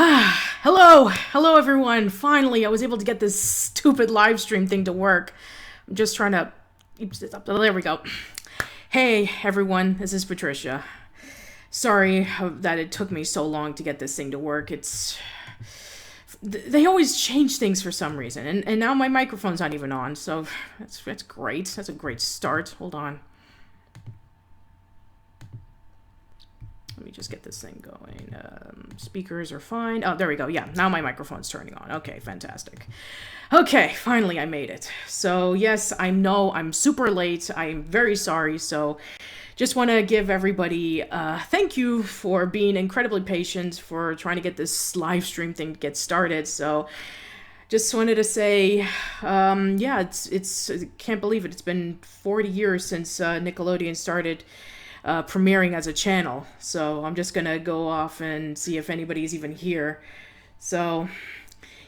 Hello everyone. Finally, I was able to get this stupid live stream thing to work. I'm just trying to. Oops, it's up. There we go. Hey everyone, this is Patricia. Sorry that it took me so long to get this thing to work. They always change things for some reason, and now my microphone's not even on. So that's great. That's a great start. Hold on. Let me just get this thing going. Speakers are fine. Oh, there we go. Yeah, now my microphone's turning on. Okay, fantastic. Okay, finally I made it. So yes, I know I'm super late. I'm very sorry. So just want to give everybody thank you for being incredibly patient, for trying to get this live stream thing to get started. So just wanted to say, yeah, it's I can't believe it. It's been 40 years since Nickelodeon started premiering as a channel. So I'm just gonna go off and see if anybody's even here. So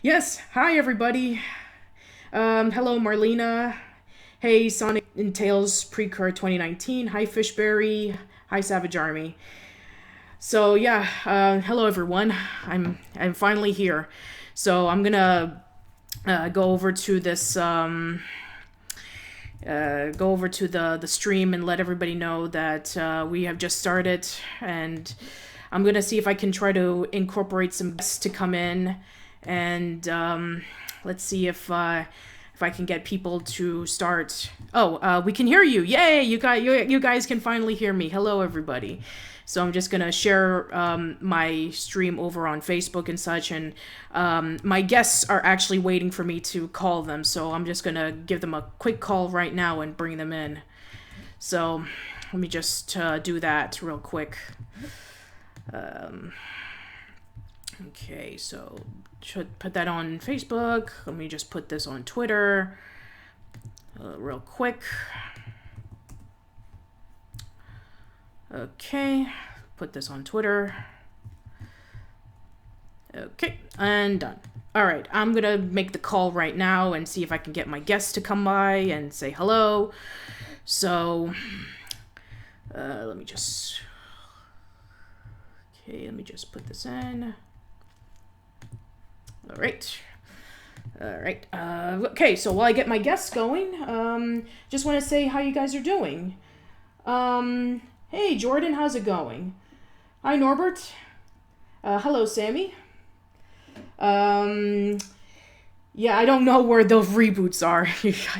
yes, hi everybody. Hello Marlena. Hey Sonic and Tails Precur 2019. Hi Fishberry. Hi Savage Army. So yeah, hello everyone. I'm finally here. So I'm gonna go over to this go over to the stream and let everybody know that we have just started, and I'm gonna see if I can try to incorporate some guests to come in, and let's see if I can get people to start. Oh, we can hear you! Yay! You guys can finally hear me. Hello, everybody. So I'm just gonna share my stream over on Facebook and such, and my guests are actually waiting for me to call them. So I'm just gonna give them a quick call right now and bring them in. So let me just do that real quick. Okay, so should put that on Facebook. Let me just put this on Twitter real quick. Okay, put this on Twitter. Okay, and done. All right, I'm gonna make the call right now and see if I can get my guests to come by and say hello. So, let me just. Okay, let me just put this in. All right. Okay, so while I get my guests going, just want to say how you guys are doing. Hey, Jordan, how's it going? Hi, Norbert. Hello, Sammy. Yeah, I don't know where those reboots are.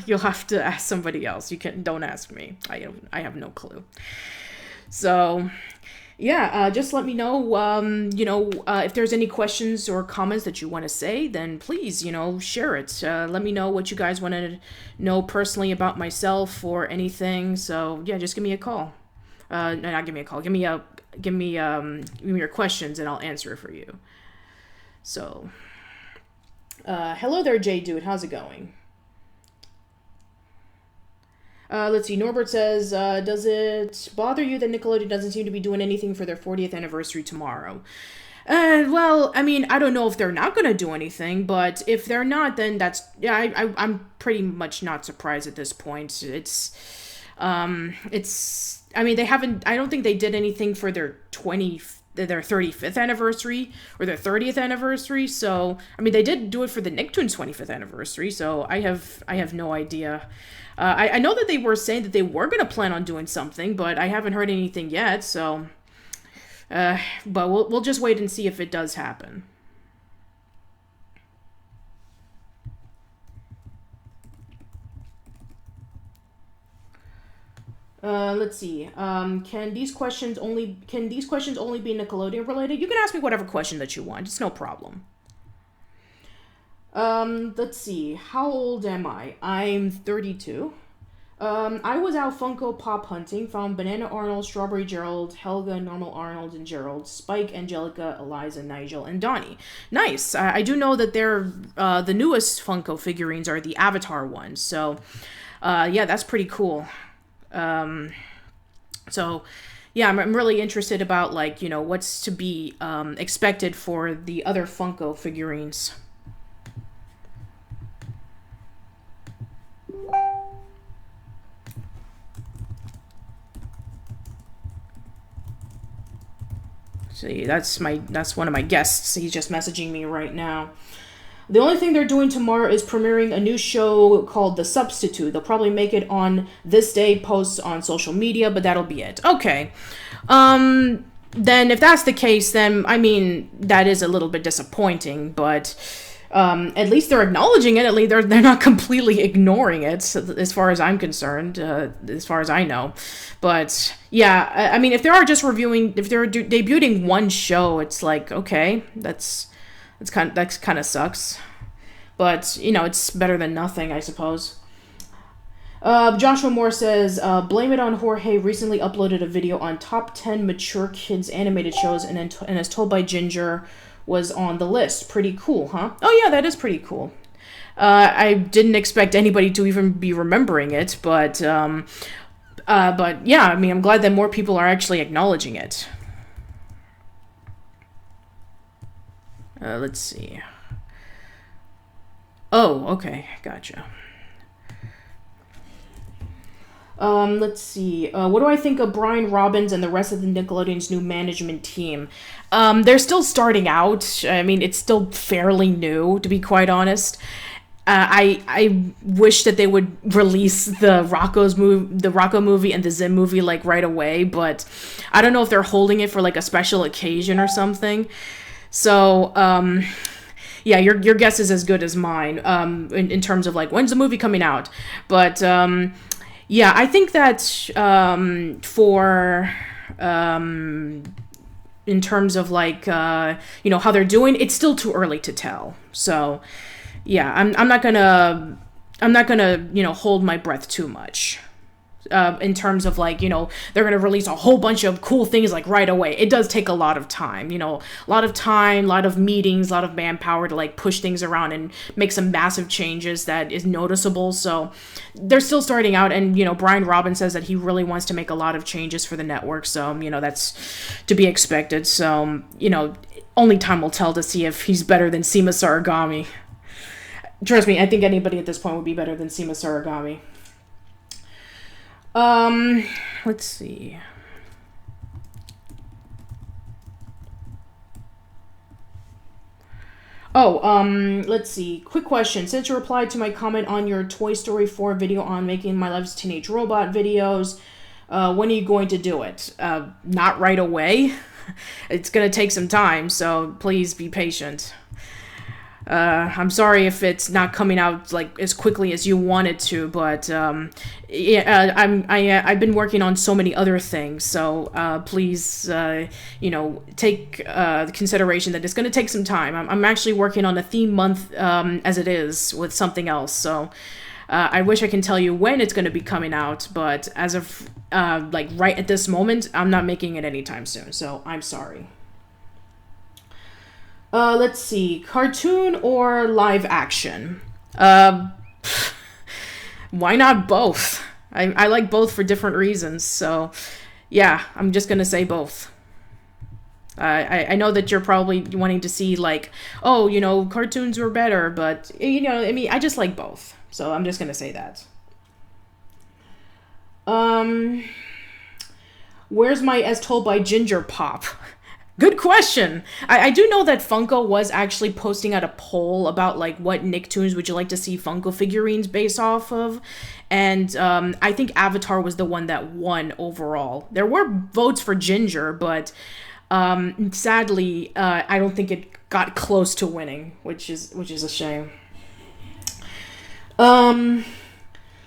You'll have to ask somebody else. Don't ask me. I have no clue. So, yeah, just let me know, if there's any questions or comments that you want to say, then please, share it. Let me know what you guys want to know personally about myself or anything. So, yeah, just give me a call. No, not give me a call. Give me your questions and I'll answer it for you. So, hello there, J Dude. How's it going? Let's see. Norbert says, does it bother you that Nickelodeon doesn't seem to be doing anything for their 40th anniversary tomorrow? Well, I mean, I don't know if they're not going to do anything, but if they're not, then I'm pretty much not surprised at this point. I mean, I don't think they did anything for their 35th anniversary or their 30th anniversary. So, I mean, they did do it for the Nicktoons 25th anniversary. So I have no idea. I know that they were saying that they were going to plan on doing something, but I haven't heard anything yet. So, but we'll just wait and see if it does happen. Let's see. Can these questions only be Nickelodeon related? You can ask me whatever question that you want. It's no problem. Let's see. How old am I? I'm 32. I was out Funko Pop hunting, found Banana Arnold, Strawberry Gerald, Helga, Normal Arnold, and Gerald, Spike, Angelica, Eliza, Nigel, and Donnie. Nice. I do know that they're the newest Funko figurines are the Avatar ones. So, yeah, that's pretty cool. So yeah, I'm really interested about what's to be expected for the other Funko figurines. See, that's one of my guests. He's just messaging me right now. The only thing they're doing tomorrow is premiering a new show called The Substitute. They'll probably make it on this day, posts on social media, but that'll be it. Okay. Then if that's the case, then, I mean, that is a little bit disappointing, but at least they're acknowledging it. At least they're not completely ignoring it, as far as I'm concerned, as far as I know. But yeah, I mean, if they're debuting one show, it's like, okay, that kind of sucks. But, you know, it's better than nothing, I suppose. Joshua Moore says, blame it on Jorge recently uploaded a video on top 10 mature kids animated shows and as told by Ginger was on the list. Pretty cool, huh? Oh yeah, that is pretty cool. I didn't expect anybody to even be remembering it, but yeah, I mean, I'm glad that more people are actually acknowledging it. Let's see. Oh, okay, gotcha. Let's see. What do I think of Brian Robbins and the rest of the Nickelodeon's new management team? They're still starting out. I mean, it's still fairly new, to be quite honest. I wish that they would release the Rocco movie and the Zim movie like right away, but I don't know if they're holding it for like a special occasion or something. So, yeah, your guess is as good as mine, in terms of like, when's the movie coming out? But, yeah, I think that, in terms of like, you know, how they're doing, it's still too early to tell. So, yeah, I'm not gonna, you know, hold my breath too much. In terms of like, you know, they're going to release a whole bunch of cool things like right away. It does take a lot of time, you know, a lot of time, a lot of meetings, a lot of manpower to like push things around and make some massive changes that is noticeable. So they're still starting out. And, you know, Brian Robbins says that he really wants to make a lot of changes for the network. So, you know, that's to be expected. So, you know, only time will tell to see if he's better than Seema Saragami. Trust me, I think anybody at this point would be better than Seema Saragami. Let's see. Let's see. Quick question. Since you replied to my comment on your Toy Story 4 video on making My Life's Teenage Robot videos, when are you going to do it? Not right away. It's gonna take some time, so please be patient. I'm sorry if it's not coming out like as quickly as you wanted to, but yeah, I've been working on so many other things, so please, you know, take the consideration that it's going to take some time. I'm actually working on a theme month as it is with something else, so I wish I can tell you when it's going to be coming out, but as of like right at this moment, I'm not making it anytime soon, so I'm sorry. Let's see. Cartoon or live action? Why not both? I like both for different reasons, so yeah, I'm just gonna say both. I know that you're probably wanting to see like, oh, you know, cartoons were better, but, you know, I mean, I just like both, so I'm just gonna say that. Where's my As Told by Ginger pop? Good question. I do know that Funko was actually posting out a poll about like what Nicktoons would you like to see Funko figurines based off of, and I think Avatar was the one that won overall. There were votes for Ginger, but sadly, I don't think it got close to winning, which is a shame.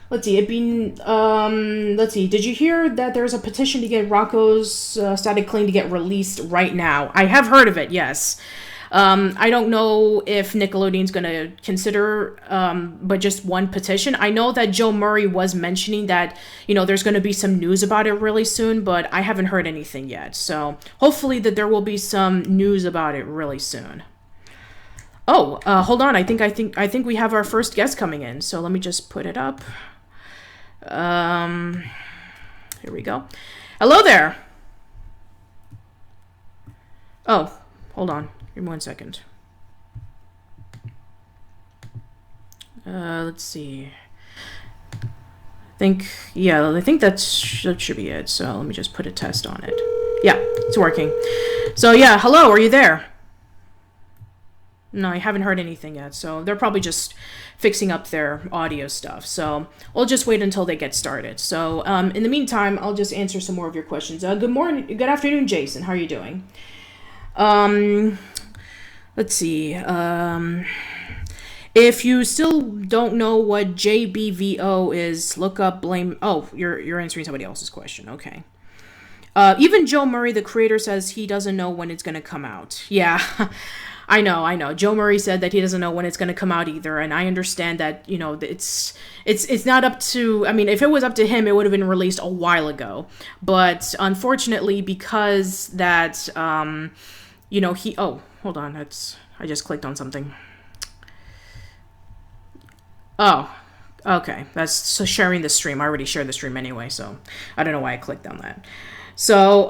Let's see, let's see, did you hear that there's a petition to get Rocco's Static Cling to get released right now? I have heard of it, yes. I don't know if Nickelodeon's going to consider but just one petition. I know that Joe Murray was mentioning that, you know, there's going to be some news about it really soon, but I haven't heard anything yet. So hopefully that there will be some news about it really soon. Oh, hold on. I think we have our first guest coming in. So let me just put it up. Here we go. Hello there. Oh, hold on. Give me 1 second. Let's see. I think that should be it. So let me just put a test on it. Yeah, it's working. So yeah, hello, are you there? No, I haven't heard anything yet. So they're probably just fixing up their audio stuff. So we'll just wait until they get started. So in the meantime, I'll just answer some more of your questions. Good morning, good afternoon, Jason. How are you doing? Let's see. If you still don't know what JBVO is, look up blame. Oh, you're answering somebody else's question. Okay. Even Joe Murray, the creator, says he doesn't know when it's going to come out. Yeah, I know. Joe Murray said that he doesn't know when it's going to come out either, and I understand that, it's not up to, I mean, if it was up to him, it would have been released a while ago. But unfortunately, because that, oh, hold on, I just clicked on something. Oh, okay, that's so sharing the stream. I already shared the stream anyway, so I don't know why I clicked on that. So,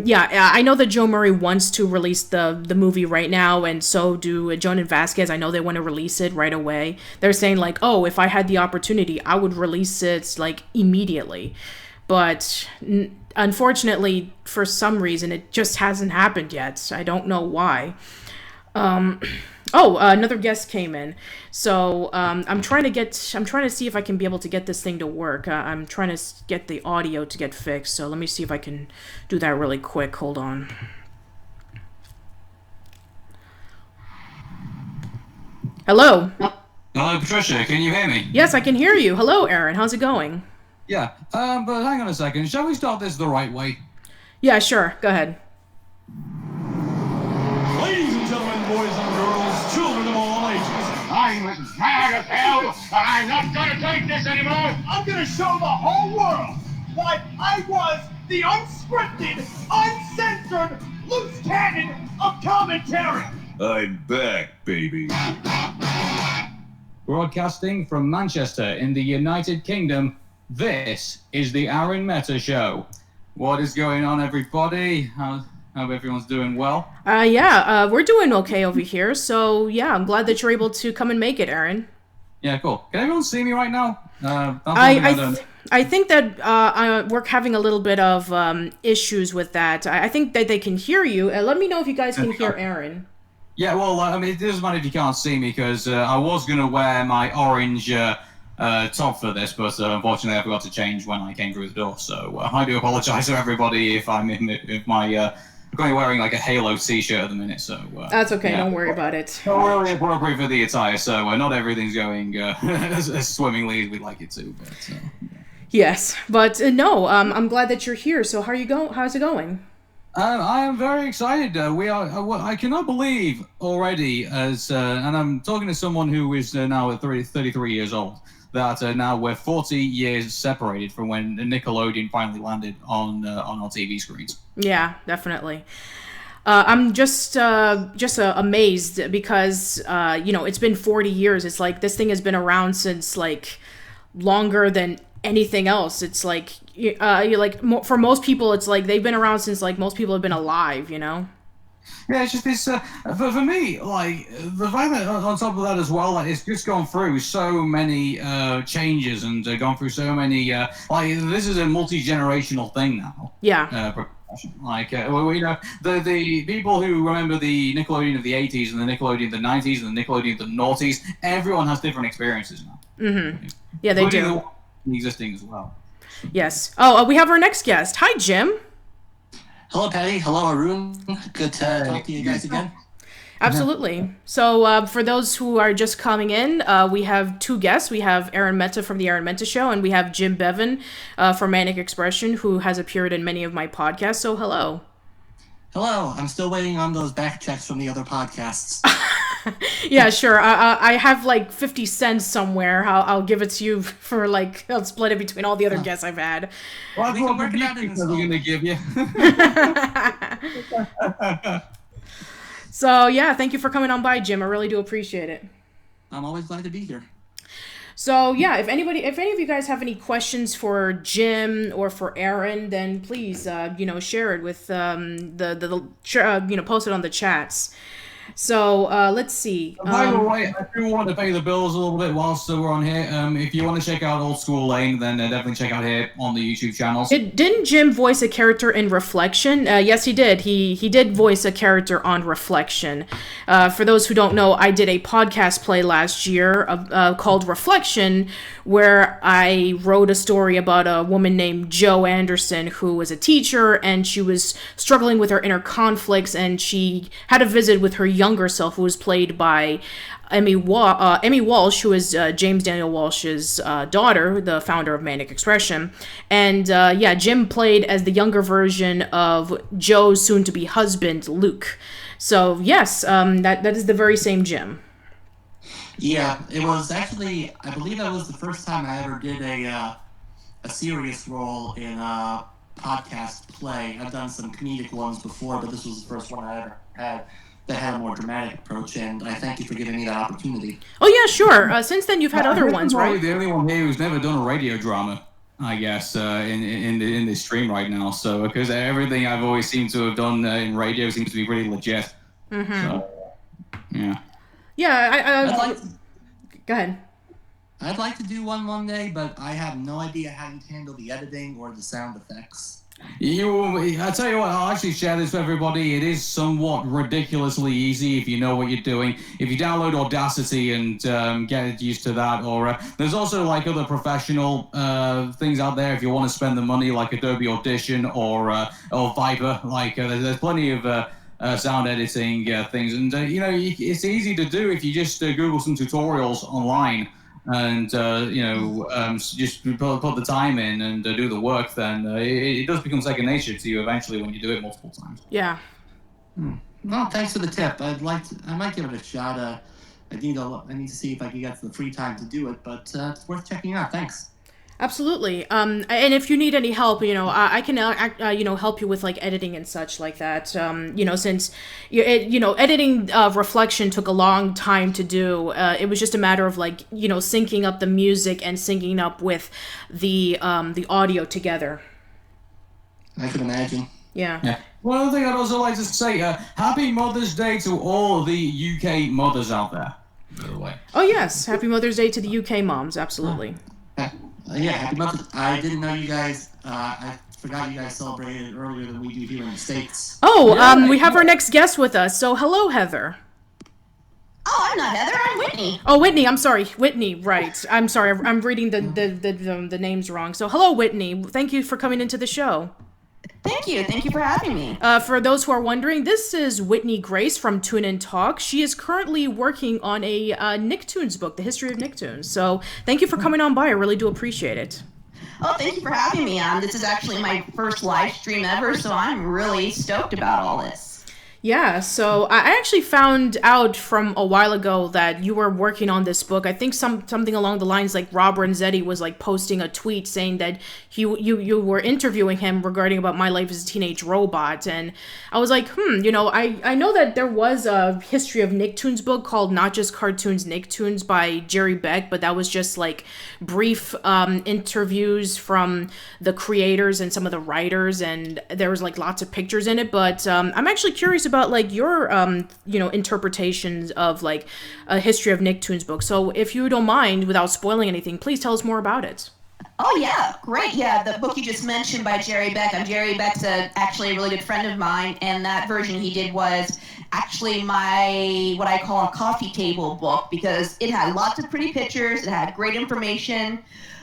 yeah, I know that Joe Murray wants to release the movie right now, and so do Joan and Vasquez. I know they want to release it right away. They're saying, like, oh, if I had the opportunity, I would release it, like, immediately. But unfortunately, for some reason, it just hasn't happened yet. I don't know why. Another guest came in. So I'm trying to see if I can be able to get this thing to work. I'm trying to get the audio to get fixed. So let me see if I can do that really quick. Hold on. Hello. Hello, Patricia. Can you hear me? Yes, I can hear you. Hello, Aaron. How's it going? Yeah. But hang on a second. Shall we start this the right way? Yeah, sure. Go ahead. Ladies and gentlemen, boys and girls, children of all ages. I'm mad as hell, and I'm not gonna take this anymore. I'm gonna show the whole world why I was the unscripted, uncensored, loose cannon of commentary. I'm back, baby. Broadcasting from Manchester in the United Kingdom, this is the Arun Mehta Show. What is going on, everybody? Hope everyone's doing well. We're doing okay over here. So yeah, I'm glad that you're able to come and make it, Aaron. Yeah, cool. Can everyone see me right now? I think that we're having a little bit of issues with that. I think that they can hear you. Let me know if you guys can hear Aaron. Yeah, well, I mean, it doesn't matter if you can't see me, because I was going to wear my orange top for this, but unfortunately I forgot to change when I came through the door. So I do apologize to everybody if I'm currently wearing like a Halo t-shirt at the minute. So that's okay. Yeah. Don't worry about it. Not really appropriate for the attire. So not everything's going as swimmingly as we'd like it to. But yeah. Yes, but no. I'm glad that you're here. So how are you going? How's it going? I am very excited. I cannot believe already, and I'm talking to someone who is now 33 years old, that now we're 40 years separated from when Nickelodeon finally landed on our TV screens. Yeah, definitely. I'm just amazed because it's been 40 years. It's like this thing has been around since like longer than anything else. It's like for most people, it's like they've been around since like most people have been alive. Yeah, it's just this. For me, like the fact that on top of that as well, like it's just gone through so many changes and gone through so many. This is a multi-generational thing now. Yeah. The people who remember the Nickelodeon of the 80s and the Nickelodeon of the 90s and the Nickelodeon of the noughties, everyone has different experiences now. Mm-hmm. Yeah, they do. Existing as well. Yes. Oh, we have our next guest. Hi, Jim. Hello, Patty. Hello, Arun. Good to talk to you guys again. Absolutely. So for those who are just coming in, we have two guests. We have Arun Mehta from the Arun Mehta Show, and we have Jim Bevan from Manic Expression, who has appeared in many of my podcasts. So hello. Hello. I'm still waiting on those back checks from the other podcasts. Yeah, sure. I have like 50 cents somewhere. I'll give it to you for like, I'll split it between all the other guests I've had. Well, we're going to give you. So yeah, thank you for coming on by, Jim. I really do appreciate it. I'm always glad to be here. So yeah, if any of you guys have any questions for Jim or for Aaron, then please, share it with post it on the chats. So let's see. By the way, I do want to pay the bills a little bit whilst we're on here. If you want to check out Old School Lane, then definitely check out here on the YouTube channels. Didn't Jim voice a character in Reflection? Yes, he did. He did voice a character on Reflection. For those who don't know, I did a podcast play last year called Reflection, where I wrote a story about a woman named Jo Anderson who was a teacher, and she was struggling with her inner conflicts, and she had a visit with her younger self, who was played by Emmy Walsh, who is James Daniel Walsh's daughter, the founder of Manic Expression. And Jim played as the younger version of Joe's soon-to-be husband, Luke. So yes, that is the very same Jim. Yeah, it was actually, I believe that was the first time I ever did a serious role in a podcast play. I've done some comedic ones before, but this was the first one I ever had that had a more dramatic approach, and I thank you for giving me that opportunity. Oh yeah, sure. Since then you've had other ones, right? I'm probably the only one here who's never done a radio drama, I guess, in this stream right now. So, because everything I've always seemed to have done in radio seems to be really legit. Mm-hmm. So, yeah. Yeah, go ahead. I'd like to do one day, but I have no idea how you handle the editing or the sound effects. I tell you what, I'll actually share this with everybody. It is somewhat ridiculously easy if you know what you're doing. If you download Audacity and get used to that, or there's also like other professional things out there if you want to spend the money, like Adobe Audition or Viber. Like there's plenty of sound editing things, and it's easy to do if you just Google some tutorials online. And just put the time in and do the work, then it does become second nature to you eventually when you do it multiple times. Yeah. Well, thanks for the tip. I might give it a shot. I need to see if I can get the free time to do it, but it's worth checking out. Thanks. Absolutely. And if you need any help, I can, help you with like editing and such like that. Since editing Reflection took a long time to do. It was just a matter of like, syncing up the music and syncing up with the audio together. I can imagine. Yeah. One other thing I'd also like to say, Happy Mother's Day to all the UK mothers out there, by the way. Oh yes, Happy Mother's Day to the UK moms, absolutely. Happy Mother's Day. I didn't know you guys, I forgot you guys celebrated earlier than we do here in the States. Oh, we have our next guest with us, so hello, Heather. Oh, I'm not Heather, I'm Whitney. Oh, Whitney, I'm sorry. Whitney, right. I'm sorry, I'm reading the names wrong. So hello, Whitney. Thank you for coming into the show. Thank you for having me. For those who are wondering, this is Whitney Grace from Tune In Talk. She is currently working on a Nicktoons book, The History of Nicktoons. So thank you for coming on by. I really do appreciate it. Oh, thank you for having me. This is actually my first live stream ever, so I'm really stoked about all this. Yeah, so I actually found out from a while ago that you were working on this book. I think something along the lines like Rob Renzetti was like posting a tweet saying that you were interviewing him regarding about My Life as a Teenage Robot, and I was like, I know that there was a History of Nicktoons book called Not Just Cartoons, Nicktoons by Jerry Beck, but that was just like brief interviews from the creators and some of the writers, and there was like lots of pictures in it, but I'm actually curious about like your interpretations of like a History of Nicktoons book. So if you don't mind, without spoiling anything, please tell us more about it. Oh yeah, great. Yeah, the book you just mentioned by Jerry Beck. Jerry Beck's actually a really good friend of mine, and that version he did was actually my what I call a coffee table book, because it had lots of pretty pictures, it had great information,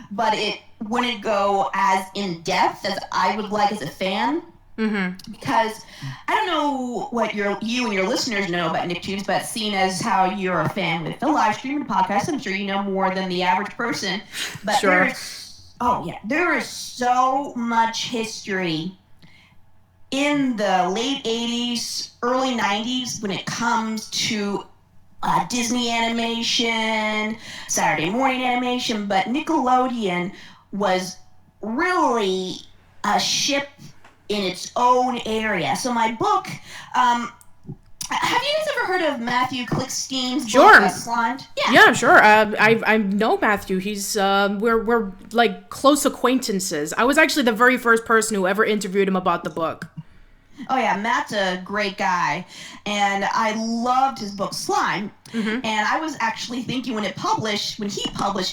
but it wouldn't go as in depth as I would like as a fan. Mm-hmm. Because I don't know what you and your listeners know about Nicktoons, but seeing as how you're a fan with the live stream and podcast, I'm sure you know more than the average person. But sure. There is so much history in the late 80s, early 90s when it comes to Disney animation, Saturday morning animation, but Nickelodeon was really a ship in its own area. So my book, have you guys ever heard of Matthew Klickstein's book, Slimed? Yeah, sure. I know Matthew. He's we're like close acquaintances. I was actually the very first person who ever interviewed him about the book. Oh yeah, Matt's a great guy, and I loved his book Slime. And I was actually thinking when he published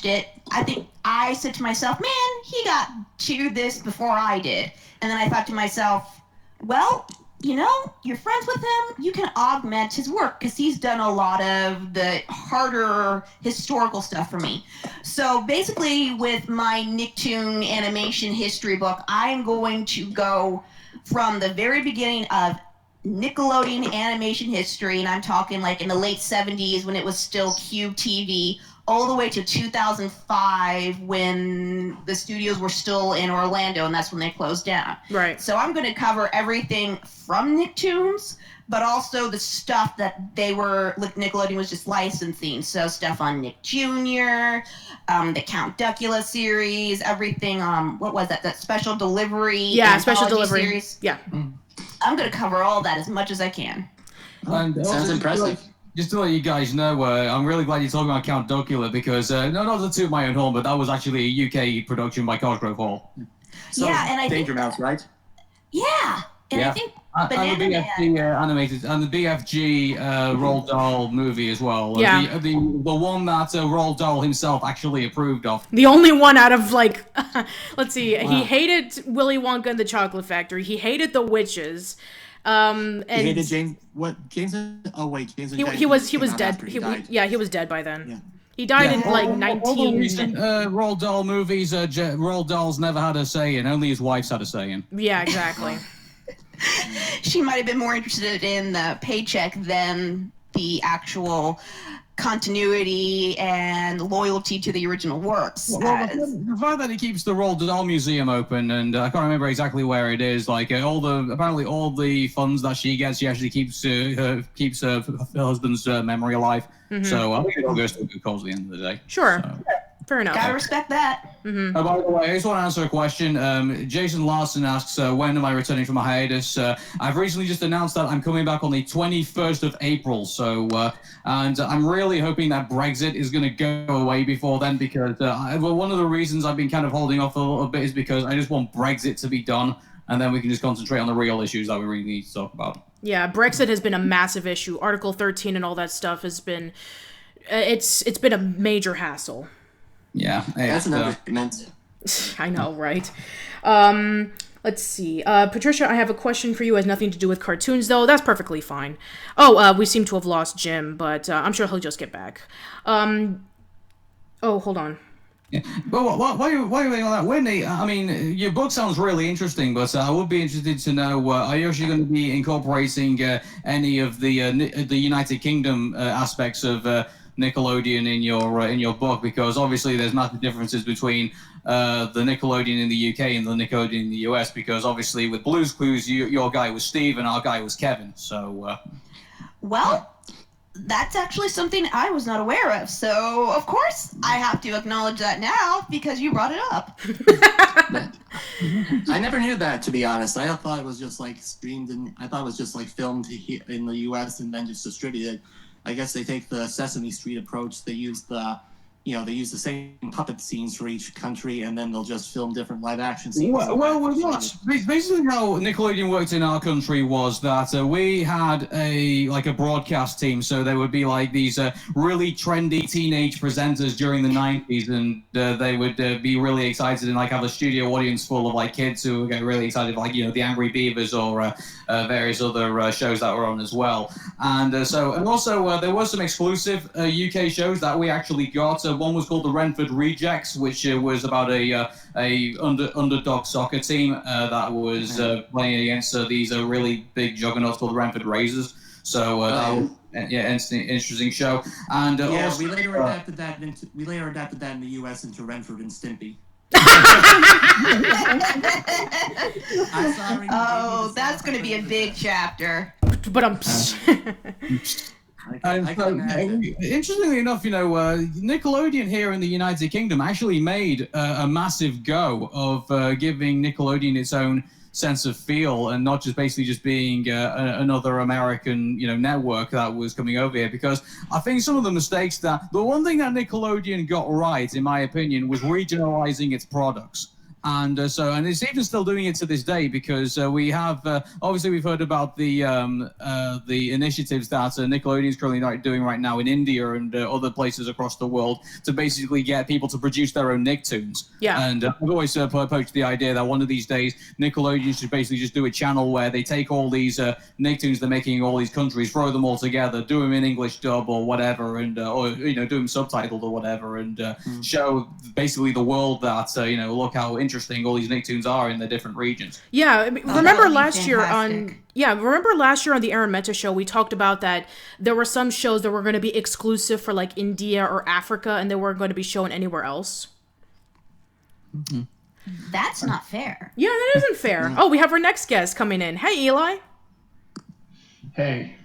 it, I think I said to myself, man, he got to this before I did. And then I thought to myself, well, you're friends with him, you can augment his work because he's done a lot of the harder historical stuff for me. So basically with my Nicktoon animation history book, I'm going to go from the very beginning of Nickelodeon animation history, and I'm talking like in the late 70s when it was still Cube TV, all the way to 2005 when the studios were still in Orlando, and that's when they closed down. Right. So I'm going to cover everything from Nicktoons, but also the stuff that Nickelodeon was just licensing. So stuff on Nick Jr., the Count Duckula series, everything. What was that? That special delivery. Yeah, special delivery series. Yeah. I'm going to cover all that as much as I can. And Sounds impressive. Just to let you guys know, I'm really glad you're talking about Count Duckula because, not to toot my own horn, but that was actually a UK production by Cosgrove Hall. So, yeah, and I Danger think, Mouse, right? Yeah, and Yeah. I think And Banana the Man. BFG animated, and the BFG Roald Dahl movie as well. Yeah. The one that Roald Dahl himself actually approved of. The only one out of like, let's see, he hated Willy Wonka and the Chocolate Factory. He hated the witches. And He hated James. What James? Oh wait, James. he was dead. He was dead by then. Yeah. He died in like All the recent Roald Dahl movies, Roald Dahl's never had a say in. Only his wife's had a say in. Yeah, exactly. She might have been more interested in the paycheck than the actual continuity and loyalty to the original works. Well, the fact that he keeps the Roald Dahl Museum open, and I can't remember exactly where it is. Like apparently all the funds that she gets, she actually keeps her husband's memory alive. So I think it all goes to a good cause at the end of the day. Sure. So. Fair enough. Gotta respect that. By the way, I just want to answer a question. Jason Larson asks, when am I returning from a hiatus? I've recently just announced that I'm coming back on the 21st of April. So, and I'm really hoping that Brexit is going to go away before then because one of the reasons I've been kind of holding off a little bit is because I just want Brexit to be done. And then we can just concentrate on the real issues that we really need to talk about. Yeah, Brexit has been a massive issue. Article 13 and all that stuff has been, it's been a major hassle. Yeah, That's an understatement. I know, right? Let's see. Patricia, I have a question for you. It has nothing to do with cartoons, though. That's perfectly fine. Oh, we seem to have lost Jim, but I'm sure he'll just get back. Oh, hold on. Yeah. But why are you waiting on that? Whitney, I mean, your book sounds really interesting, but I would be interested to know, are you actually going to be incorporating any of the United Kingdom aspects of Nickelodeon in your book? Because obviously there's massive differences between the Nickelodeon in the UK and the Nickelodeon in the US, because obviously with Blue's Clues, your guy was Steve and our guy was Kevin. So, Well, that's actually something I was not aware of. So, of course, I have to acknowledge that now because you brought it up. I never knew that, to be honest. I thought it was just like streamed and I thought it was just like filmed in the US and then just distributed. I guess they take the Sesame Street approach. They use the same puppet scenes for each country, and then they'll just film different live action scenes. Well, basically how Nickelodeon worked in our country was that we had a broadcast team, so there would be like these really trendy teenage presenters during the 90s, and they would be really excited and like have a studio audience full of like kids who would get really excited, like the Angry Beavers or various other shows that were on as well. And also there were some exclusive UK shows that we actually got. One was called the Renford Rejects, which was about a underdog soccer team that was playing against these really big juggernauts called the Renford Razors. So that was interesting show. And also, we later adapted that in the US into Renford and Stimpy. I'm sorry. Oh, that's going to be a big chapter. But I'm... Interestingly enough, Nickelodeon here in the United Kingdom actually made a massive go of giving Nickelodeon its own sense of feel and not just basically just being another American, network that was coming over here. Because I think some of the mistakes the one thing that Nickelodeon got right, in my opinion, was regionalizing its products. And and it's even still doing it to this day, because we have obviously we've heard about the initiatives that Nickelodeon is currently doing right now in India and other places across the world to basically get people to produce their own Nicktoons. Yeah. And I've always proposed the idea that one of these days Nickelodeon should basically just do a channel where they take all these Nicktoons they're making in all these countries, throw them all together, do them in English dub or whatever, and or do them subtitled or whatever, and show basically the world that look how interesting all these Nicktoons are in the different regions. Yeah, I mean, remember last year fantastic. on the Arun Mehta show, we talked about that there were some shows that were going to be exclusive for like India or Africa, and they weren't going to be shown anywhere else. Mm-hmm. That's not fair. Yeah, that isn't fair. Oh, we have our next guest coming in. Hey, Eli. Hey.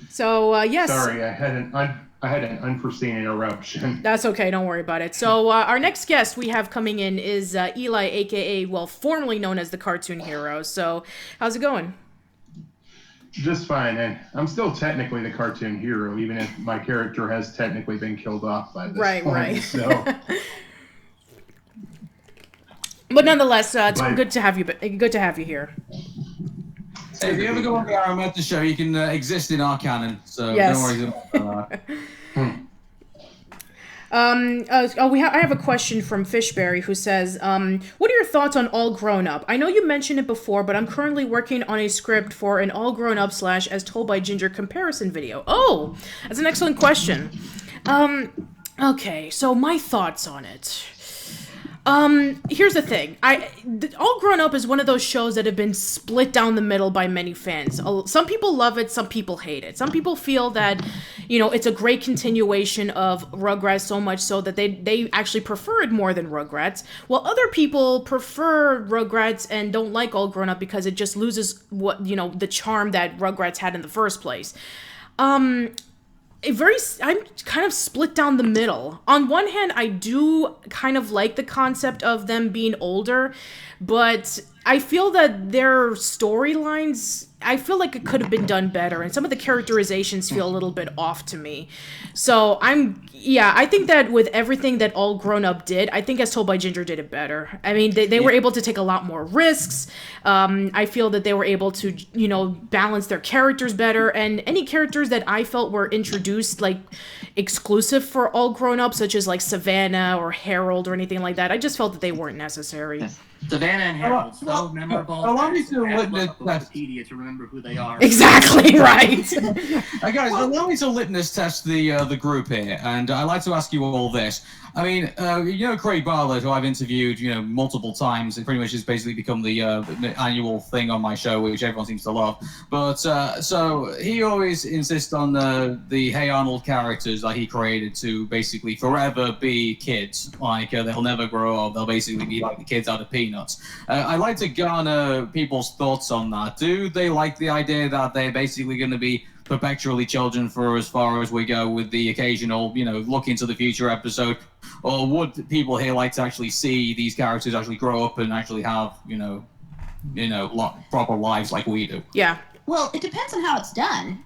So, yes. Sorry, I had an unforeseen interruption. That's okay, don't worry about it. So, our next guest we have coming in is Eli, aka, well, formerly known as the Cartoon Hero. So, how's it going? Just fine, and I'm still technically the cartoon hero, even if my character has technically been killed off by this point. Right. So, But nonetheless, it's good to have you. Good to have you here. Hey, if you ever go on the Arun Mehta show, you can exist in our canon, so Yes. don't worry about that. I have a question from Fishberry who says, what are your thoughts on All Grown Up? I know you mentioned it before, but I'm currently working on a script for an All Grown Up / As Told by Ginger comparison video. Oh, that's an excellent question. Okay, so my thoughts on it. Here's the thing. All Grown Up is one of those shows that have been split down the middle by many fans. Some people love it, some people hate it. Some people feel that, it's a great continuation of Rugrats, so much so that they actually prefer it more than Rugrats, while other people prefer Rugrats and don't like All Grown Up because it just loses the charm that Rugrats had in the first place. I'm kind of split down the middle. On one hand, I do kind of like the concept of them being older, but I feel that their storylines, I feel like it could have been done better, and some of the characterizations feel a little bit off to me. So I think that with everything that All Grown Up did, I think As Told by Ginger did it better. I mean, they were able to take a lot more risks. I feel that they were able to, balance their characters better, and any characters that I felt were introduced, like, exclusive for All Grown Up, such as, like, Savannah or Harold or anything like that, I just felt that they weren't necessary. Savannah and Harold, so memorable. Allow me to Wikipedia witness to remember who they are. Exactly right. Guys, allow me to litmus test the group here, and I'd like to ask you all this. I mean, Craig Bartlett, who I've interviewed, multiple times. It pretty much has basically become the annual thing on my show, which everyone seems to love. But so he always insists on the Hey Arnold characters that he created to basically forever be kids. Like they'll never grow up. They'll basically be like the kids out of Peanuts. I'd like to garner people's thoughts on that. Do they like the idea that they're basically going to be perpetually children for as far as we go, with the occasional, look into the future episode? Or would people here like to actually see these characters actually grow up and actually have, proper lives like we do? Yeah. Well, it depends on how it's done.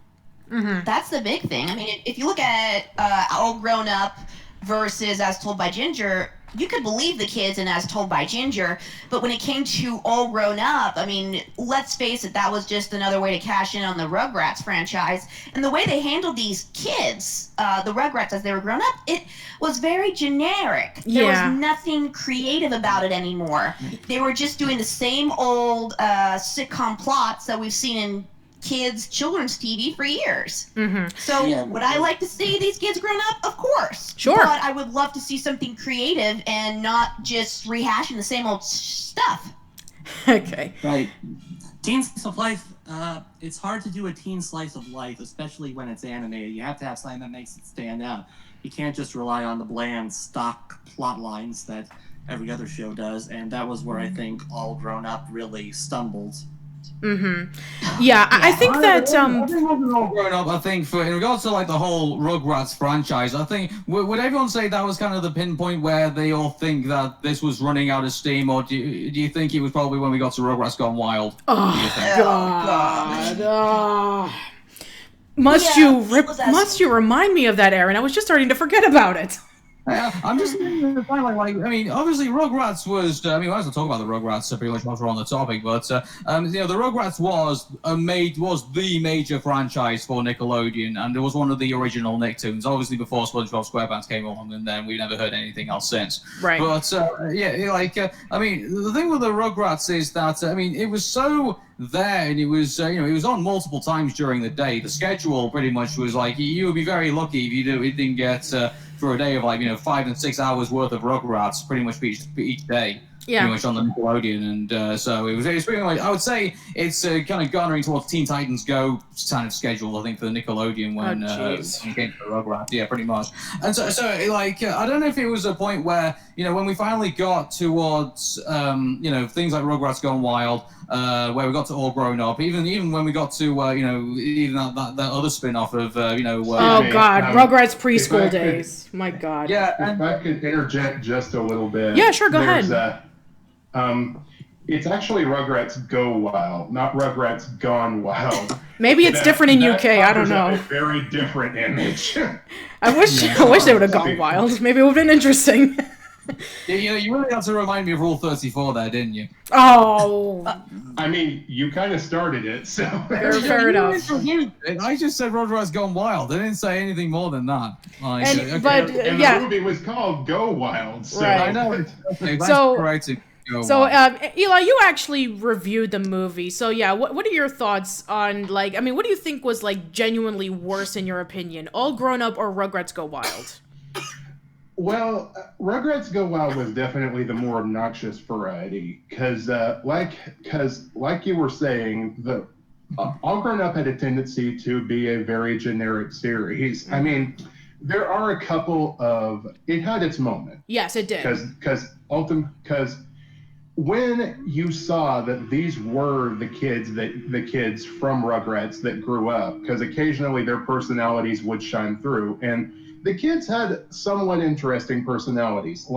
Mm-hmm. That's the big thing. I mean, if you look at All Grown Up versus As Told by Ginger, you could believe the kids in As Told by Ginger, but when it came to All Grown Up, I mean, let's face it, that was just another way to cash in on the Rugrats franchise. And the way they handled these kids, the Rugrats as they were grown up, it was very generic. There was nothing creative about it anymore. They were just doing the same old sitcom plots that we've seen in children's TV for years. Mm-hmm. So would I like to see these kids grown up? Of course. Sure. But I would love to see something creative and not just rehashing the same old stuff. Okay. Right. Teen slice of life, it's hard to do a teen slice of life, especially when it's animated. You have to have something that makes it stand out. You can't just rely on the bland stock plot lines that every other show does, and that was where I think All Grown Up really stumbled. Mm-hmm. Yeah, I think that I think All Grown Up, I think in regards to like the whole Rugrats franchise, I think would everyone say that was kind of the pinpoint where they all think that this was running out of steam, or do you think it was probably when we got to Rugrats Gone Wild? Oh God! Must you remind me of that, Aaron? I was just starting to forget about it. I'm just thinking the time, like, I mean, obviously Rugrats was, I mean, I was talk about the Rugrats pretty much whilst we're on the topic, but, the Rugrats was the major franchise for Nickelodeon, and it was one of the original Nicktoons, obviously before SpongeBob SquarePants came along, and then we've never heard anything else since. Right. But, I mean, the thing with the Rugrats is that, I mean, it was so there, and it was, it was on multiple times during the day. The schedule pretty much was like, you would be very lucky if you didn't get, for a day of 5 and 6 hours worth of Rugrats pretty much each day. Yeah. Pretty much on the Nickelodeon, and so it was pretty much, I would say it's kind of garnering towards Teen Titans Go kind of schedule, I think, for the Nickelodeon when it came to the Rugrats. Yeah, pretty much. And so I don't know if it was a point where, when we finally got towards, things like Rugrats Gone Wild, where we got to All Grown Up, even when we got to, even that other spin-off of, oh, God, Rugrats preschool days. My God. Yeah. If I could interject just a little bit. Yeah, sure, go ahead. It's actually Rugrats Go Wild, not Rugrats Gone Wild. Maybe it's different in UK. I don't know. A very different image. I wish they would have gone wild. Maybe it would have been interesting. Yeah, you really had to remind me of Rule 34 there, didn't you? Oh. I mean, you kind of started it, so... Fair enough. I just said Rugrats Gone Wild. I didn't say anything more than that. And the movie was called Go Wild, so... Right. I know. Okay, so, correcting. Eli, you actually reviewed the movie. So, yeah, what are your thoughts on, what do you think was, genuinely worse in your opinion? All Grown Up or Rugrats Go Wild? Well, Rugrats Go Wild was definitely the more obnoxious variety, because like you were saying, the All Grown Up had a tendency to be a very generic series. Mm-hmm. I mean, there are a couple of... It had its moment. Yes, it did. Because when you saw that these were the kids from Rugrats that grew up, because occasionally their personalities would shine through, and the kids had somewhat interesting personalities.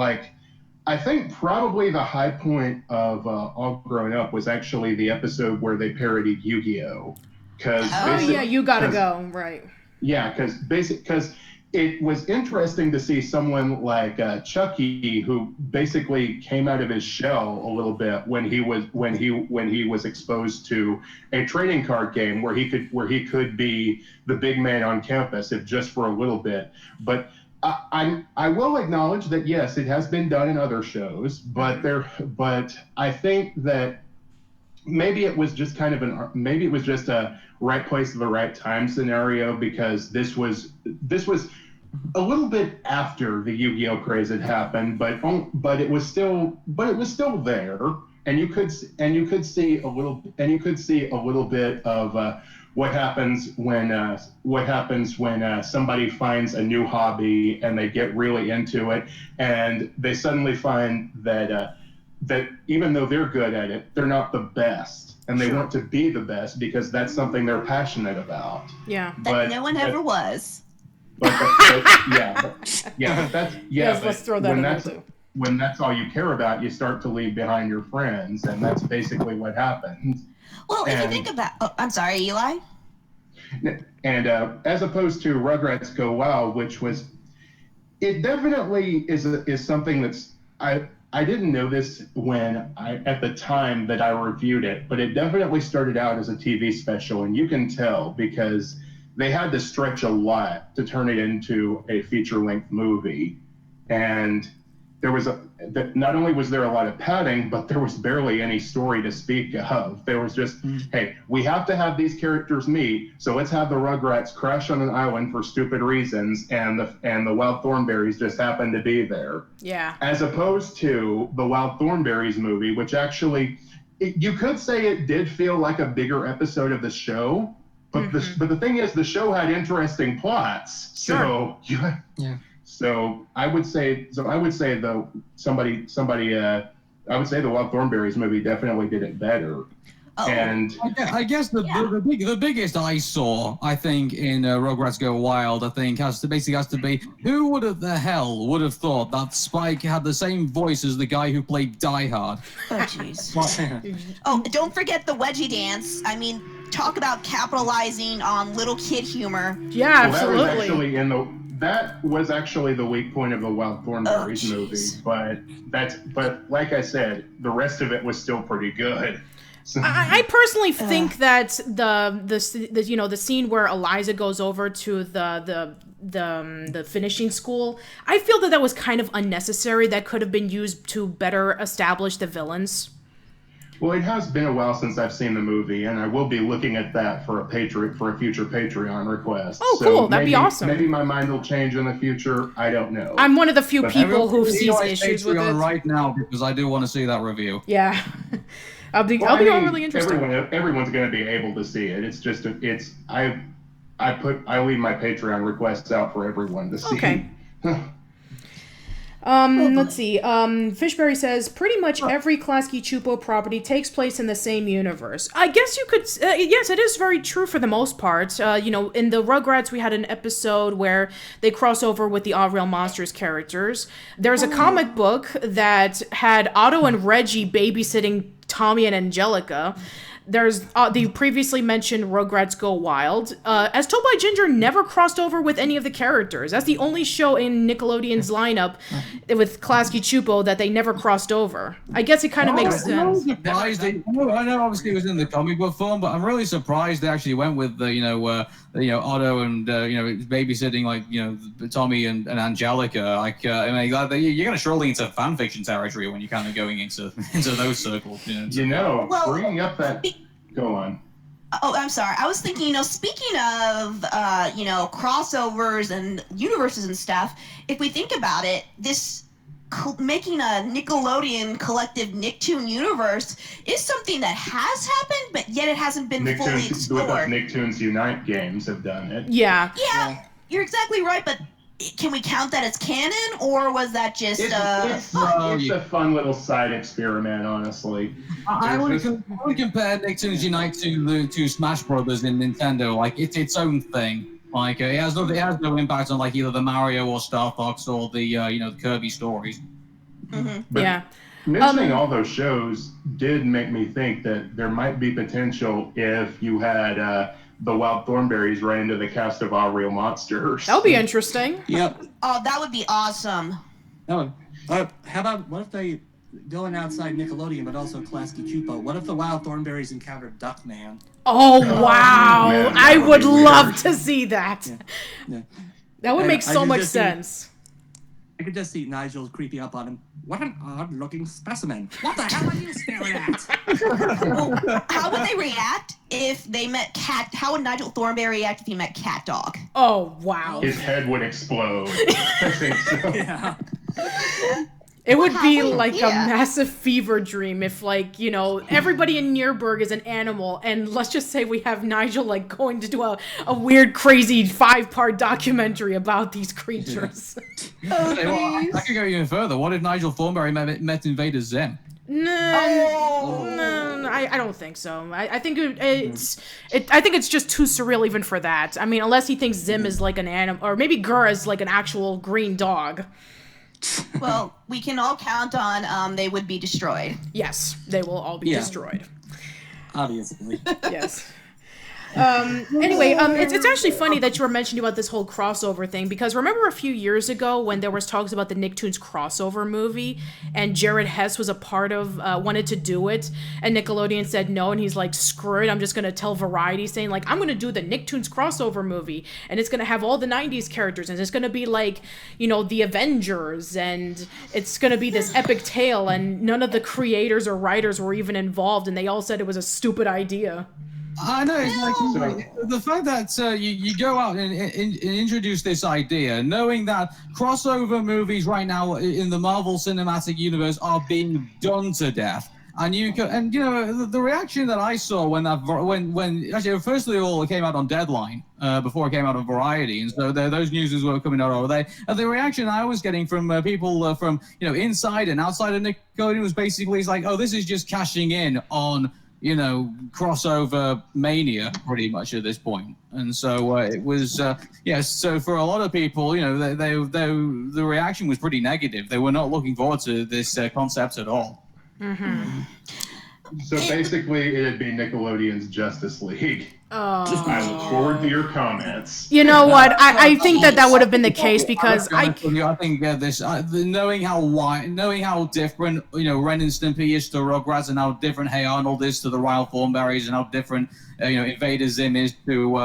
I think probably the high point of All Grown Up was actually the episode where they parodied Yu-Gi-Oh! You Gotta Go, right. Yeah, because it was interesting to see someone like Chucky, who basically came out of his shell a little bit when he was exposed to a trading card game where he could be the big man on campus, if just for a little bit. But I will acknowledge that yes, it has been done in other shows, but I think that maybe it was just a right place at the right time scenario, because this was a little bit after the Yu-Gi-Oh craze had happened, but it was still there, and you could see a little bit of what happens when somebody finds a new hobby and they get really into it, and they suddenly find that even though they're good at it, they're not the best, and they want to be the best because that's something they're passionate about. Yeah, but no one ever was. Let's throw that in there too. When that's all you care about, you start to leave behind your friends, and that's basically what happens. Well, if you think about... Oh, I'm sorry, Eli? And as opposed to Rugrats Go Wild, which was... It definitely is something that's... I didn't know this at the time that I reviewed it, but it definitely started out as a TV special, and you can tell because they had to stretch a lot to turn it into a feature-length movie. And not only was there a lot of padding, but there was barely any story to speak of. There was just, hey, we have to have these characters meet, so let's have the Rugrats crash on an island for stupid reasons, and the Wild Thornberrys just happen to be there. Yeah. As opposed to the Wild Thornberrys movie, which actually, you could say it did feel like a bigger episode of the show, but the thing is, the show had interesting plots. So yeah. So I would say the Wild Thornberrys movie definitely did it better. Oh. And I guess the biggest I saw, I think, in Rugrats Go Wild, I think has to be who would have thought that Spike had the same voice as the guy who played Die Hard? Oh jeez. Oh, don't forget the wedgie dance. I mean, talk about capitalizing on little kid humor. Yeah, absolutely. that was actually the weak point of the Wild Thornberrys movie, but like I said, the rest of it was still pretty good. So, I personally think that the you know, the scene where Eliza goes over to the finishing school, I feel that was kind of unnecessary. That could have been used to better establish the villains. well, it has been a while since I've seen the movie, and I will be looking at that for a future Patreon request. Oh, cool! That'd be awesome. Maybe my mind will change in the future. I don't know. I'm one of the few people who sees Everybody issues with it right now because I do want to see that review. Yeah, I'll be really interested. Everyone's going to be able to see it. It's just I leave my Patreon requests out for everyone to see. Okay. Let's see. Fishberry says pretty much every Klasky Chupo property takes place in the same universe. I guess you could. Yes, it is very true for the most part. You know, in the Rugrats, we had an episode where they cross over with the All Real Monsters characters. There's a comic book that had Otto and Reggie babysitting Tommy and Angelica. There's the previously mentioned Rugrats Go Wild. As Told by Ginger never crossed over with any of the characters. That's the only show in Nickelodeon's lineup with Klasky Chupo that they never crossed over. I guess it kind of makes sense. I'm surprised I know obviously it was in the comic book form, but I'm really surprised they actually went with the Otto and babysitting Tommy and Angelica. Like I mean, you're gonna surely into fan fiction territory when you're kind of going into those circles. Bringing up that. Go on. Oh, I'm sorry. I was thinking, speaking of, crossovers and universes and stuff, if we think about it, this making a Nickelodeon collective Nicktoon universe is something that has happened, but yet it hasn't been fully explored. The Nicktoons Unite games have done it. Yeah, you're exactly right, but can we count that as canon, or was that just it's a fun little side experiment, honestly. I would compare Nicktoons Unite to Smash Brothers in Nintendo. Like it's its own thing. Like it has no impact on like either the Mario or Star Fox or the the Kirby stories. Mm-hmm. But mentioning all those shows did make me think that there might be potential if you had the Wild Thornberrys right into the cast of All Real Monsters. That'll be interesting. Yep. Oh, that would be awesome. How about what if they going outside Nickelodeon, but also Klasky Chupo? What if the Wild Thornberrys encountered Duckman? Oh wow! Man, I would love to see that. Yeah. That would make so much sense. I could just see Nigel creeping up on him. What an odd-looking specimen. What the hell are you staring at? Well, how would they react if they met Cat? How would Nigel Thornberry react if he met Cat Dog? Oh, wow. His head would explode. I think so. Yeah. It would be like a massive fever dream if, everybody in Nuremberg is an animal, and let's just say we have Nigel, going to do a weird, crazy 5-part documentary about these creatures. I could go even further. What if Nigel Thornberry met Invader Zim? No, I don't think so. I think it's just too surreal even for that. I mean, unless he thinks Zim is like an animal, or maybe Gur is like an actual green dog. Well, we can all count on they would be destroyed. Yes, they will all be destroyed. Obviously. Yes. Anyway, it's actually funny that you were mentioning about this whole crossover thing, because remember a few years ago when there was talks about the Nicktoons crossover movie, and Jared Hess was a part of, wanted to do it, and Nickelodeon said no, and he's like, screw it, I'm just gonna tell Variety, saying I'm gonna do the Nicktoons crossover movie, and it's gonna have all the 90s characters, and it's gonna be the Avengers, and it's gonna be this epic tale, and none of the creators or writers were even involved, and they all said it was a stupid idea. I know, it's the fact that you go out and introduce this idea, knowing that crossover movies right now in the Marvel Cinematic Universe are being done to death. And the reaction that I saw when actually firstly of all it came out on Deadline before it came out on Variety, and so those news were coming out over there. And the reaction I was getting from people from inside and outside of Nickelodeon was basically oh, this is just cashing in on crossover mania pretty much at this point. And so it was, so for a lot of people, the reaction was pretty negative. They were not looking forward to this concept at all. Mm-hmm. So basically, it'd be Nickelodeon's Justice League. Oh. I look forward to your comments. You know what? I think that would have been the case because I think knowing how wide, knowing how different Ren and Stimpy is to Rugrats, and how different Hey Arnold is to the Royal Thornberrys, and how different Invader Zim is to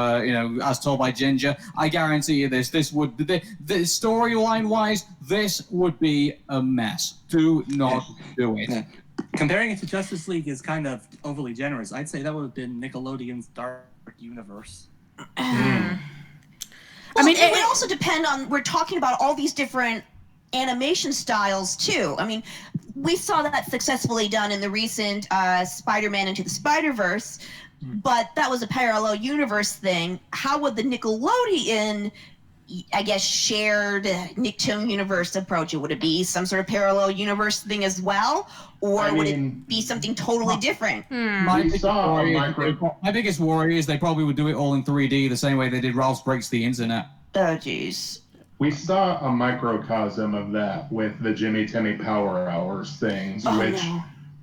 as told by Ginger. I guarantee you this would the storyline wise, this would be a mess. Do not do it. Yeah. Comparing it to Justice League is kind of overly generous. I'd say that would have been Nickelodeon's Dark Universe. Well, it would also depend on, we're talking about all these different animation styles too. I mean, we saw that successfully done in the recent Spider-Man Into the Spider-Verse, but that was a parallel universe thing. How would the Nickelodeon, I guess, shared Nicktoon universe approach it? Would it be some sort of parallel universe thing as well? Or would it be something totally different? My biggest worry is they probably would do it all in 3D the same way they did Ralph's Breaks the Internet. Oh, jeez. We saw a microcosm of that with the Jimmy Timmy Power Hours things,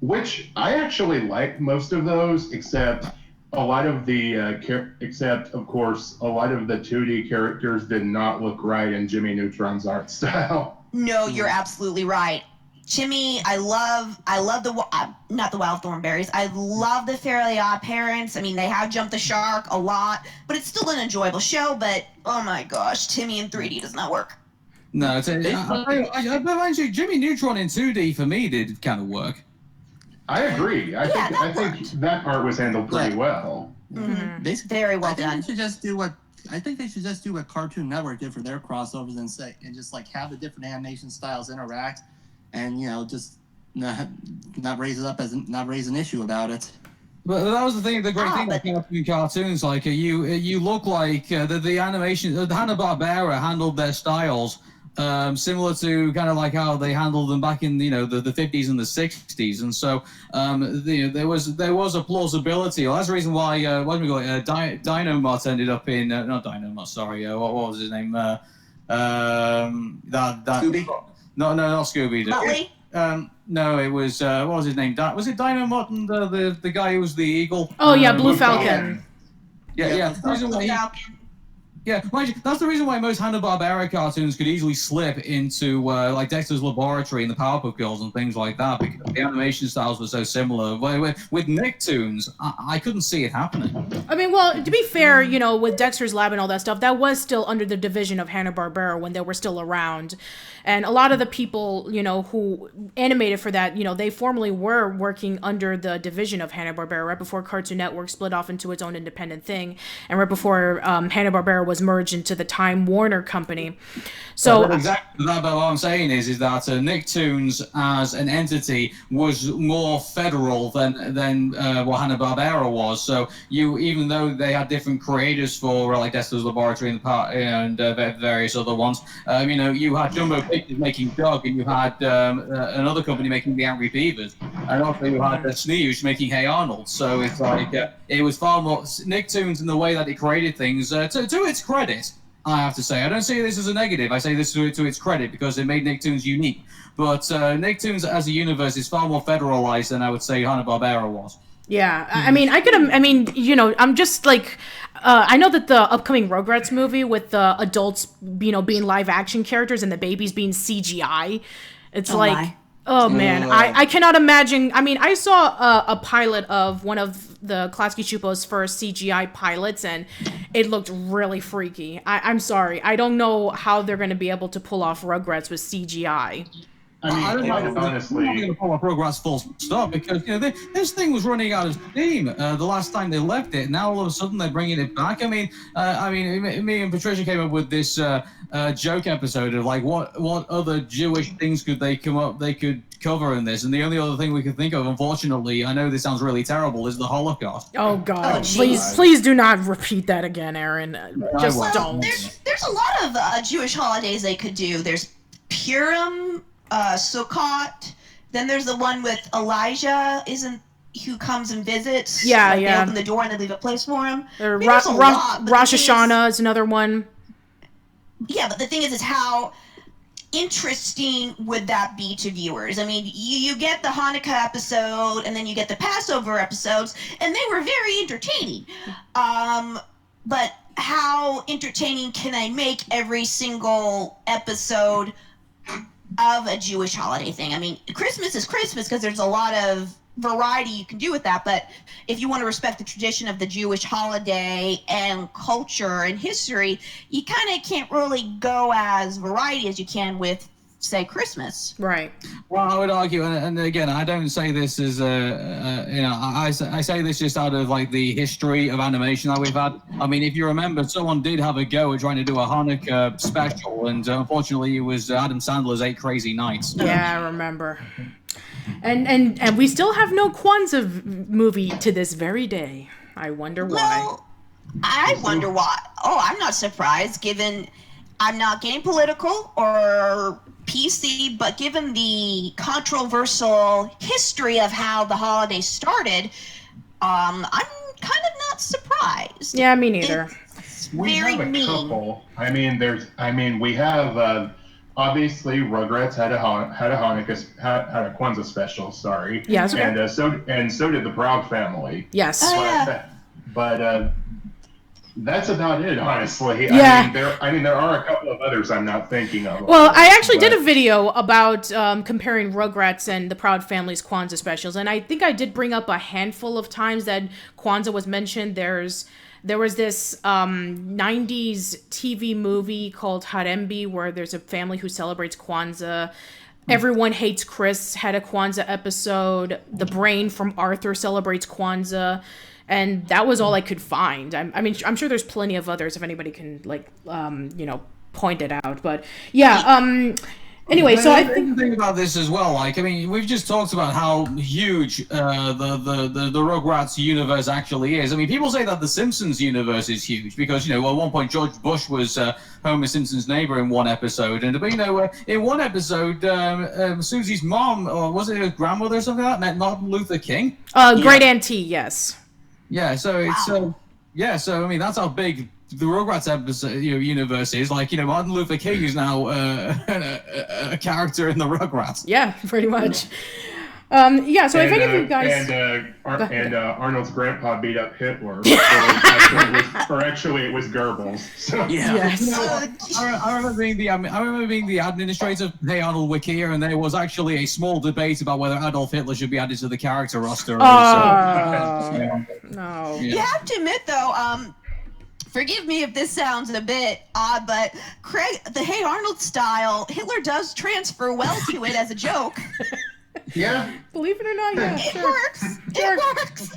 which I actually liked most of those, except a lot of the, of course, a lot of the 2D characters did not look right in Jimmy Neutron's art style. No, you're absolutely right. Jimmy, I love not the Wild Thornberrys. I love the Fairly Odd Parents. I mean, they have jumped the shark a lot, but it's still an enjoyable show. But oh my gosh, Timmy in 3D does not work. No, actually, Jimmy Neutron in 2D for me did kind of work. I agree. I think that part was handled pretty well. Mm-hmm. Very well done. I think they should just do what Cartoon Network did for their crossovers and just like have the different animation styles interact. And just not raise an issue about it. But that was the thing. The great thing about cartoons, like you look like the animation. The Hanna-Barbera handled their styles similar to kind of like how they handled them back in the 50s and the 60s, and so there was a plausibility. Well, that's the reason why Dynamot ended up in not Dynamot. Sorry, what was his name? Scooby. No, not Scooby. Muttley? No, it was what was his name? Was it Dynamot and the guy who was the eagle? Oh yeah, Blue Falcon. Yeah. That's the reason why most Hanna-Barbera cartoons could easily slip into like Dexter's Laboratory and the Powerpuff Girls and things like that, because the animation styles were so similar. With Nicktoons, I couldn't see it happening. I mean, well, to be fair, with Dexter's Lab and all that stuff, that was still under the division of Hanna-Barbera when they were still around. And a lot of the people, who animated for that, they formerly were working under the division of Hanna-Barbera right before Cartoon Network split off into its own independent thing, and right before Hanna-Barbera was merged into the Time Warner Company. So exactly that. But what I'm saying is that Nicktoons as an entity was more federal than what Hanna-Barbera was. So even though they had different creators for like Dexter's Laboratory and various other ones, you had Jumbo Pictures making Doug, and you had another company making the Angry Beavers, and also you had Sneeush making Hey Arnold. So it's like it was far more Nicktoons in the way that it created things. To its credit, I have to say, I don't say this as a negative. I say this to its credit because it made Nicktoons unique. But Nicktoons as a universe is far more federalized than I would say Hanna-Barbera was. Yeah, I'm just like, I know that the upcoming Rugrats movie with the adults, being live action characters and the babies being CGI, it's oh man, I cannot imagine. I mean, I saw a pilot of one of the Klasky Chupo's first CGI pilots, and it looked really freaky. I'm sorry, I don't know how they're going to be able to pull off Rugrats with CGI. I don't know. Honestly, I'm not going to pull up Rugrats full stop because this thing was running out of steam the last time they left it. Now all of a sudden they're bringing it back. I mean, me and Patricia came up with this joke episode of like what other Jewish things could they could cover in this, and the only other thing we could think of, unfortunately, I know this sounds really terrible, is the Holocaust. Oh God! Please do not repeat that again, Aaron. Just don't. There's a lot of Jewish holidays they could do. There's Purim. Sukkot. Then there's the one with Elijah, who comes and visits. Yeah. They open the door and they leave a place for him. Rosh Hashanah is another one. Yeah, but the thing is how interesting would that be to viewers? I mean, you get the Hanukkah episode, and then you get the Passover episodes, and they were very entertaining. But how entertaining can I make every single episode of a Jewish holiday thing? I mean, Christmas is Christmas because there's a lot of variety you can do with that, but if you want to respect the tradition of the Jewish holiday and culture and history, you kind of can't really go as variety as you can with, say, Christmas. Right. Well, I would argue, and again, I don't say this as I say this just out of like the history of animation that we've had. I mean, if you remember, someone did have a go at trying to do a Hanukkah special, and unfortunately, it was Adam Sandler's 8 Crazy Nights. Yeah, I remember. And we still have no Kwanzaa movie to this very day. I wonder why. Well, I wonder why. Oh, I'm not surprised, given I'm not getting political or PC, but given the controversial history of how the holiday started, I'm kind of not surprised. Yeah, me neither. It's We very have a mean. couple. We have obviously Rugrats had a Kwanzaa special. Sorry. Yeah, it's okay. And so did the Proud Family. Yes. Oh, yeah. But that's about it, honestly. Yeah. I mean, there are a couple of others I'm not thinking of. Well, I actually did a video about comparing Rugrats and the Proud Family's Kwanzaa specials, and I think I did bring up a handful of times that Kwanzaa was mentioned. There was this 90s TV movie called Harembi where there's a family who celebrates Kwanzaa. Everyone Hates Chris had a Kwanzaa episode. The Brain from Arthur celebrates Kwanzaa. And that was all I could find. I mean, I'm sure there's plenty of others if anybody can, point it out. But, yeah, anyway, so I think... The thing about this as well, like, I mean, we've just talked about how huge the Rugrats universe actually is. I mean, people say that the Simpsons universe is huge because, at one point George Bush was Homer Simpson's neighbor in one episode. And, in one episode, Susie's mom, or was it her grandmother or something like that, met Martin Luther King? Great auntie, yes. Yeah, so it's I mean that's how big the Rugrats episode universe is. Like Martin Luther King is now a character in the Rugrats. Yeah, pretty much. Yeah, so if any of you guys Arnold's grandpa beat up Hitler, or actually it was Goebbels. So. Yeah. Yes. I remember being the administrator of Hey Arnold Wikia, and there was actually a small debate about whether Adolf Hitler should be added to the character roster. No. You have to admit, though, forgive me if this sounds a bit odd, but Craig, the Hey Arnold style, Hitler does transfer well to it as a joke. Yeah. Believe it or not, yeah. It works. It works.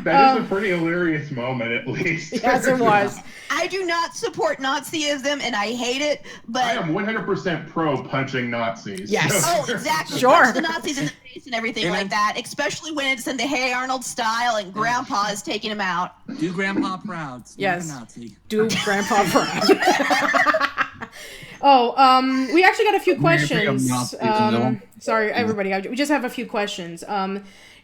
That is a pretty hilarious moment, at least. Yes, it was. I do not support Nazism, and I hate it, but... I am 100% pro punching Nazis. Yes. Oh, exactly. Sure. Punch the Nazis in the face and everything like that, especially when it's in the Hey Arnold style and Grandpa is taking him out. Do Grandpa proud. Yes. Nazi. Do Grandpa proud. We actually got a few questions. Sorry, everybody. We just have a few questions.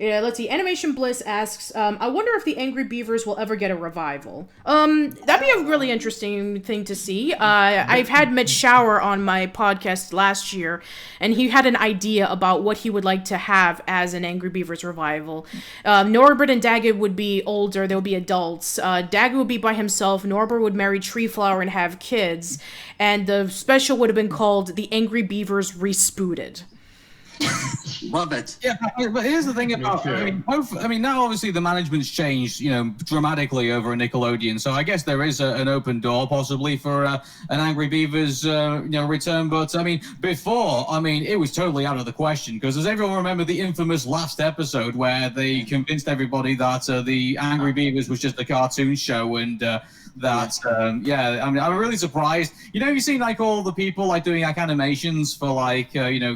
Let's see. Animation Bliss asks, I wonder if the Angry Beavers will ever get a revival. That'd be a really interesting thing to see. I've had Mitch Shower on my podcast last year, and he had an idea about what he would like to have as an Angry Beavers revival. Norbert and Daggett would be older. They would be adults. Daggett would be by himself. Norbert would marry Treeflower and have kids. And the special would have been called The Angry Beavers Respooted. Love it. Yeah, but here's the thing about I mean, now obviously the management's changed, dramatically over at Nickelodeon. So I guess there is an open door possibly for an Angry Beavers, return. But I mean, before, it was totally out of the question because does everyone remember the infamous last episode where they convinced everybody that the Angry Beavers was just a cartoon show and I'm really surprised. You've seen all the people doing animations for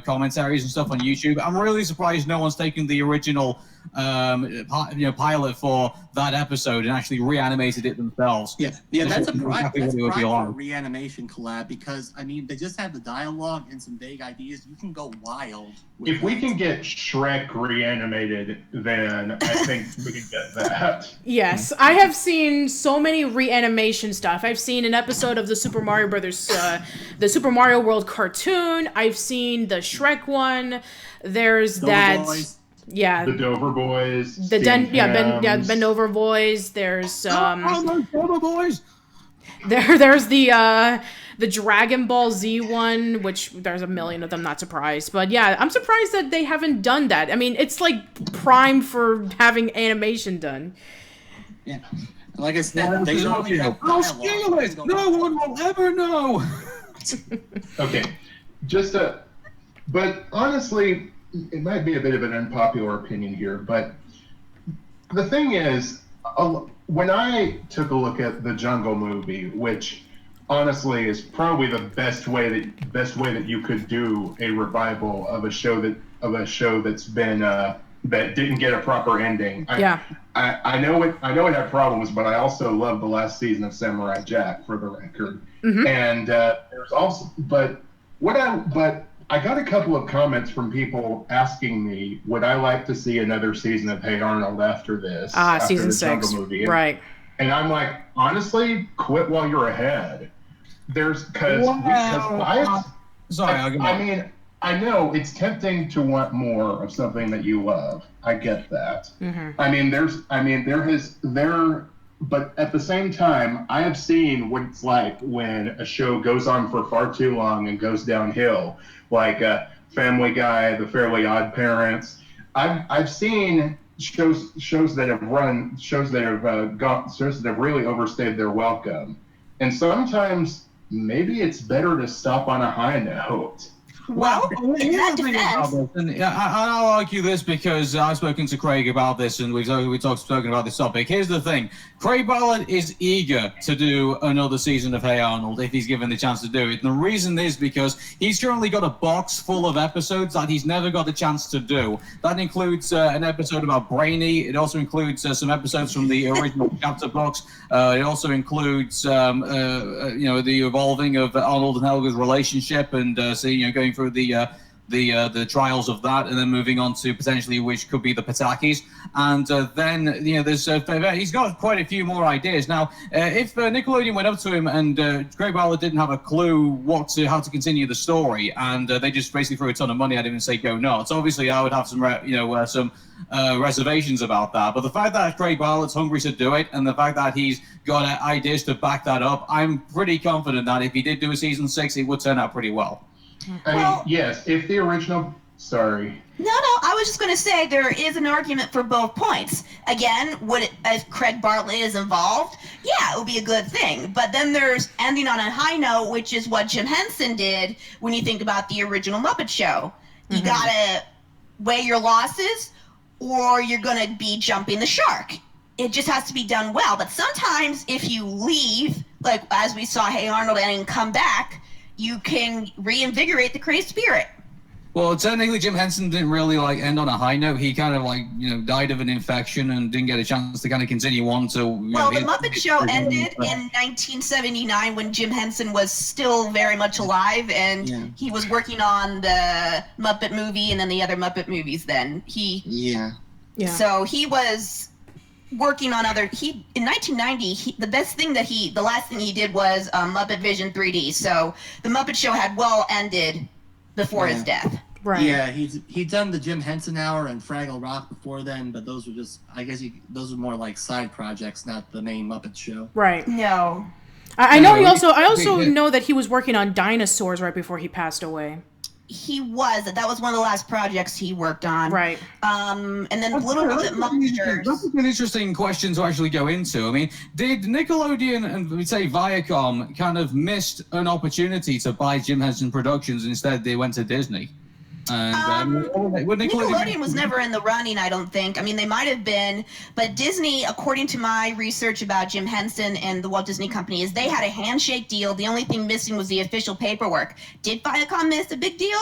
commentaries and stuff on YouTube. I'm really surprised no one's taken the original pilot for that episode and actually reanimated it themselves. Yeah, that's a exactly prime for a reanimation collab, because I mean they just have the dialogue and some vague ideas. You can go wild. If we can get Shrek reanimated, then I think we can get that. Yes, I have seen so many reanimation stuff. I've seen an episode of the Super Mario Brothers, the Super Mario World cartoon. I've seen the Shrek one. There's that. Boys. Yeah, the Dover Boys. The Ben Over Boys. There's those Dover Boys. There's the Dragon Ball Z one, which there's a million of them. Not surprised, but yeah, I'm surprised that they haven't done that. I mean, it's like prime for having animation done. Yeah, like I said, they only have I'll steal it. No one will ever know. Okay, but honestly, it might be a bit of an unpopular opinion here, but the thing is, when I took a look at the Jungle movie, which honestly is probably the best way that you could do a revival of a show that's been that didn't get a proper ending. I know it had problems, but I also love the last season of Samurai Jack, for the record. Mm-hmm. And there's also, but I got a couple of comments from people asking me, would I like to see another season of Hey Arnold after this? Season 6, movie? right? And I'm like, honestly, quit while you're ahead. I know it's tempting to want more of something that you love. I get that. Mm-hmm. But at the same time, I have seen what it's like when a show goes on for far too long and goes downhill, like Family Guy, The Fairly Odd Parents. I've seen shows that have really overstayed their welcome, and sometimes maybe it's better to stop on a high note. Well, in that defense, and I'll argue this because I've spoken to Craig about this, and we've spoken about this topic. Here's the thing: Craig Ballard is eager to do another season of Hey Arnold if he's given the chance to do it. And the reason is because he's currently got a box full of episodes that he's never got the chance to do. That includes an episode about Brainy. It also includes some episodes from the original chapter books. It also includes the evolving of Arnold and Helga's relationship, and going through the trials of that, and then moving on to potentially which could be the Patakis, and then there's he's got quite a few more ideas now. If Nickelodeon went up to him and Craig Ballard didn't have a clue how to continue the story, and they just basically threw a ton of money at him and say go nuts, obviously I would have some reservations about that. But the fact that Craig Ballard's hungry to do it, and the fact that he's got ideas to back that up, I'm pretty confident that if he did do a season 6, it would turn out pretty well. I mean, yes, if the original... Sorry. No, I was just going to say there is an argument for both points. Again, if Craig Bartlett is involved, yeah, it would be a good thing. But then there's ending on a high note, which is what Jim Henson did when you think about the original Muppet Show. You got to weigh your losses, or you're going to be jumping the shark. It just has to be done well. But sometimes if you leave, like as we saw Hey Arnold, and come back, you can reinvigorate the creative spirit. Well, technically, Jim Henson didn't really end on a high note. He kind of died of an infection and didn't get a chance to kind of continue on to. The Muppet Show ended in 1979 when Jim Henson was still very much alive, and he was working on the Muppet movie and then the other Muppet movies. Then so he was working on other. In 1990, the last thing he did was Muppet Vision 3D. So the Muppet Show had well ended before his death. Right. Yeah, he'd done the Jim Henson Hour and Fraggle Rock before then, but those were just, I guess, those were more like side projects, not the main Muppet Show. Right. No. I know. I also know that he was working on Dinosaurs right before he passed away. He was. That was one of the last projects he worked on. Right. And then a little bit Monsters. That's an interesting question to actually go into. I mean, did Nickelodeon and we'd say Viacom kind of missed an opportunity to buy Jim Henson Productions, and instead they went to Disney? Nickelodeon was never in the running, I don't think. I mean, they might have been, but Disney, according to my research about Jim Henson and the Walt Disney Company, is they had a handshake deal. The only thing missing was the official paperwork. Did Viacom miss a big deal?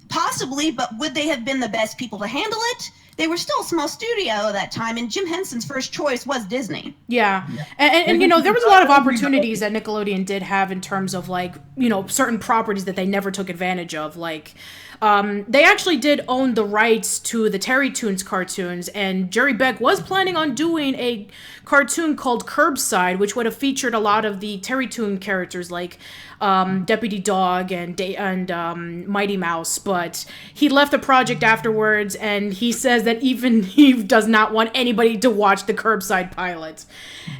Possibly, but would they have been the best people to handle it? they were still a small studio at that time, and Jim Henson's first choice was Disney. Yeah. And you know, there was a lot of opportunities that Nickelodeon did have in terms of, like, you know, certain properties that they never took advantage of. Like, they actually did own the rights to the Terrytoons cartoons, and Jerry Beck was planning on doing a cartoon called Curbside, which would have featured a lot of the Terrytoon characters, like Deputy Dog and Mighty Mouse, but he left the project afterwards, and he says that even he does not want anybody to watch the Curbside pilot.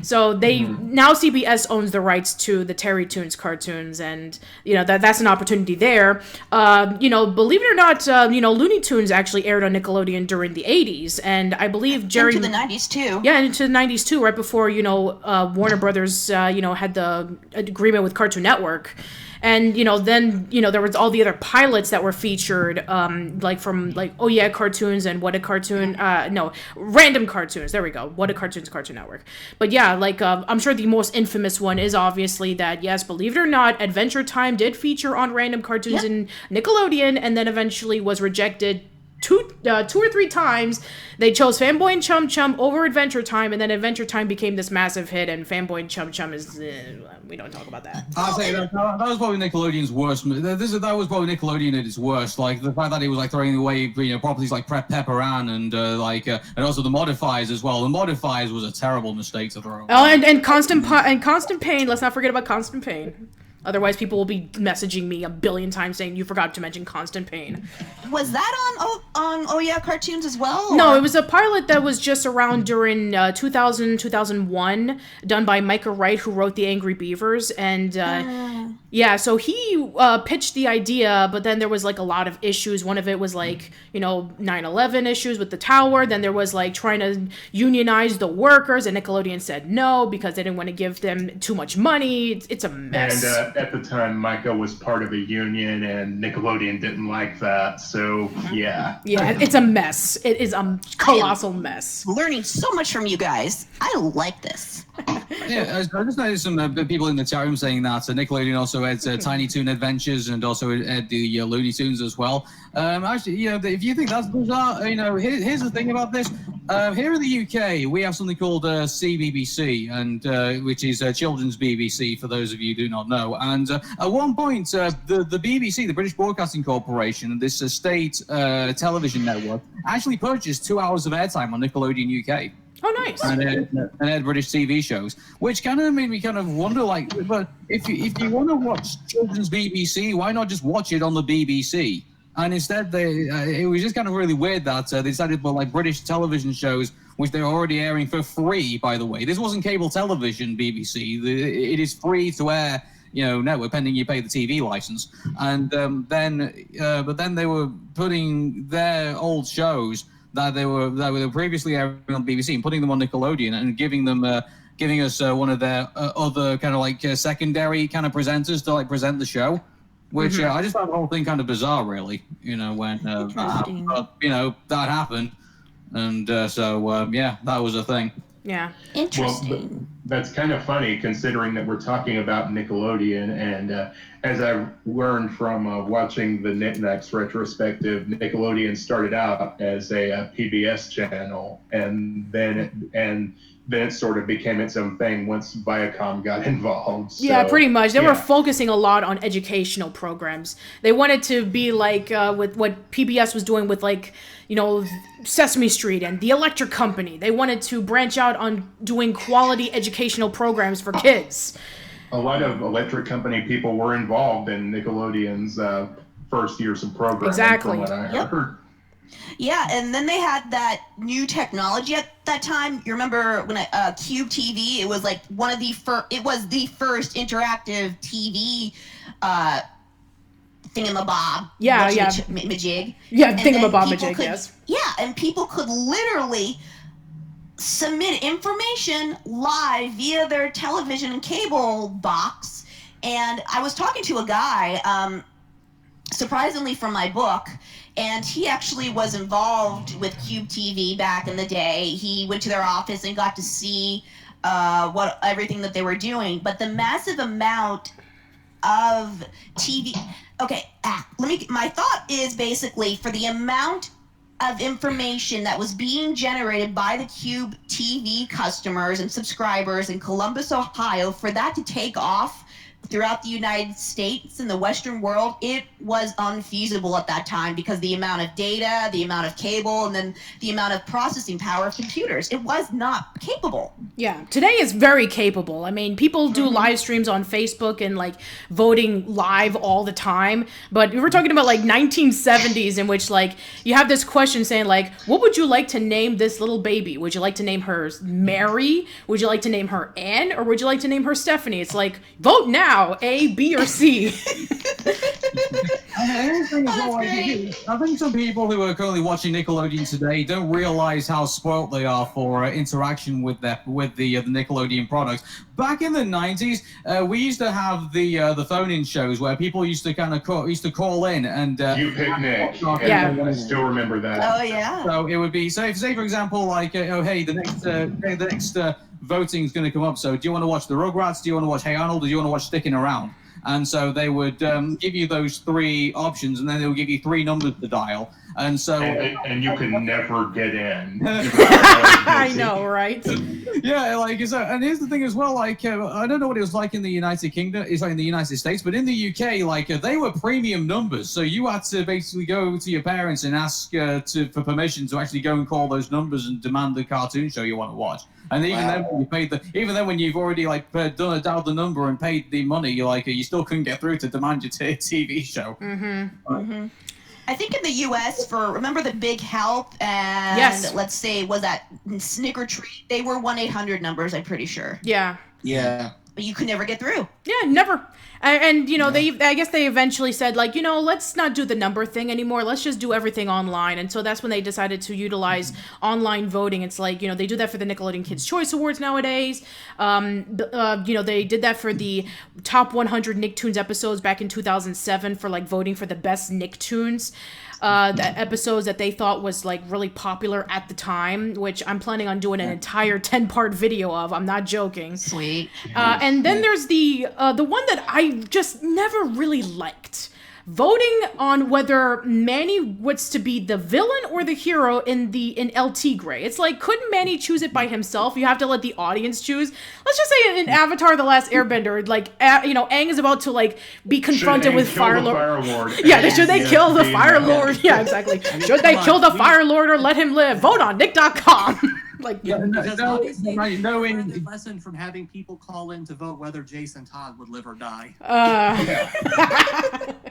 So now CBS owns the rights to the Terrytoons cartoons, and you know that's an opportunity there. You know, believe it or not, you know, Looney Tunes actually aired on Nickelodeon during the 80s, and I believe Jerry into the 90s too. Yeah, into the 90s too, right before, you know, Warner Brothers, you know, had the agreement with Cartoon Network. And, you know, then, you know, there was all the other pilots that were featured, like from, like, Oh Yeah Cartoons and What a Cartoon, Random Cartoons, there we go, What a Cartoons, Cartoon Network. But yeah, like, I'm sure the most infamous one is obviously that, yes, believe it or not, Adventure Time did feature on Random Cartoons in Nickelodeon, and then eventually was rejected two or three times. They chose Fanboy and Chum Chum over Adventure Time, and then Adventure Time became this massive hit, and Fanboy and Chum Chum is we don't talk about that. I'll say that was probably Nickelodeon's worst. That was probably Nickelodeon at its worst. Like the fact that it was like throwing away, you know, properties like Pepper Ann and and also the Modifiers as well. The Modifiers was a terrible mistake to throw away. Oh, and Constant Pain. Let's not forget about Constant Pain. Otherwise, people will be messaging me a billion times saying you forgot to mention Constant Pain. Was that on Oh Yeah Cartoons as well? No, it was a pilot that was just around during 2000, 2001, done by Micah Wright, who wrote The Angry Beavers. And yeah, so he pitched the idea, but then there was like a lot of issues. One of it was like, you know, 9/11 issues with the tower. Then there was like trying to unionize the workers, and Nickelodeon said no because they didn't want to give them too much money. It's a mess. And at the time, Micah was part of a union, and Nickelodeon didn't like that. So yeah. Yeah, it's a mess. It is a colossal mess. Learning so much from you guys. I like this. Yeah, I just noticed some people in the chat room saying that Nickelodeon also had Tiny Toon Adventures and also had the Looney Tunes as well. Actually, you know, if you think that's bizarre, you know, here's the thing about this. Here in the UK, we have something called CBBC, and which is children's BBC, for those of you who do not know. And at one point, the BBC, the British Broadcasting Corporation, this state television network, actually purchased 2 hours of airtime on Nickelodeon UK. Oh, nice. And had British TV shows, which kind of made me kind of wonder, like, but if you want to watch children's BBC, why not just watch it on the BBC? And instead, it was just kind of really weird that they decided to put like British television shows, which they're already airing for free, by the way. This wasn't cable television, BBC. It is free to air, you know, network, pending you pay the TV license. And but then they were putting their old shows that they were previously airing on BBC and putting them on Nickelodeon and giving us one of their other kind of like secondary kind of presenters to like present the show, which I just found the whole thing kind of bizarre, really. You know, when you know that happened, and yeah, that was a thing. Yeah. Interesting. Well, that's kind of funny considering that we're talking about Nickelodeon, and as I learned from watching the Knickknacks retrospective, Nickelodeon started out as a PBS channel, and then it sort of became its own thing once Viacom got involved. So, yeah, pretty much. They were focusing a lot on educational programs. They wanted to be like with what PBS was doing with, like, you know, Sesame Street and the Electric Company. They wanted to branch out on doing quality educational programs for kids. A lot of Electric Company people were involved in Nickelodeon's first years of programming. Exactly. From what I heard. Yeah, and then they had that new technology at that time. You remember when Cube TV? It was like one of the first. It was the first interactive TV thingamabob. Yeah. Majig. Yeah, thingamabob-majig, yes. Yeah, and people could literally submit information live via their television and cable box. And I was talking to a guy, surprisingly from my book, and he actually was involved with Cube TV back in the day. He went to their office and got to see everything that they were doing. But the massive amount of TV. Okay, my thought is basically for the amount of information that was being generated by the Cube TV customers and subscribers in Columbus, Ohio, for that to take off throughout the United States and the Western world, it was unfeasible at that time because the amount of data, the amount of cable, and then the amount of processing power of computers. It was not capable. Yeah, today is very capable. I mean, people do live streams on Facebook and like voting live all the time. But we were talking about like 1970s in which like you have this question saying like, what would you like to name this little baby? Would you like to name her Mary? Would you like to name her Anne? Or would you like to name her Stephanie? It's like, vote now, A, B, or C. I think some people who are currently watching Nickelodeon today don't realize how spoilt they are for interaction with the Nickelodeon products. Back in the 90s, we used to have the phone-in shows where people used to kind of call in and You Pick Nick. Yeah. I still remember that. Oh, yeah. so it would be say for example like hey the next voting is going to come up, so do you want to watch the Rugrats, do you want to watch Hey Arnold, or do you want to watch Sticking Around? And so they would give you those three options, and then they would give you three numbers to dial. And so And you can never get in. I know, right? yeah, like so. And here's the thing as well. Like I don't know what it was like in the United Kingdom. It's like in the United States, but in the UK, like they were premium numbers. So you had to basically go to your parents and ask for permission to actually go and call those numbers and demand the cartoon show you want to watch. And even then, when you paid even then when you've already like dialed the number and paid the money, you still couldn't get through to demand your TV show. I think in the U.S. remember the Big Help and Yes. let's say, was that Snicker Treat? They were 1-800 numbers, I'm pretty sure. Yeah. Yeah. But you could never get through. Yeah, never. And you know, I guess they eventually said like, you know, let's not do the number thing anymore. Let's just do everything online. And so that's when they decided to utilize online voting. It's like, you know, they do that for the Nickelodeon Kids' Choice Awards nowadays. You know, they did that for the top 100 Nicktoons episodes back in 2007 for like voting for the best Nicktoons. The episodes that they thought was like really popular at the time, which I'm planning on doing an entire 10-part video of. I'm not joking. Sweet. And then there's the one that I just never really liked. Voting on whether Manny was to be the villain or the hero in LT Grey. It's like, couldn't Manny choose it by himself? You have to let the audience choose. Let's just say in Avatar: The Last Airbender, like you know, Aang is about to like be confronted with Fire Lord. Yeah, should they kill the Fire Lord? Yeah, exactly. Should they kill the Fire Lord or let him live? Vote on Nick.com. Like, Because obviously, knowing- learned a lesson from having people call in to vote whether Jason Todd would live or die.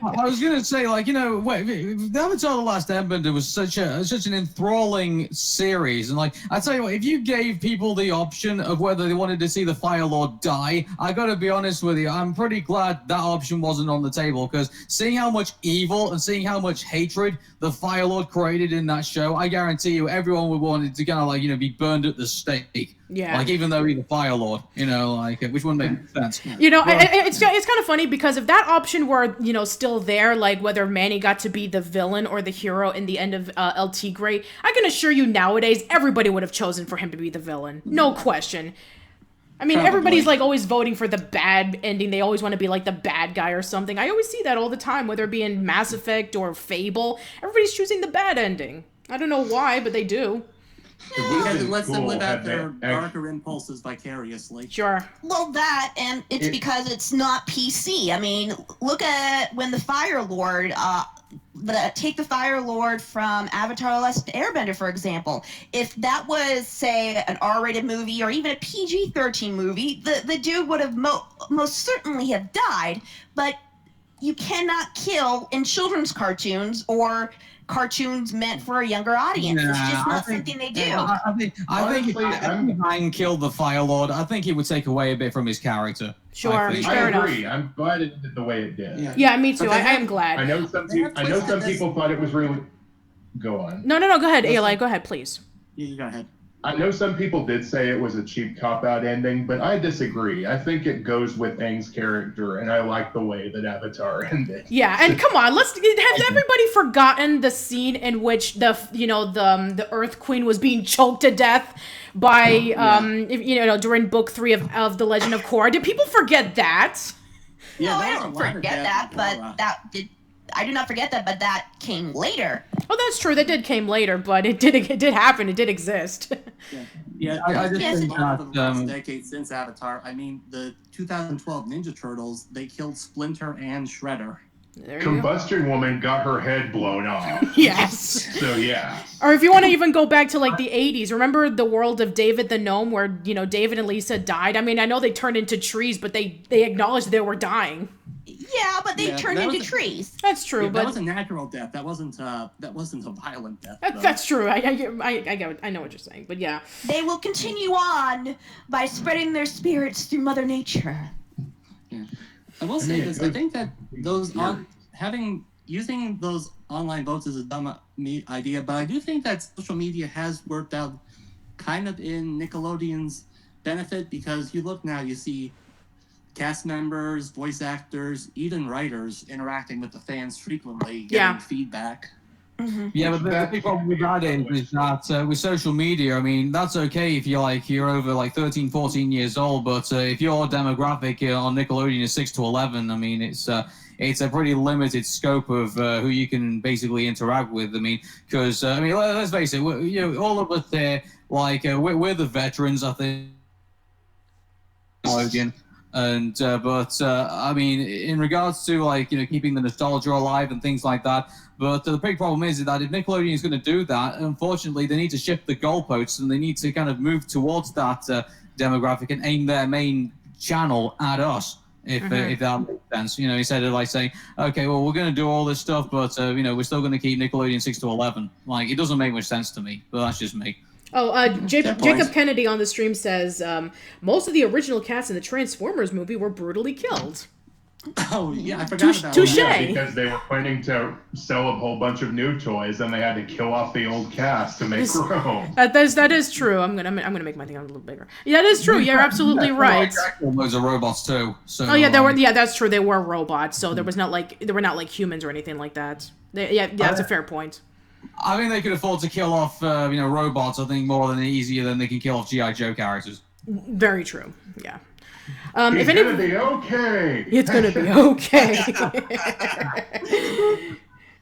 I was gonna say, like, you know, the Avatar: The Last Airbender was such an enthralling series, and like, I tell you what, if you gave people the option of whether they wanted to see the Fire Lord die, I gotta be honest with you, I'm pretty glad that option wasn't on the table, because seeing how much evil and seeing how much hatred the Fire Lord created in that show, I guarantee you, everyone would want to kind of like, you know, be burned at the stake. Yeah. Like, even though he's a Fire Lord, you know, like, which wouldn't make sense. you know, it's kind of funny because if that option were, you know, still there, like whether Manny got to be the villain or the hero in the end of LT Grey, I can assure you nowadays everybody would have chosen for him to be the villain. No question. I mean, everybody's like always voting for the bad ending. They always want to be like the bad guy or something. I always see that all the time, whether it be in Mass Effect or Fable. Everybody's choosing the bad ending. I don't know why, but they do. Because it lets them live out their that- darker impulses vicariously. Sure. Well, that, and it's because it's not PC. I mean, look at when the Fire Lord, take the Fire Lord from Avatar: The Last Airbender, for example. If that was, say, an R-rated movie or even a PG-13 movie, the dude would have most certainly have died, but you cannot kill in children's cartoons or cartoons meant for a younger audience. It's just not something they do. I think Honestly, if Aang killed the Fire Lord, I think it would take away a bit from his character. Sure. I think. Fair I enough. agree. I'm glad it did the way it did. Yeah, me too. But I they have- am glad. I know some people thought it was really. Go on. No. Go ahead, Eli. Go ahead, please. You go ahead. I know some people did say it was a cheap cop-out ending, but I disagree. I think it goes with Aang's character, and I like the way that Avatar ended. Yeah, and come on, has everybody forgotten the scene in which the Earth Queen was being choked to death by during book 3 of The Legend of Korra? Did people forget that? Yeah, No, there I was a don't lot of forget death that, in but Korra. I do not forget that, but that came later. Oh, that's true. That did came later, but it did happen. It did exist. Yeah, I just Yes, think for the last that decade since Avatar. I mean, the 2012 Ninja Turtles, they killed Splinter and Shredder. There you go. Combustion Woman got her head blown off. Yes. So yeah. Or if you want to even go back to like the 80s, remember the world of David the Gnome where, David and Lisa died? I mean, I know they turned into trees, but they acknowledged they were dying. Yeah, but they turned into trees. That's true, Yeah, but that was a natural death. That wasn't a violent death. that's true. I know what you're saying, but yeah. They will continue on by spreading their spirits through Mother Nature. Yeah. I will say this. I think that using those online votes is a dumb idea, but I do think that social media has worked out kind of in Nickelodeon's benefit, because you look now, you see cast members, voice actors, even writers interacting with the fans frequently, getting feedback. Yeah, but the big problem with that is that with social media, I mean, that's okay if you're over 13, 14 years old, but if your demographic on Nickelodeon is 6 to 11, I mean, it's a pretty limited scope of who you can basically interact with. I mean, because let's face it, all of us there, we're the veterans, I think. Nickelodeon. And I mean, in regards to keeping the nostalgia alive and things like that, but the big problem is that if Nickelodeon is going to do that, unfortunately they need to shift the goalposts and they need to kind of move towards that demographic and aim their main channel at us, if that makes sense. Instead of saying, okay, well, we're going to do all this stuff, but we're still going to keep Nickelodeon 6 to 11. It doesn't make much sense to me, but that's just me. Oh, Jacob Kennedy on the stream says, most of the original cast in the Transformers movie were brutally killed. Oh, yeah, I forgot about Touche. that. Yeah, because they were planning to sell a whole bunch of new toys, and they had to kill off the old cast to make room. That is true. I'm gonna make my thing a little bigger. Yeah, that is true. You're absolutely right. Those are robots too. So, oh yeah, that's true. They were robots, so they were not like humans or anything like that. That's a fair point. I think they could afford to kill off, robots. I think more than easier than they can kill off GI Joe characters. Very true. Yeah. It's gonna be okay. It's gonna be okay.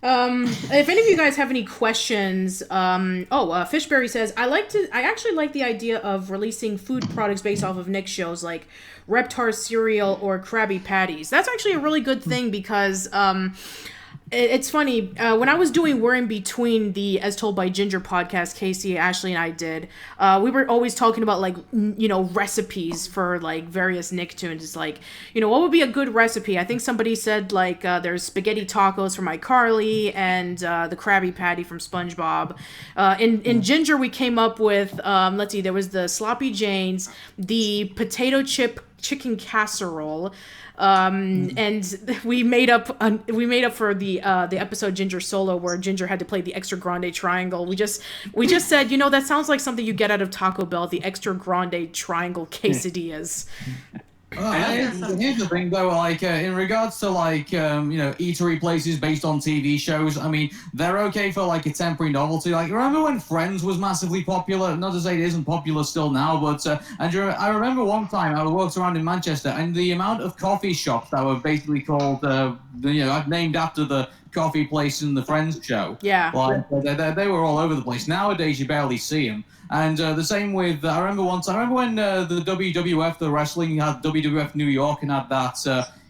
If any of you guys have any questions, Fishberry says, I actually like the idea of releasing food products based off of Nick's shows, like Reptar cereal or Krabby Patties. That's actually a really good thing because, it's funny, when I was doing We're in Between, the As Told by Ginger podcast, Casey, Ashley, and I did, we were always talking about, recipes for, various Nicktoons. It's what would be a good recipe? I think somebody said, there's spaghetti tacos from iCarly and the Krabby Patty from SpongeBob. In Ginger, we came up with, there was the Sloppy Janes, the potato chip chicken casserole, and we made up for the episode Ginger Solo, where Ginger had to play the extra grande triangle. We just said, that sounds like something you get out of Taco Bell, the extra grande triangle quesadillas. Here's the thing, though. In regards to eatery places based on TV shows, I mean, they're okay for a temporary novelty. Remember when Friends was massively popular? Not to say it isn't popular still now, but I remember one time I walked around in Manchester, and the amount of coffee shops that were basically called, named after the coffee place in the Friends show. Yeah. They were all over the place. Nowadays, you barely see them. And the same with, I remember when the WWF, the wrestling, had WWF New York and had that,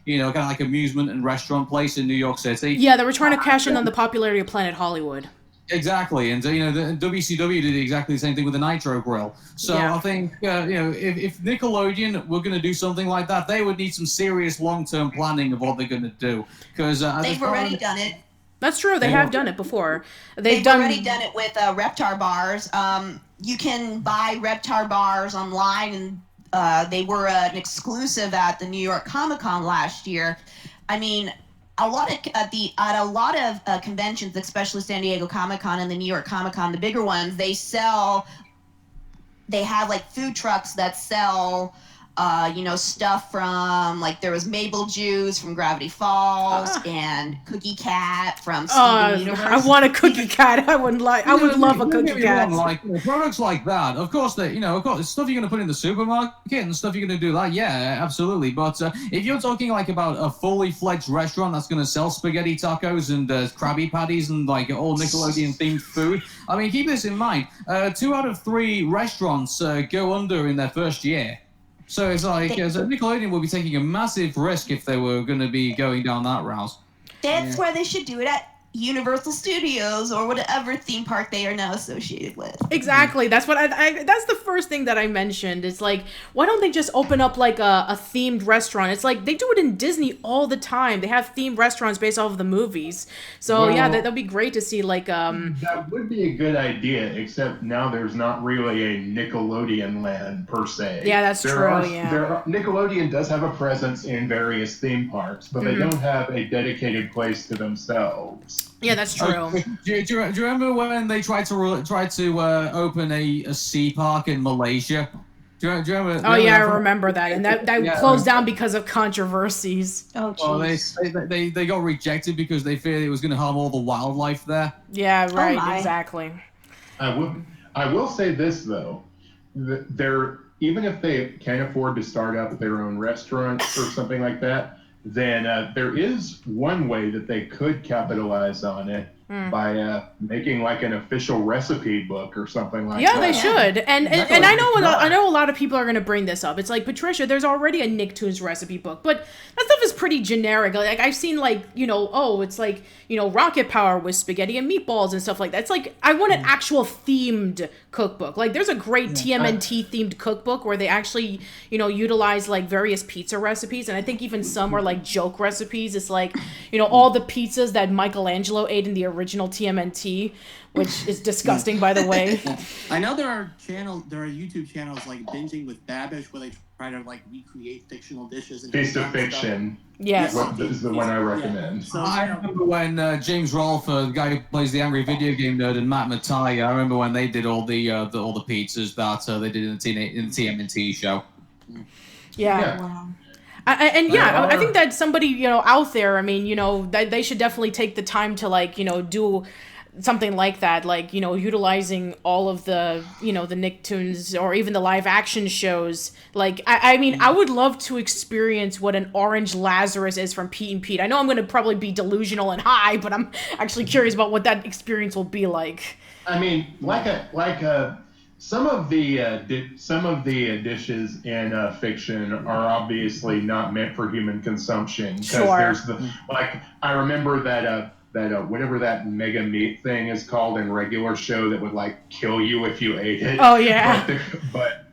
kind of amusement and restaurant place in New York City. Yeah, they were trying to cash in on the popularity of Planet Hollywood. Exactly, and the WCW did exactly the same thing with the Nitro Grill. So yeah. I think if Nickelodeon were going to do something like that, they would need some serious long-term planning of what they're going to do. Because they've already done it. That's true. They have done it before. They've already done it with Reptar bars. You can buy Reptar bars online, and they were an exclusive at the New York Comic-Con last year. I mean, at a lot of conventions, especially San Diego Comic-Con and the New York Comic-Con, the bigger ones, they have food trucks that sell Stuff from, like, there was Mabel Juice from Gravity Falls and Cookie Cat from Steven Universe. I want a Cookie Cat. I would love a Cookie Cat. Like, products like that, of course, of course, stuff you're going to put in the supermarket and stuff you're going to do that, yeah, absolutely. But if you're talking, like, about a fully fledged restaurant that's going to sell spaghetti tacos and Krabby Patties and, like, all Nickelodeon-themed food, I mean, keep this in mind. 2 out of 3 restaurants go under in their first year. So it's like, so Nickelodeon will be taking a massive risk if they were going to be going down that route. That's where they should do it at Universal Studios or whatever theme park they are now associated with. Exactly. That's what that's the first thing that I mentioned. It's like, why don't they just open up like a themed restaurant? It's like they do it in Disney all the time. They have themed restaurants based off of the movies. So Well, yeah, that'd be great to see like That would be a good idea, except now there's not really a Nickelodeon land per se. Yeah, that's true, Nickelodeon does have a presence in various theme parks, but they don't have a dedicated place to themselves. Yeah, that's true. Do you remember when they tried to open a sea park in Malaysia? Do you remember? Oh yeah, I remember that, and that closed down because of controversies. Oh, jeez. Well, they got rejected because they feared it was going to harm all the wildlife there. Yeah, right, exactly. I will say this though, even if they can't afford to start up their own restaurant or something like that, then there is one way that they could capitalize on it by making like an official recipe book or something like that. Yeah, they should. And I know a lot of people are going to bring this up. It's like, Patricia, there's already a Nicktoons recipe book, but that stuff is pretty generic. Like I've seen like, it's like, rocket power with spaghetti and meatballs and stuff like that. It's like, I want an actual themed cookbook. Like there's a great TMNT themed cookbook where they actually, utilize like various pizza recipes. And I think even some are like joke recipes. It's like, all the pizzas that Michelangelo ate in the original TMNT, which is disgusting, by the way. I know there are YouTube channels like Binging with Babish where they try to like recreate fictional dishes. And Feast of Fiction. Yes. This is the one I recommend. So, I remember when James Rolfe, the guy who plays the angry video game nerd, and Matt Mattei, I remember when they did all the pizzas that they did in the TMNT show. Yeah. Wow. I think that somebody, out there, I mean, they should definitely take the time to like, do something like that, like, utilizing all of the, the Nicktoons or even the live action shows. Like, I mean, I would love to experience what an orange Lazarus is from Pete and Pete. I know I'm going to probably be delusional and high, but I'm actually curious about what that experience will be like. I mean, some of the dishes in fiction are obviously not meant for human consumption. Because there's I remember that whatever that mega meat thing is called in regular show that would like kill you if you ate it. Oh yeah. But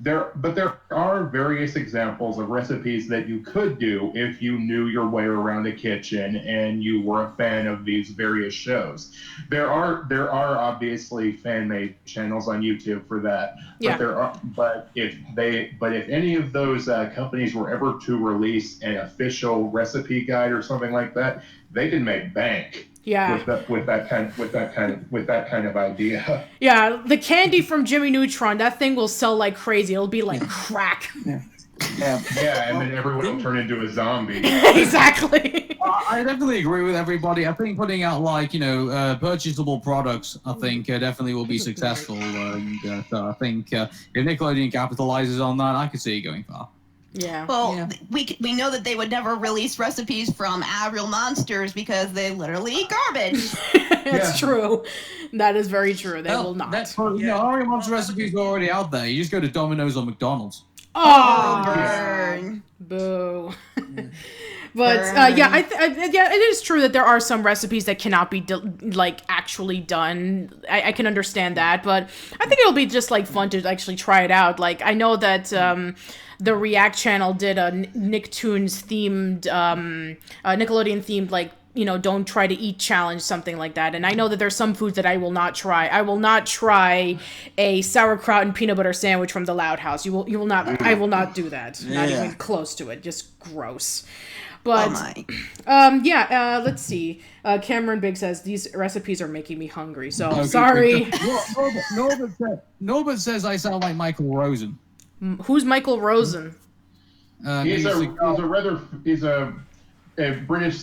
there are various examples of recipes that you could do if you knew your way around a kitchen and you were a fan of these various shows. There are obviously fan-made channels on YouTube for that. Yeah. But if any of those companies were ever to release an official recipe guide or something like that, they can make bank. Yeah. With that kind of idea. Yeah, the candy from Jimmy Neutron, that thing will sell like crazy. It'll be like crack. Yeah, and then everyone will turn into a zombie. Exactly. I definitely agree with everybody. I think putting out like purchasable products, I think definitely will be successful. So I think if Nickelodeon capitalizes on that, I could see it going far. Yeah. Well, we know that they would never release recipes from Real Monsters because they literally eat garbage. That's true. That is very true. They will not. Real Monster recipes are already out there. You just go to Domino's or McDonald's. Oh, burn. Boo. But it is true that there are some recipes that cannot be actually done. I can understand that, but I think it'll be just like fun to actually try it out. Like I know that the React channel did a Nicktoons themed, Nickelodeon themed, like, don't try to eat challenge, something like that. And I know that there's some foods that I will not try. I will not try a sauerkraut and peanut butter sandwich from the Loud House. You will not. I will not do that. Not even close to it. Just gross. But let's see. Cameron Big says these recipes are making me hungry. So sorry. Norbert says I sound like Michael Rosen. Who's Michael Rosen? He's a British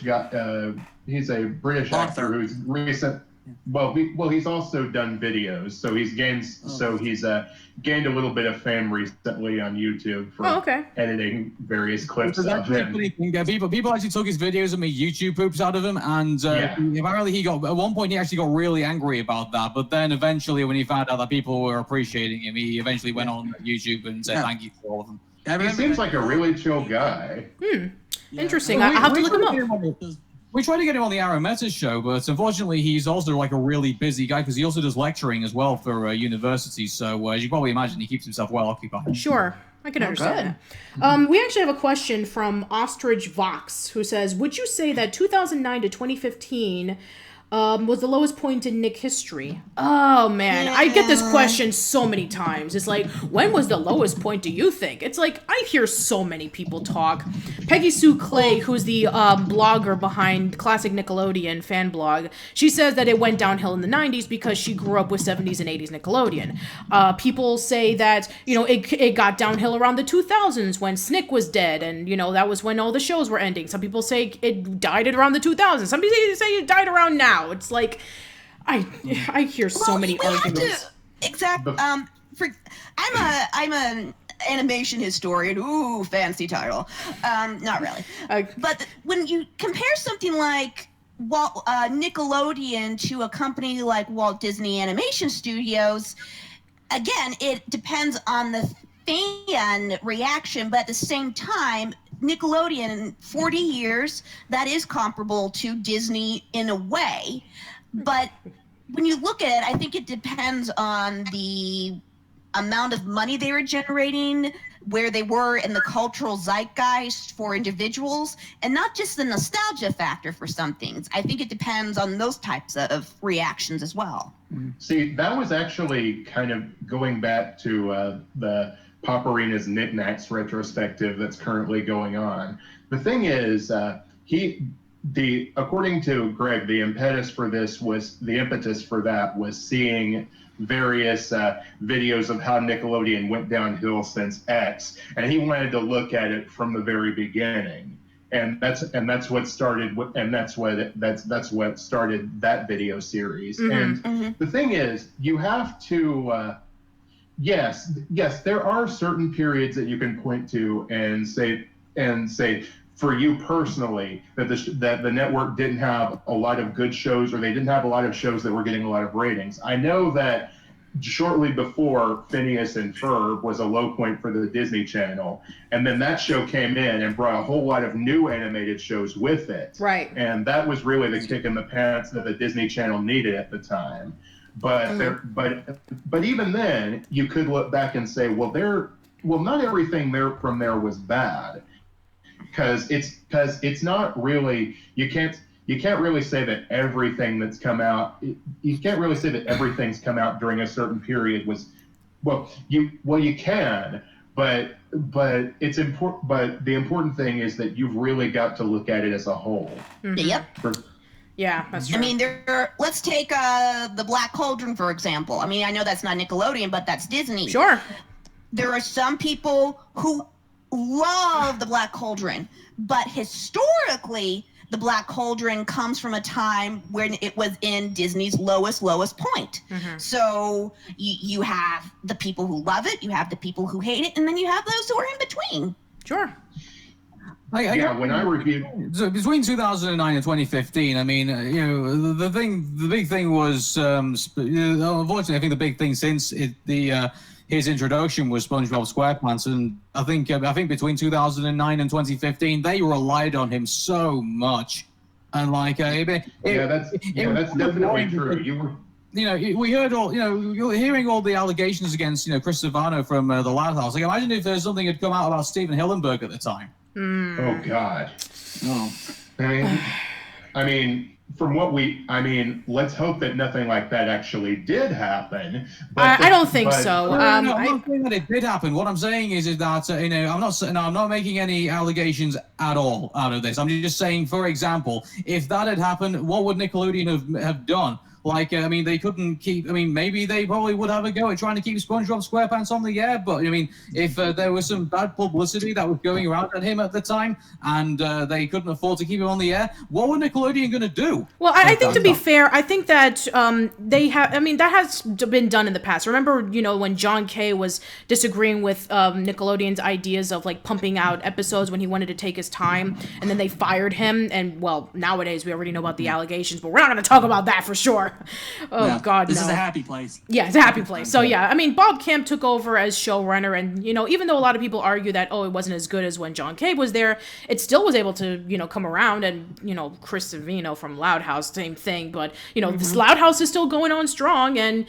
guy. He's a British actor who's recent. Well, he's also done videos, so he's gained a little bit of fame recently on YouTube for editing various clips of him. People actually took his videos and made YouTube poops out of him, and apparently at one point he actually got really angry about that. But then eventually, when he found out that people were appreciating him, he eventually went on YouTube and said thank you to all of them. He seems like a really chill guy. Interesting. I have to look him up. We tried to get him on the Arun Mehta show, but unfortunately he's also like a really busy guy because he also does lecturing as well for university. So as you probably imagine, he keeps himself well occupied. Sure, I can understand that. We actually have a question from Ostrich Vox, who says, would you say that 2009 to 2015 was the lowest point in Nick history? Oh, man. I get this question so many times. It's like, when was the lowest point, do you think? It's like, I hear so many people talk. Peggy Sue Clay, who's the blogger behind Classic Nickelodeon fan blog, she says that it went downhill in the 90s because she grew up with 70s and 80s Nickelodeon. People say that, it got downhill around the 2000s when Snick was dead, and, that was when all the shows were ending. Some people say it died at around the 2000s. Some people say it died around now. It's like, I hear so many arguments. I'm an animation historian. Ooh, fancy title. Not really. But when you compare something like Nickelodeon to a company like Walt Disney Animation Studios, again, it depends on the fan reaction, but at the same time, Nickelodeon, 40 years, that is comparable to Disney in a way. But when you look at it, I think it depends on the amount of money they were generating, where they were in the cultural zeitgeist for individuals, and not just the nostalgia factor for some things. I think it depends on those types of reactions as well. See, that was actually kind of going back to the Pop Arena's Knickknacks retrospective that's currently going on. The thing is, according to Greg, the impetus for that was seeing various videos of how Nickelodeon went downhill since X, and he wanted to look at it from the very beginning. And that's what started that video series. And the thing is, you have to. Yes, there are certain periods that you can point to and say for you personally that the network didn't have a lot of good shows, or they didn't have a lot of shows that were getting a lot of ratings. I know that shortly before, Phineas and Ferb was a low point for the Disney Channel, and then that show came in and brought a whole lot of new animated shows with it. Right. And that was really the kick in the pants that the Disney Channel needed at the time. But even then, you could look back and say, well, not everything from there was bad, because it's not really, you can't really say that everything that's come out. You can't really say that everything's come out during a certain period was, you can, but it's important. But the important thing is that you've really got to look at it as a whole. Yep. Yeah, that's true. I mean, let's take the Black Cauldron, for example. I mean, I know that's not Nickelodeon, but that's Disney. Sure. There are some people who love the Black Cauldron, but historically, the Black Cauldron comes from a time when it was in Disney's lowest point. So you have the people who love it, you have the people who hate it, and then you have those who are in between. Sure. When I reviewed between 2009 and 2015, I mean, the big thing was, unfortunately, I think the big thing since his introduction was SpongeBob SquarePants, and I think between 2009 and 2015, they relied on him so much, and that's definitely true. We heard hearing all the allegations against Chris Savano from the Loud House. Like, imagine if there's something had come out about Steven Hillenburg at the time. Oh God. No. I mean, let's hope that nothing like that actually did happen. I don't think so. I'm not saying that it did happen. What I'm saying is that I'm not making any allegations at all out of this. I'm just saying, for example, if that had happened, what would Nickelodeon have done? Like, I mean, they couldn't keep. I mean, maybe they probably would have a go at trying to keep SpongeBob SquarePants on the air. But I mean, if there was some bad publicity that was going around at him at the time, and they couldn't afford to keep him on the air, what were Nickelodeon going to do? Well, I think to be fair, I think that they have. I mean, that has been done in the past. Remember, when John Kay was disagreeing with Nickelodeon's ideas of like pumping out episodes when he wanted to take his time, and then they fired him. And well, nowadays we already know about the allegations, but we're not going to talk about that for sure. Oh God, this no. is a happy place. Yeah, it's a happy place. So yeah, I mean, Bob Camp took over as showrunner, and even though a lot of people argue that it wasn't as good as when John Kay was there, it still was able to come around. And Chris Savino from Loud House, same thing. But this Loud House is still going on strong, and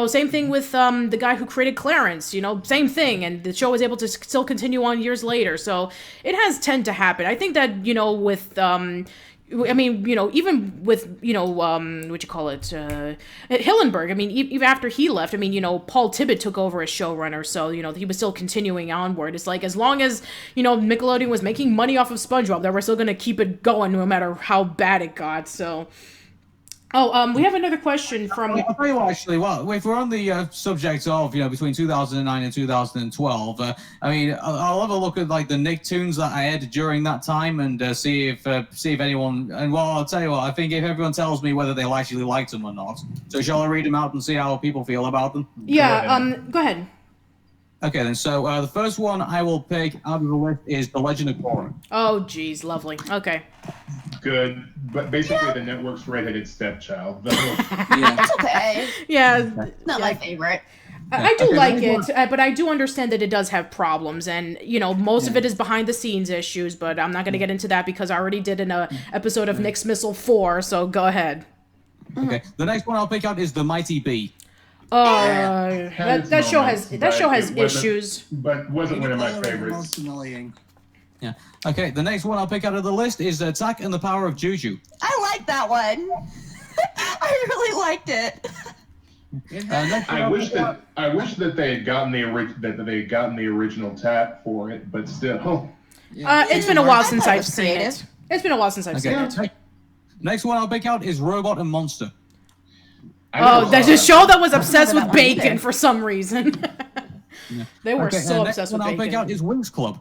same thing with the guy who created Clarence. Same thing, and the show was able to still continue on years later. So it has tend to happen. I think that with I mean, even with, what you call it, Hillenburg, I mean, even after he left, I mean, Paul Tibbett took over as showrunner, so, he was still continuing onward. It's like, as long as, Nickelodeon was making money off of SpongeBob, they were still going to keep it going no matter how bad it got, so... Oh, we have another question from... I'll tell you what, actually, well, if we're on the subject of, between 2009 and 2012, I mean, I'll have a look at, like, the Nicktoons that I aired during that time and see if anyone... And, well, I'll tell you what, I think if everyone tells me whether they actually liked them or not. So shall I read them out and see how people feel about them? Yeah, go ahead. Okay, then, so the first one I will pick out of the list is The Legend of Korra. Oh, geez, lovely. Okay. Good, but basically the network's redheaded stepchild. It's okay. Yeah. Not my favorite. I do like it, but I do understand that it does have problems, and most of it is behind the scenes issues. But I'm not going to get into that because I already did an episode of Nick's Missile 4. So go ahead. Okay, the next one I'll pick out is The Mighty Bee. That show has issues, but wasn't one of my favorites. Most annoying. Yeah. Okay, the next one I'll pick out of the list is Attack and the Power of Juju. I like that one. I really liked it. I wish that they had gotten the original tap for it, but still. It's been a while since I've seen it. It's been a while since I've seen it. Next one I'll pick out is Robot and Monster. There's a show that was obsessed with bacon for some reason. They were so obsessed with bacon. Next one I'll pick out is Winx Club.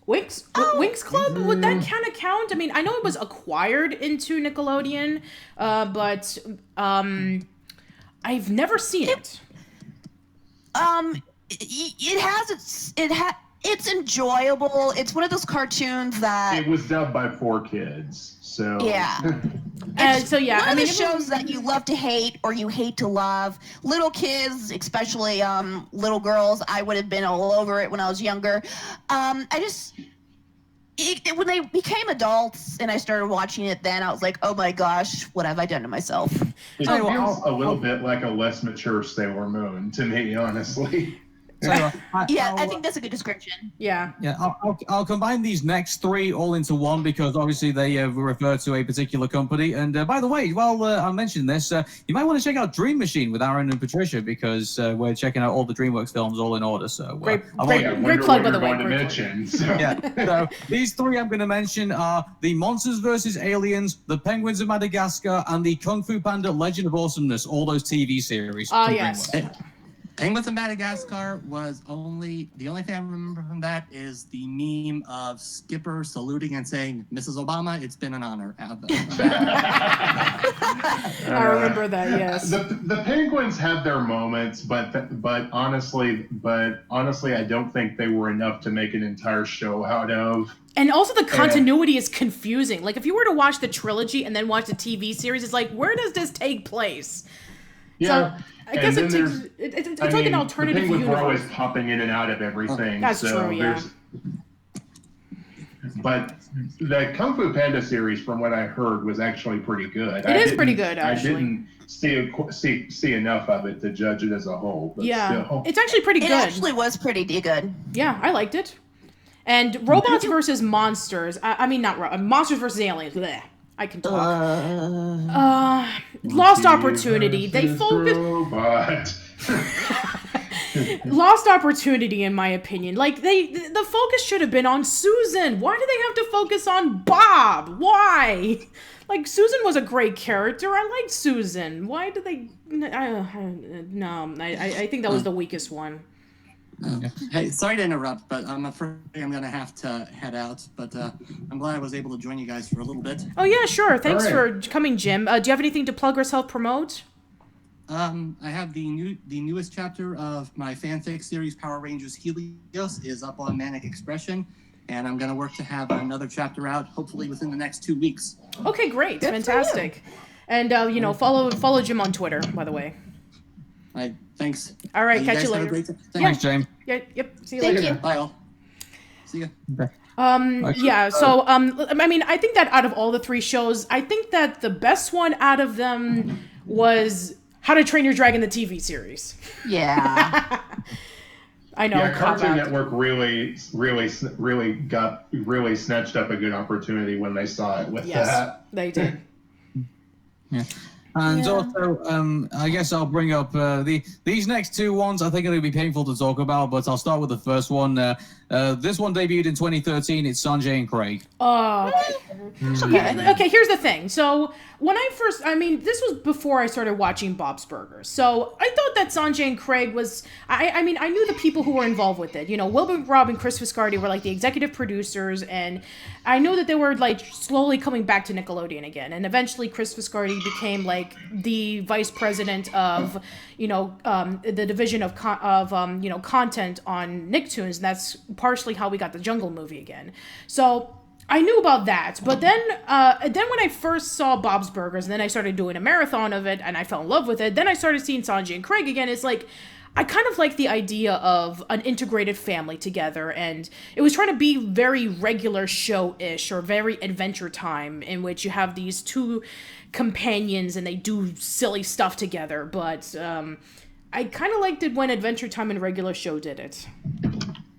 Winx Club? Would that kind of count? I mean, I know it was acquired into Nickelodeon, but I've never seen it. It's enjoyable. It's one of those cartoons that it was dubbed by 4 kids, so yeah. So yeah, one of the shows that you love to hate or you hate to love. Little kids, especially little girls, I would have been all over it when I was younger. When they became adults and I started watching it, then I was like, oh my gosh, what have I done to myself? It feels a little bit like a less mature Sailor Moon to me, honestly. So, I think that's a good description. Yeah. I'll combine these next 3 all into one because obviously they refer to a particular company. And by the way, while I mentioned this, you might want to check out Dream Machine with Arun and Patricia because we're checking out all the DreamWorks films all in order. So great plug, by the way. So these 3 I'm going to mention are the Monsters vs. Aliens, the Penguins of Madagascar, and the Kung Fu Panda Legend of Awesomeness. All those TV series. Yes. Penguins of Madagascar was the only thing I remember from that is the meme of Skipper saluting and saying, Mrs. Obama, it's been an honor. I remember that, yes. The Penguins had their moments, but honestly, I don't think they were enough to make an entire show out of. And also the continuity is confusing. Like, if you were to watch the trilogy and then watch the TV series, it's like, where does this take place? Yeah. So, I guess it's like an alternative the Penguins universe. were always popping in and out of everything. That's true, yeah. But the Kung Fu Panda series, from what I heard, was actually pretty good. It is pretty good, actually. I didn't see enough of it to judge it as a whole. But still. It's actually pretty good. It actually was pretty good. Yeah, I liked it. And Robots versus Monsters. Monsters versus Aliens. Blech. I can talk. Lost Opportunity. They focus. Lost opportunity, in my opinion. Like, the focus should have been on Susan. Why do they have to focus on Bob? Why? Like, Susan was a great character. I liked Susan. Why did they... No, I think that was the weakest one. Hey, sorry to interrupt, but I'm afraid I'm going to have to head out. But I'm glad I was able to join you guys for a little bit. Oh, yeah, sure. Thanks All for coming, Jim. Do you have anything to plug or self-promote? I have the newest chapter of my fanfic series, Power Rangers Helios, is up on Manic Expression. And I'm going to work to have another chapter out, hopefully within the next 2 weeks. Okay, great. Fantastic. And, follow Jim on Twitter, by the way. Thanks. All right, catch guys you have a later. great day. Thanks, James. Yeah, yep. See you Thank later. you. Bye, all. See ya. Yeah, so, I mean, I think that out of all the 3 shows, I think that the best one out of them was How to Train Your Dragon, the TV series. Yeah. I know. Yeah, Cartoon Network really snatched up a good opportunity when they saw it with that. They did. Yeah. And also, I guess I'll bring up these next 2 ones. I think it'll be painful to talk about, but I'll start with the first one. This one debuted in 2013. It's Sanjay and Craig. Okay, here's the thing. So when this was before I started watching Bob's Burgers. So I thought that Sanjay and Craig was, I knew the people who were involved with it. You know, Wilbur Robb and Chris Viscardi were like the executive producers, and I knew that they were like slowly coming back to Nickelodeon again. And eventually Chris Viscardi became like the vice president of, the division of content on Nicktoons, and that's partially how we got the Jungle movie again. So I knew about that, but then when I first saw Bob's Burgers, and then I started doing a marathon of it, and I fell in love with it, then I started seeing Sanjay and Craig again. It's like, I kind of like the idea of an integrated family together, and it was trying to be very regular show-ish, or very Adventure Time, in which you have these 2 companions, and they do silly stuff together, but I kind of liked it when Adventure Time and regular show did it.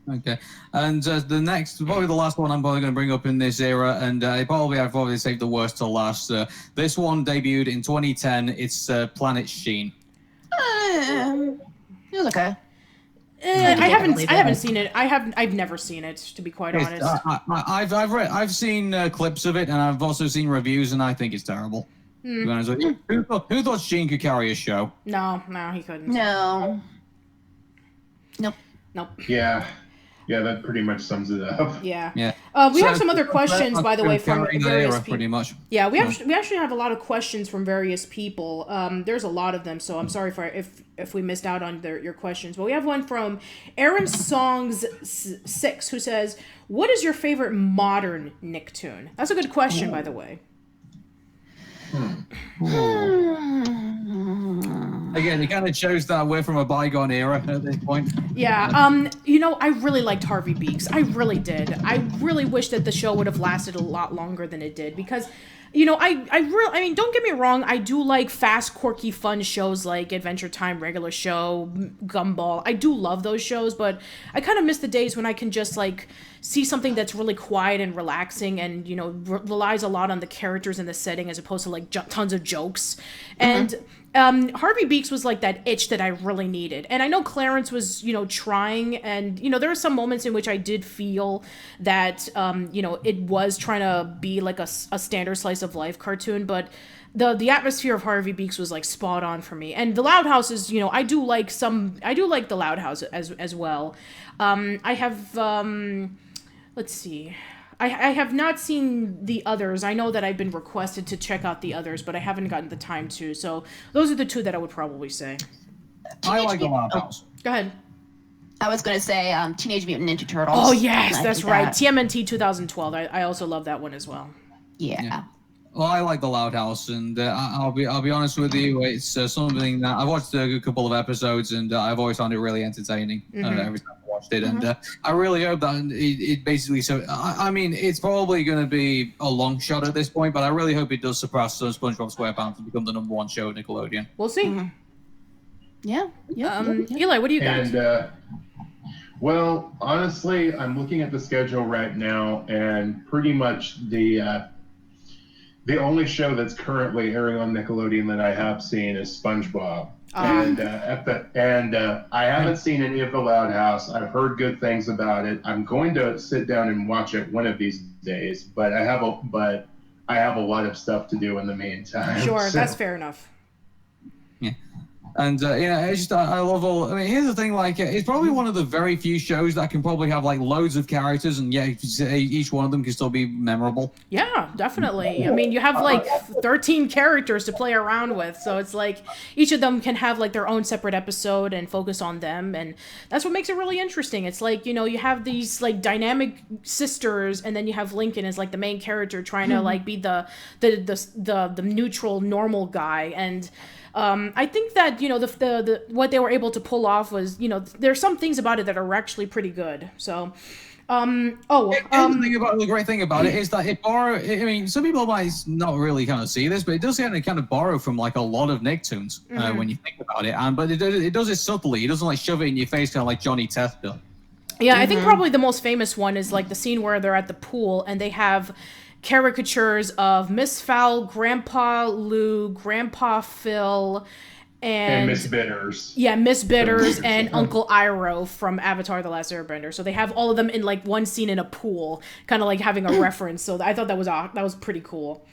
Okay, and the next, probably the last one I'm probably going to bring up in this era, and I've probably saved the worst to last. This one debuted in 2010. It's Planet Sheen. It was okay. I haven't seen it. I've never seen it, to be quite honest. I've seen clips of it, and I've also seen reviews, and I think it's terrible. To be honest with you. Who thought Sheen could carry a show? No, he couldn't. No. Nope. Yeah, that pretty much sums it up. Yeah. We have some other questions, by the way, from various people. Pretty much. Yeah, we actually have a lot of questions from various people. There's a lot of them, so I'm sorry if we missed out on your questions. But we have one from Aaron Songs 6, who says, "What is your favorite modern Nicktoon?" That's a good question, by the way. Again, it kind of shows that we're from a bygone era at this point. Yeah, I really liked Harvey Beaks. I really did. I really wish that the show would have lasted a lot longer than it did, because, I mean, don't get me wrong, I do like fast, quirky, fun shows like Adventure Time, Regular Show, Gumball. I do love those shows, but I kind of miss the days when I can just, like, see something that's really quiet and relaxing and, relies a lot on the characters and the setting as opposed to, like, tons of jokes. And Harvey Beaks was like that itch that I really needed. And I know Clarence was, trying, and, there were some moments in which I did feel that, it was trying to be like a standard slice of life cartoon, but the atmosphere of Harvey Beaks was like spot on for me. And the Loud House is, I do like the Loud House as well. I have, let's see. I have not seen the others. I know that I've been requested to check out the others, but I haven't gotten the time to. So those are the 2 that I would probably say. I like the Loud House. Go ahead. I was going to say Teenage Mutant Ninja Turtles. Oh, yes, that's right. TMNT 2012. I also love that one as well. Yeah. Well, I like the Loud House, and I'll be honest with you. It's something that I watched a couple of episodes, and I've always found it really entertaining every time I watched it. And I really hope that it basically. So I mean, it's probably going to be a long shot at this point, but I really hope it does surpass SpongeBob SquarePants and become the #1 show at Nickelodeon. We'll see. Yeah. Eli, what do you got? And well, honestly, I'm looking at the schedule right now, and pretty much the only show that's currently airing on Nickelodeon that I have seen is SpongeBob. And I haven't seen any of the Loud House. I've heard good things about it. I'm going to sit down and watch it one of these days, but I have a lot of stuff to do in the meantime. Sure, so. that's fair enough. Yeah. And it's just I love all. I mean, here's the thing: like, it's probably one of the very few shows that can probably have like loads of characters, and each one of them can still be memorable. Yeah, definitely. I mean, you have like 13 characters to play around with, so it's like each of them can have like their own separate episode and focus on them, and that's what makes it really interesting. It's like, you know, you have these like dynamic sisters, and then you have Lincoln as like the main character trying to like be the neutral normal guy, and I think that, you know, the what they were able to pull off was, you know, there's some things about it that are actually pretty good. So, the great thing about it is that I mean, some people might not really kind of see this, but it does kind of borrow from like a lot of Nicktoons when you think about it. But it does it subtly. It doesn't like shove it in your face, kind of like Johnny Test does. Yeah, I think probably the most famous one is like the scene where they're at the pool and they have caricatures of Miss Fowl, Grandpa Lou, Grandpa Phil, and Miss Bitters. Yeah, Miss Bitters and Uncle Iroh from Avatar: The Last Airbender. So they have all of them in like one scene in a pool, kind of like having a reference. So I thought that was pretty cool.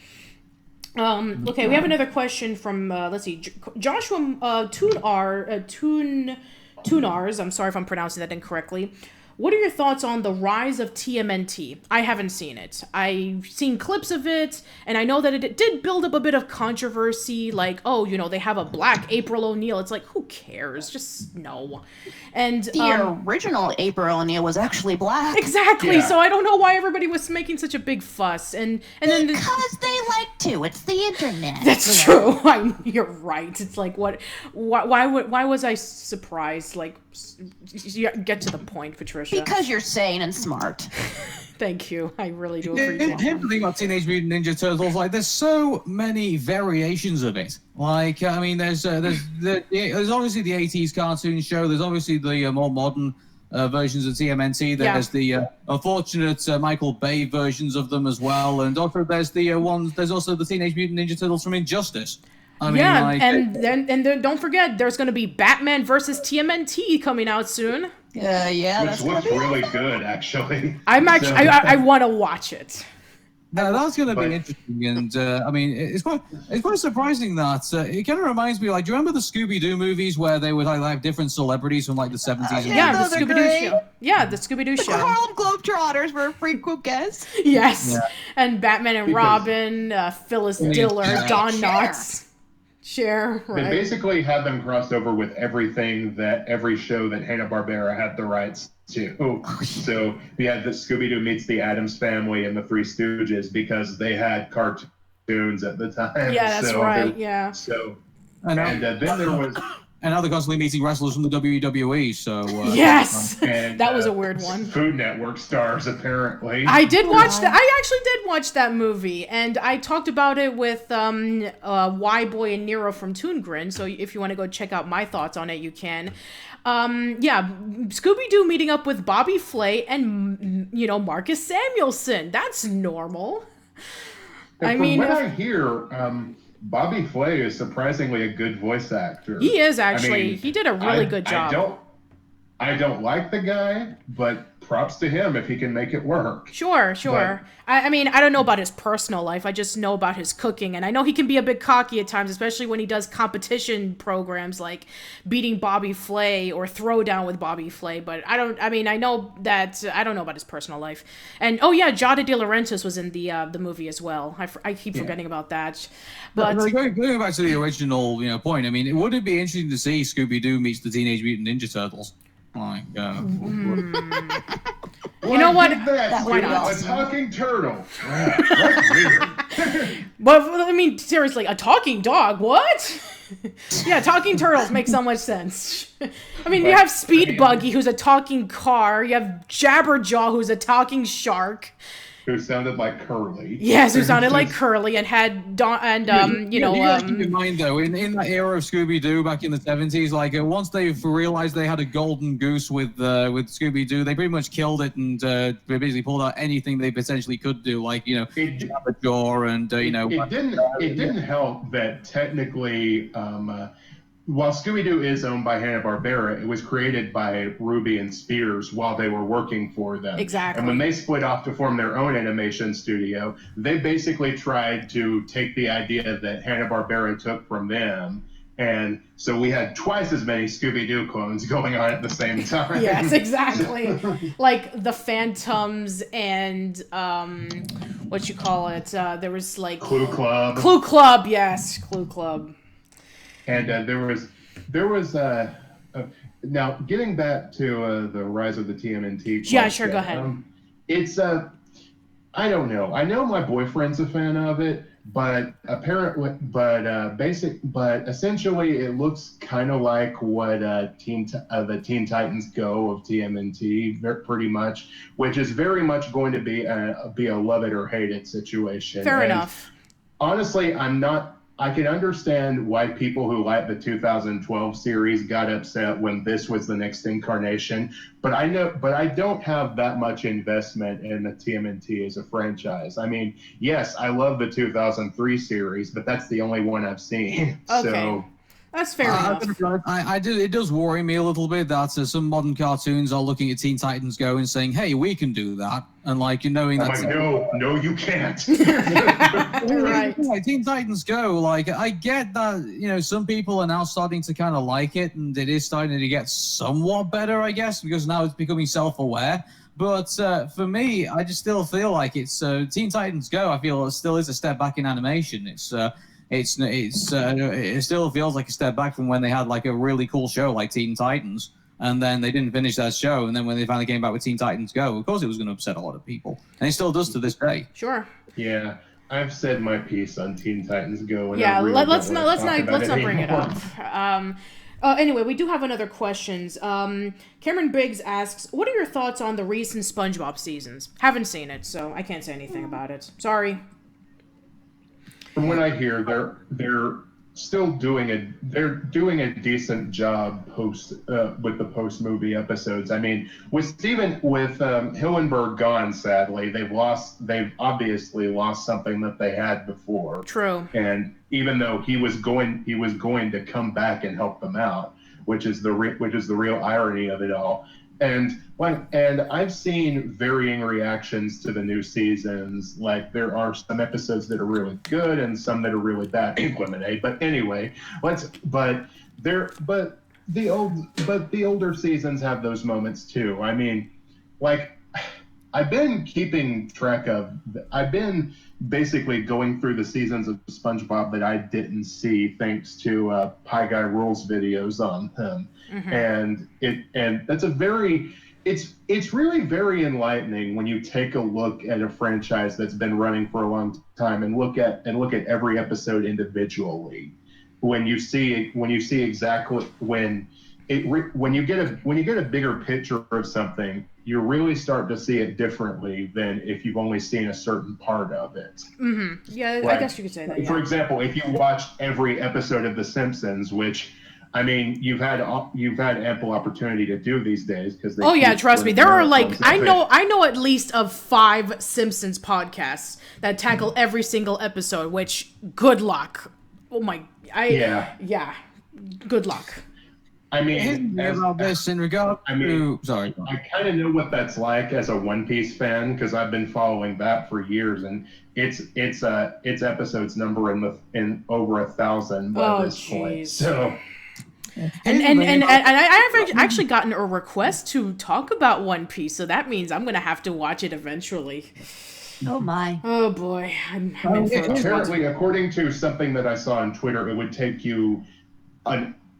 Okay, we have another question from let's see, Joshua Tunars. I'm sorry if I'm pronouncing that incorrectly. What are your thoughts on the rise of TMNT? I haven't seen it. I've seen clips of it, and I know that it did build up a bit of controversy, like, oh, you know, they have a black April O'Neil. It's like, who cares? Just no. And the original April O'Neil was actually black. Exactly. Yeah. So I don't know why everybody was making such a big fuss. And then because they like to. It's the internet. That's true. You're right. It's like, why was I surprised? Like, get to the point, Patricia. Because you're sane and smart. Thank you. I really do appreciate it. Here's the thing about Teenage Mutant Ninja Turtles, like, there's so many variations of it. Like, I mean, there's obviously the 80s cartoon show, there's obviously the more modern versions of TMNT, there's the unfortunate Michael Bay versions of them as well, and also there's also the Teenage Mutant Ninja Turtles from Injustice. I mean, like, and then don't forget, there's going to be Batman versus TMNT coming out soon. Which looks really good, actually. I want to watch it. Now, that's going to be interesting, and I mean, it's quite surprising that it kind of reminds me, like, do you remember the Scooby-Doo movies where they would like have different celebrities from like the 70s? Yeah, the Scooby-Doo show. Yeah, the Scooby-Doo show. The Harlem Globetrotters were a frequent guest. Yes, and Batman and Robin, Phyllis Diller, Don Knotts. Cher, right. They basically had them crossed over with every show that Hanna-Barbera had the rights to. So we had the Scooby-Doo meets the Addams Family and the Three Stooges because they had cartoons at the time. Yeah, that's right. Yeah. So, and then there was. And now they're constantly meeting wrestlers from the WWE, so... yes! That was a weird one. Food Network stars, apparently. I did watch that. I actually did watch that movie, and I talked about it with Y-Boy and Nero from Toon Grin, so if you want to go check out my thoughts on it, you can. Scooby-Doo meeting up with Bobby Flay and, you know, Marcus Samuelsson. That's normal. From what I hear... Bobby Flay is surprisingly a good voice actor. He is, actually. I mean, he did a really good job. I don't like the guy, but props to him if he can make it work. Sure. I mean, I don't know about his personal life. I just know about his cooking. And I know he can be a bit cocky at times, especially when he does competition programs like Beating Bobby Flay or Throwdown with Bobby Flay. But I don't know about his personal life. And, Jada De Laurentiis was in the movie as well. I keep forgetting about that. But going back to the original point, I mean, would it be interesting to see Scooby-Doo meets the Teenage Mutant Ninja Turtles? Like, you know what? Why not? A talking turtle. That's weird. But I mean, seriously, a talking dog? What? Yeah, talking turtles make so much sense. I mean, you have Speed Buggy, who's a talking car. You have Jabberjaw, who's a talking shark. Who sounded like Curly. Yes, who sounded like Curly and had you have to keep in mind though, in that era of Scooby-Doo back in the 70s, like once they've realized they had a golden goose with Scooby-Doo, they pretty much killed it and they basically pulled out anything they potentially could do, like Jabberjaw and It didn't help that technically while Scooby-Doo is owned by Hanna-Barbera, it was created by Ruby and Spears while they were working for them. Exactly. And when they split off to form their own animation studio, they basically tried to take the idea that Hanna-Barbera took from them. And so we had twice as many Scooby-Doo clones going on at the same time. Yes, exactly. Like the Phantoms and what you call it? There was like Clue Club. Clue Club, yes, Clue Club. And there was now getting back to the rise of the TMNT. Yeah, sure, go ahead. It's I don't know. I know my boyfriend's a fan of it, but essentially it looks kind of like what the Teen Titans Go of TMNT, pretty much, which is very much going to be a love it or hate it situation. Fair enough. Honestly, I can understand why people who like the 2012 series got upset when this was the next incarnation, but I don't have that much investment in the TMNT as a franchise. I mean, yes, I love the 2003 series, but that's the only one I've seen. Okay. So that's fair enough. I do. It does worry me a little bit that some modern cartoons are looking at Teen Titans Go and saying, "Hey, we can do that," and like knowing that. No, you can't. Right. Like, Teen Titans Go. Like, I get that. Some people are now starting to kind of like it, and it is starting to get somewhat better, I guess, because now it's becoming self-aware. But for me, I just still feel like it's Teen Titans Go. I feel it still is a step back in animation. It still feels like a step back from when they had like a really cool show like Teen Titans, and then they didn't finish that show, and then when they finally came back with Teen Titans Go, of course it was going to upset a lot of people, and it still does to this day. Sure. Yeah, I've said my piece on Teen Titans Go. And Yeah, really let's not bring it anymore. up. Anyway, we do have another questions. Cameron Biggs asks, "What are your thoughts on the recent SpongeBob seasons?" Haven't seen it, so I can't say anything about it. Sorry. From what I hear, they're still doing a decent job with the post movie episodes. I mean, with Hillenburg gone, sadly, they've obviously lost something that they had before. True. And even though he was going to come back and help them out, which is the real irony of it all. And I've seen varying reactions to the new seasons. Like, there are some episodes that are really good and some that are really bad. Lemonade. But anyway, the older seasons have those moments too. I mean, like, I've been basically going through the seasons of SpongeBob that I didn't see thanks to Pie Guy Rules videos on him. Mm-hmm. And that's it's really very enlightening when you take a look at a franchise that's been running for a long time and look at every episode individually. When you see exactly when you get a bigger picture of something, you really start to see it differently than if you've only seen a certain part of it. Mm-hmm. Yeah, like, I guess you could say that. Yeah. For example, if you watch every episode of The Simpsons, which, I mean, you've had ample opportunity to do these days because. Oh yeah, trust me. There are like I know at least of 5 Simpsons podcasts that tackle every single episode. Which, good luck. Oh my, yeah, good luck. I mean, sorry. I kind of know what that's like as a One Piece fan because I've been following that for years, and its episodes number in over 1,000 by this point. So. And I've actually gotten a request to talk about One Piece, so that means I'm gonna have to watch it eventually. Oh my! Oh boy! I'm in for it. Apparently, according to something that I saw on Twitter, it would take you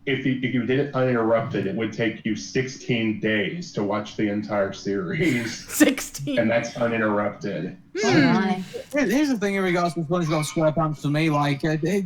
if you did it uninterrupted, it would take you 16 days to watch the entire series. 16, and that's uninterrupted. Here's the thing in regards to SpongeBob SquarePants for me. Like,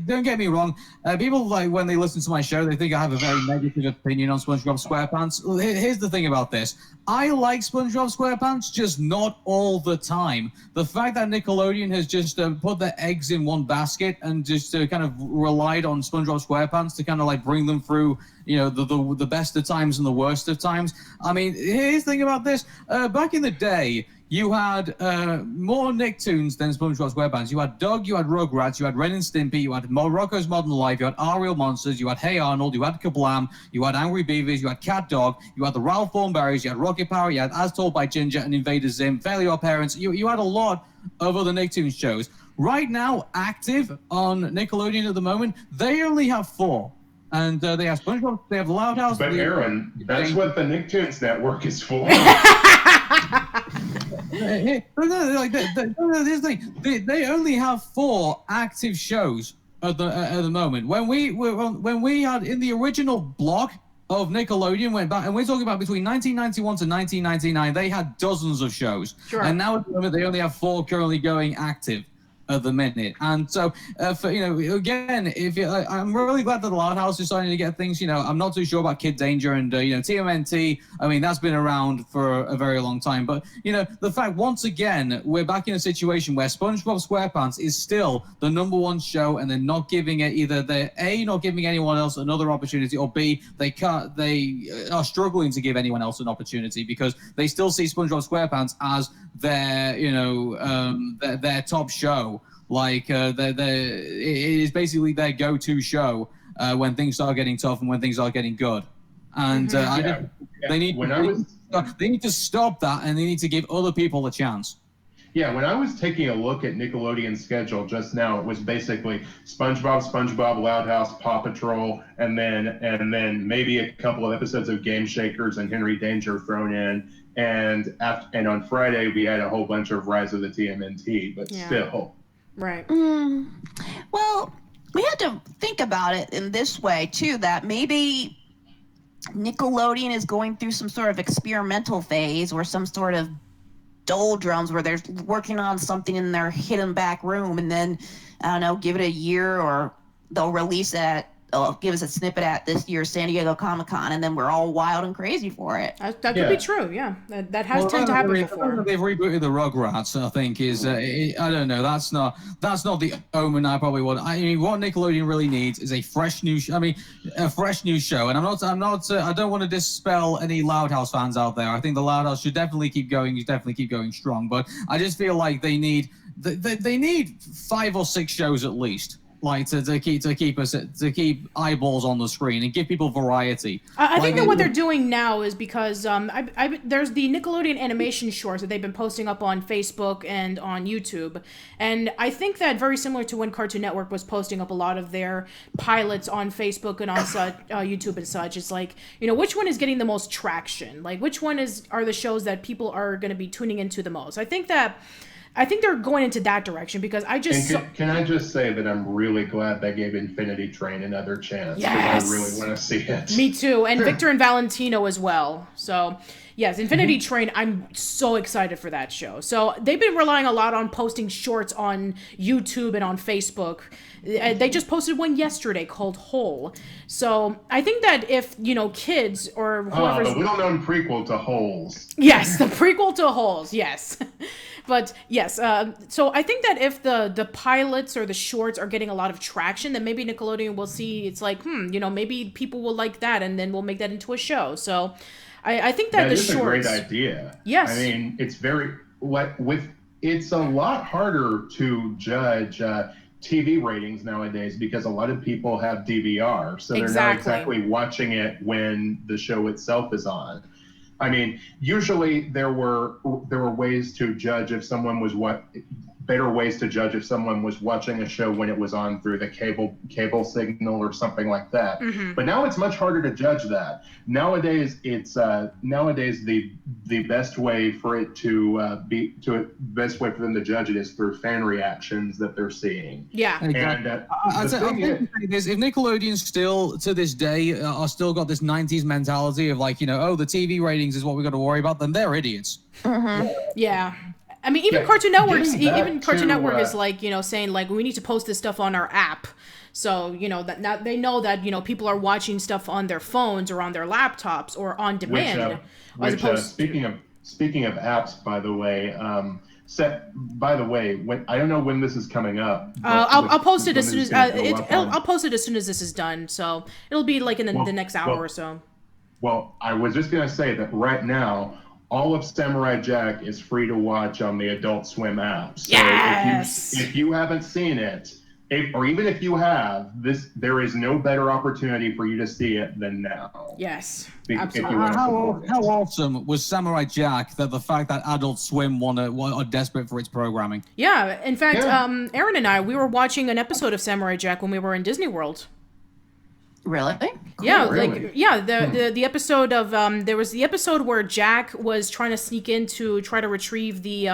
don't get me wrong. People, like, when they listen to my show, they think I have a very negative opinion on SpongeBob SquarePants. Here's the thing about this. I like SpongeBob SquarePants, just not all the time. The fact that Nickelodeon has just put their eggs in one basket and just kind of relied on SpongeBob SquarePants to kind of like bring them through, you know, the best of times and the worst of times. I mean, here's the thing about this. Back in the day, you had more Nicktoons than SpongeBob SquarePants. You had Doug, you had Rugrats, you had Ren and Stimpy, you had Rocko's Modern Life, you had Our Real Monsters, you had Hey Arnold, you had Kablam, you had Angry Beavers, you had Cat Dog, you had the Ralph Thornberrys, you had Rocket Power, you had As Told by Ginger and Invader Zim, Fairly Odd Parents. You had a lot of other Nicktoons shows. Right now, active on Nickelodeon at the moment, they only have 4. And they have SpongeBob, they have Loud House. But Aaron, that's what the Nicktoons network is for. Here's the thing. They only have 4 active shows at the moment. When we had in the original block of Nickelodeon went back, and we're talking about between 1991 to 1999, they had dozens of shows. Sure. And now at the moment they only have 4 currently going active at the minute. And so, again, I'm really glad that the Loud House is starting to get things. I'm not too sure about Kid Danger and TMNT. I mean, that's been around for a very long time. But the fact, once again, we're back in a situation where SpongeBob SquarePants is still the #1 show, and they're not giving it either. They're not giving anyone else another opportunity, or B, they are struggling to give anyone else an opportunity because they still see SpongeBob SquarePants as their their top show. Like it is basically their go-to show when things start getting tough and when things are getting good. And they need to stop that, and they need to give other people a chance. Yeah, when I was taking a look at Nickelodeon's schedule just now, it was basically SpongeBob, Loud House, Paw Patrol, and then maybe a couple of episodes of Game Shakers and Henry Danger thrown in. And on Friday we had a whole bunch of Rise of the TMNT, but still. Right. Well, we had to think about it in this way too, that maybe Nickelodeon is going through some sort of experimental phase or some sort of doldrums where they're working on something in their hidden back room, and then I don't know, give it a year, or they'll release it. They'll give us a snippet at this year's San Diego Comic-Con, and then we're all wild and crazy for it. That could be true, yeah. That has tended to happen before. They've rebooted the Rugrats, I think, is I don't know. That's not the omen I probably want. I mean, what Nickelodeon really needs is a fresh new show. And I don't want to dispel any Loud House fans out there. I think the Loud House should definitely keep going strong. But I just feel like they need 5 or 6 shows at least. Like to keep eyeballs on the screen and give people variety. I think that what they're doing now is because there's the Nickelodeon animation shorts that they've been posting up on Facebook and on YouTube, and I think that very similar to when Cartoon Network was posting up a lot of their pilots on Facebook and on YouTube and such. It's like, which one is getting the most traction? Like, which one are the shows that people are going to be tuning into the most? I think they're going into that direction because Can I just say that I'm really glad they gave Infinity Train another chance. Yes. I really want to see it. Me too. And Victor and Valentino as well. So, yes, Infinity Train, I'm so excited for that show. So, they've been relying a lot on posting shorts on YouTube and on Facebook. They just posted one yesterday called Hole. So, I think that if, kids or whoever's... the little-known prequel to Holes. Yes, the prequel to Holes, yes. But yes, so I think that if the pilots or the shorts are getting a lot of traction, then maybe Nickelodeon will see it's like, maybe people will like that, and then we'll make that into a show. So I think that the shorts... That is a great idea. Yes. I mean, it's a lot harder to judge TV ratings nowadays because a lot of people have DVR, so they're not exactly watching it when the show itself is on. I mean, usually there were ways to judge if someone was watching a show when it was on through the cable signal or something like that. Mm-hmm. But now it's much harder to judge that. Nowadays, it's the best way for it best way for them to judge it is through fan reactions that they're seeing. Yeah. And if Nickelodeon still to this day are still got this 90s mentality of like, the TV ratings is what we got to worry about, then they're idiots. Mm-hmm. Yeah. I mean, even Cartoon Network is like, saying like, we need to post this stuff on our app. So, that now they know that, people are watching stuff on their phones or on their laptops or on demand. Speaking of apps, by the way, I don't know when this is coming up. I'll post it as soon as I'll post it as soon as this is done. So it'll be like in the next hour or so. Well, I was just going to say that right now, all of Samurai Jack is free to watch on the Adult Swim app. So Yes! if you haven't seen it, or even if you have, there is no better opportunity for you to see it than now. Yes, If you absolutely. wanna support it. How awesome was Samurai Jack that the fact that Adult Swim are desperate for its programming? Yeah, in fact, Yeah. Aaron and I, we were watching an episode of Samurai Jack when we were in Disney World. Really? Yeah, really? like yeah, the episode of there was the episode where Jack was trying to sneak in to try to retrieve the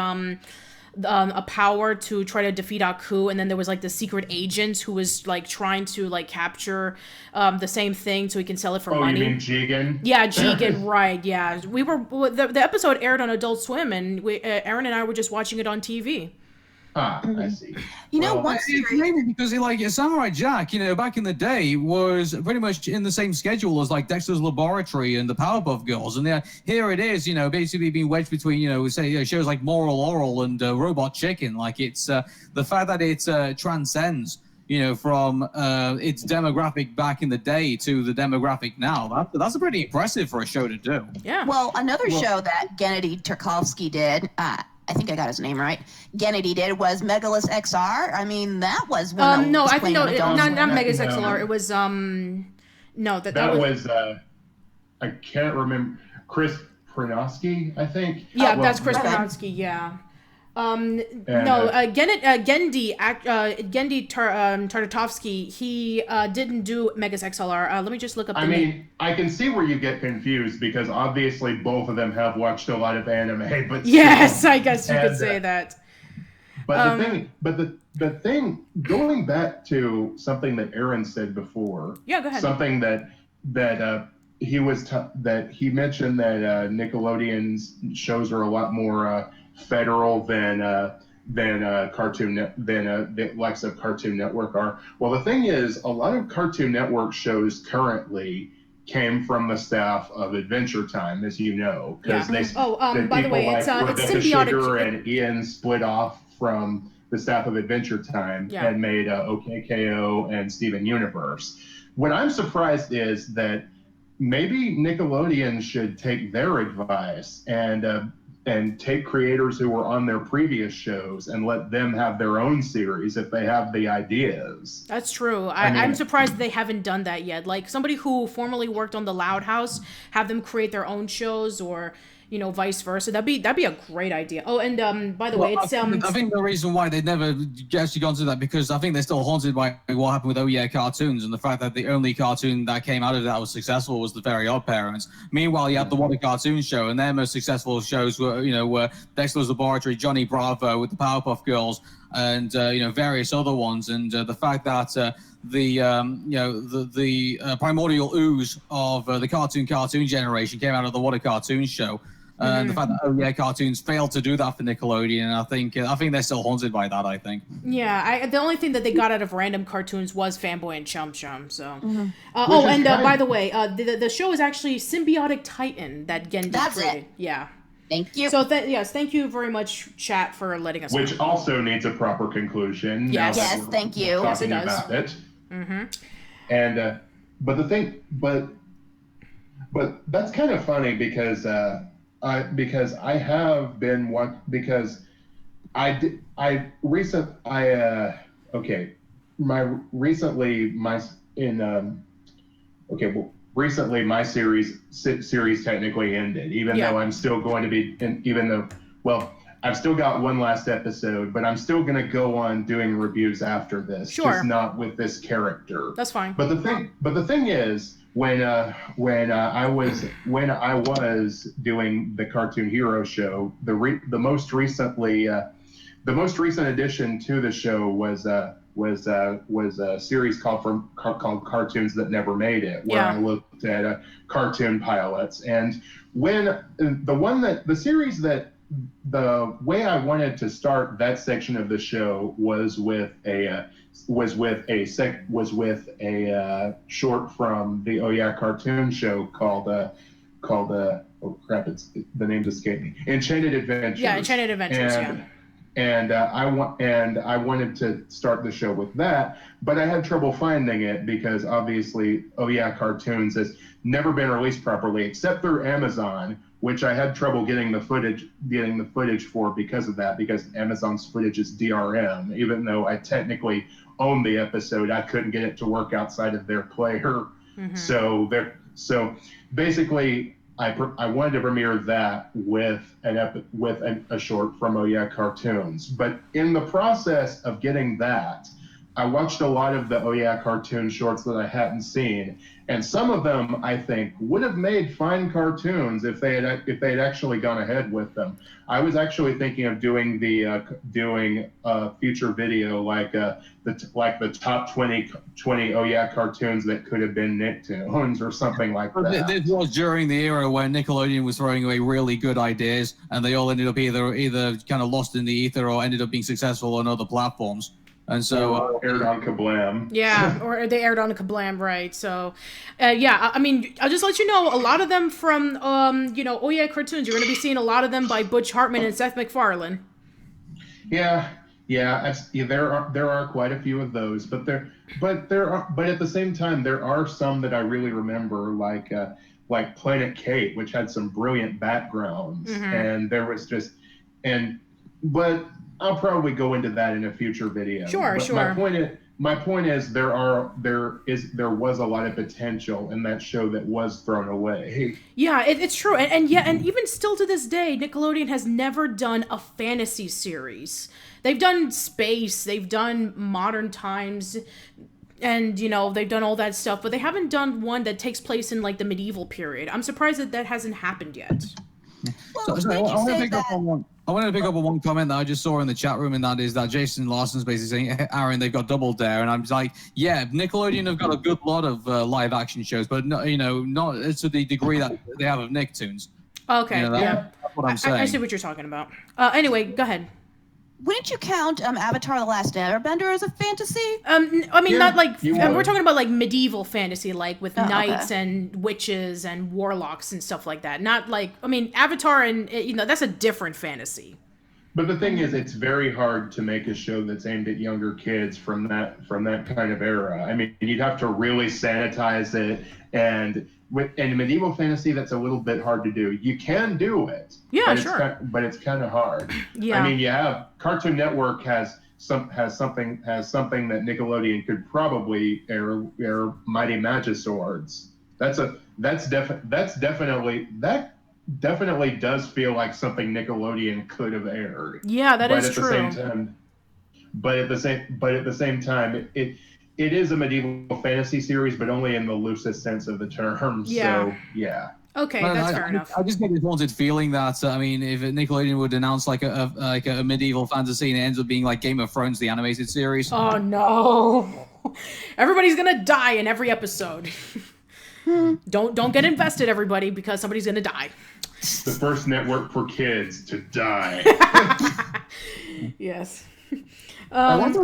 a power to try to defeat Aku, and then there was like the secret agent who was like trying to like capture the same thing so he can sell it for money. You mean Jigen? Yeah, Jigen, right? Yeah, we were the episode aired on Adult Swim, and Aaron and I were just watching it on TV. Ah, I see. You know, Well, one It's series. mainly because Samurai Jack, back in the day was pretty much in the same schedule as like Dexter's Laboratory and the Powerpuff Girls, and here it is, basically being wedged between, shows like Moral Oral and Robot Chicken. Like it's the fact that it transcends, from its demographic back in the day to the demographic now. That's pretty impressive for a show to do. Yeah. Well, another show that Gennady Tarkovsky did, I think I got his name right. Gennady did was Megalus XR. I mean, that was when no, was I think playing on Adult not Swim. Megas No. XLR. It was no that That was was I can't remember. Chris Prynoski, I think. yeah, Well, that's Chris Okay. Prynoski. Yeah. Gendy Tartatovsky, he didn't do Megas XLR. Let me just look up the I name. mean, I can see where you get confused because obviously both of them have watched a lot of anime, but Yes, still. I guess you could And, say that. But the thing, going back to something that Aaron said before, Yeah, go ahead. something that he mentioned that Nickelodeon's shows are a lot more federal than the likes of Cartoon Network are. Well, the thing is, a lot of Cartoon Network shows currently came from the staff of Adventure Time, as you know, because Yeah. the By the way, people it's like it's Rebecca symbiotic. Sugar and Ian split off from the staff of Adventure Time Yeah. and made OKKO and Steven Universe. What I'm surprised is that maybe Nickelodeon should take their advice and take creators who were on their previous shows and let them have their own series if they have the ideas. That's true. I mean- I'm surprised they haven't done that yet. Like somebody who formerly worked on the Loud House, have them create their own shows, or vice versa. That'd be a great idea. Oh, and by the way, it's I think the reason why they've never actually gone to that because I think they're still haunted by what happened with Oh Yeah Cartoons and the fact that the only cartoon that came out of that was successful was The Very Odd Parents. Meanwhile, you had the What a Cartoon Show, and their most successful shows were Dexter's Laboratory, Johnny Bravo with the Powerpuff Girls, and various other ones. And the fact that the primordial ooze of the cartoon generation came out of the What a Cartoon Show. And the fact that Oh Yeah Cartoons failed to do that for Nickelodeon, and I think they're still haunted by that. I think. yeah. The only thing that they got out of random cartoons was Fanboy and Chum Chum. So, is by the way, the show is actually Symbiotic Titan that Gendy That's created. it. Yeah. Thank you. So yes, thank you very much, chat, for letting us. Which also needs a proper conclusion. Yes. now that Yes, we're thank you. Yes, it Talking does. about it. Mm-hmm. And but that's kind of funny because recently my series technically ended, even Yeah. though I'm still going to be, I've still got one last episode, but I'm still going to go on doing reviews after this, Sure. just not with this character. That's fine. But the thing is, when I was doing the Cartoon Hero show, the most recent addition to the show was a series called Cartoons That Never Made It, where Yeah. I looked at cartoon pilots. And when the way I wanted to start that section of the show was with a short from the Oh Yeah Cartoon Show called oh crap, the name's escaped me. Enchanted Adventures. Yeah, Enchanted Adventures. And I wanted to start the show with that, but I had trouble finding it because obviously Oh Yeah Cartoons has never been released properly except through Amazon, which I had trouble getting the footage for because of that, because Amazon's footage is DRM. Even though I technically own the episode, I couldn't get it to work outside of their player. So basically, I wanted to premiere that with a short from Oh Yeah Cartoons. But in the process of getting that, I watched a lot of the Oh Yeah Cartoon shorts that I hadn't seen, and some of them I think would have made fine cartoons if they had actually gone ahead with them. I was actually thinking of doing a future video like the top 20 Oh Yeah cartoons that could have been Nicktoons or something like that. This was during the era when Nickelodeon was throwing away really good ideas, and they all ended up either kind of lost in the ether or ended up being successful on other platforms. And so aired on Kablam. Yeah, or they aired on Kablam, right? So, yeah, I mean, I'll just let you know, a lot of them from, Oh Yeah Cartoons, you're going to be seeing a lot of them by Butch Hartman and Seth MacFarlane. Yeah, there are quite a few of those, but at the same time, there are some that I really remember, like Planet Kate, which had some brilliant backgrounds, and there was but I'll probably go into that in a future video. Sure. My point is there was a lot of potential in that show that was thrown away. Yeah, it's true, and even still to this day, Nickelodeon has never done a fantasy series. They've done space, they've done modern times, and they've done all that stuff, but they haven't done one that takes place in like the medieval period. I'm surprised that hasn't happened yet. Well, I wanted to pick up on one comment that I just saw in the chat room, and that is that Jason Larson's basically saying, Aaron, they've got Double Dare, and I'm like, yeah, Nickelodeon have got a good lot of live action shows, but not to the degree that they have of Nicktoons. Okay, that's what I'm saying. I see what you're talking about. Anyway, go ahead. Wouldn't you count Avatar: The Last Airbender as a fantasy? I mean, not like we're would. talking about like medieval fantasy, like with knights and witches and warlocks and stuff like that. Not like, I mean, Avatar and that's a different fantasy. But the thing is, it's very hard to make a show that's aimed at younger kids from that kind of era. I mean, you'd have to really sanitize it, and in medieval fantasy, that's a little bit hard to do. You can do it, but it's kind of hard. Yeah. I mean, you have Cartoon Network has something that Nickelodeon could probably air Mighty Magiswords. That definitely does feel like something Nickelodeon could have aired. Yeah, that is true. But at the same time, it is a medieval fantasy series, but only in the loosest sense of the term. Yeah. So yeah. Okay, that's fair enough. I just get this haunted feeling that I mean, if Nickelodeon would announce like a medieval fantasy and it ends up being like Game of Thrones, the animated series. Oh no! Everybody's gonna die in every episode. Don't get invested, everybody, because somebody's gonna die. The first network for kids to die. Yes. I wanted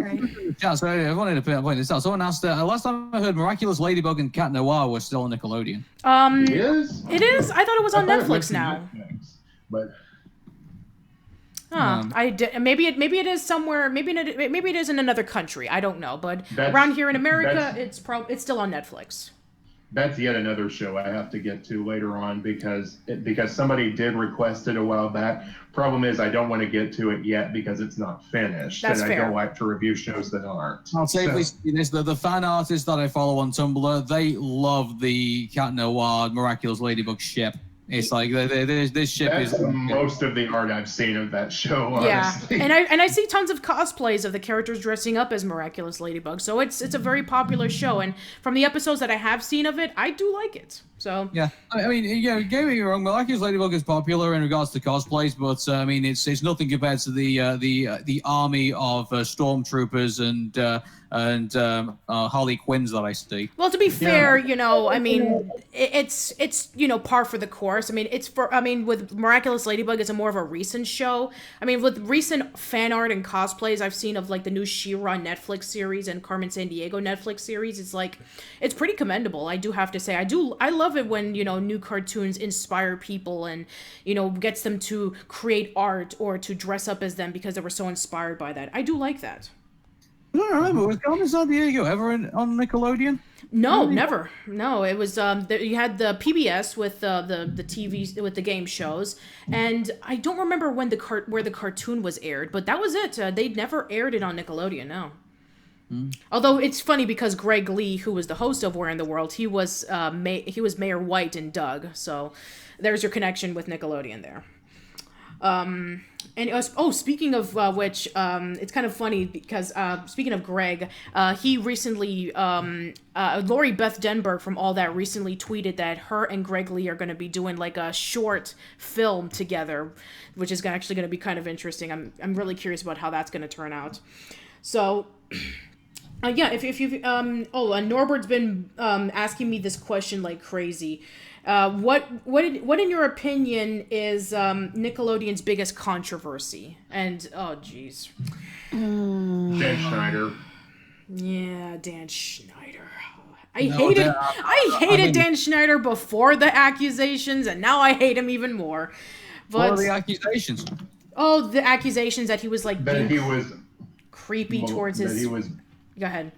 to point this out. Someone asked, last time I heard Miraculous Ladybug and Cat Noir was still on Nickelodeon. It is? I thought it was on Netflix now. But maybe it is somewhere. Maybe it is in another country. I don't know. But around here in America, it's still on Netflix. That's yet another show I have to get to later on because somebody did request it a while back. Problem is, I don't want to get to it yet because it's not finished. That's fair. I don't like to review shows that aren't. I'll safely say this: the fan artists that I follow on Tumblr, they love the Cat Noir Miraculous Ladybug ship. It's like this ship That's is most of the art I've seen of that show. Honestly. Yeah, and I see tons of cosplays of the characters dressing up as Miraculous Ladybug, so it's a very popular show. And from the episodes that I have seen of it, I do like it. So yeah, I mean, don't get me wrong, Miraculous Ladybug is popular in regards to cosplays, but I mean, it's nothing compared to the army of stormtroopers and Harley Quinns that I see. Well, to be fair, I mean, it's par for the course. I mean, with Miraculous Ladybug, it's more of a recent show. I mean, with recent fan art and cosplays I've seen of like the new She-Ra Netflix series and Carmen Sandiego Netflix series, it's pretty commendable. I do have to say, I love it when new cartoons inspire people and gets them to create art or to dress up as them because they were so inspired by that. I do like that. I don't remember. Was Carmen Sandiego ever on Nickelodeon? No, never. No, it was you had the PBS with the TV with the game shows, and I don't remember when where the cartoon was aired, but that was it. They never aired it on Nickelodeon. No. Although it's funny because Greg Lee, who was the host of Where in the World, he was Mayor White in Doug. So there's your connection with Nickelodeon there. And it was, speaking of which, it's kind of funny because speaking of Greg, he recently, Lori Beth Denberg from All That recently tweeted that her and Greg Lee are going to be doing like a short film together, which is actually going to be kind of interesting. I'm really curious about how that's going to turn out. So. Yeah, if you've Norbert's been asking me this question like crazy. What in your opinion is Nickelodeon's biggest controversy? And oh geez, Dan Schneider. Yeah, Dan Schneider. I hated Dan Schneider before the accusations, and now I hate him even more. But, what are the accusations? Oh, the accusations that he was like that he was creepy towards his. That he was. Go ahead.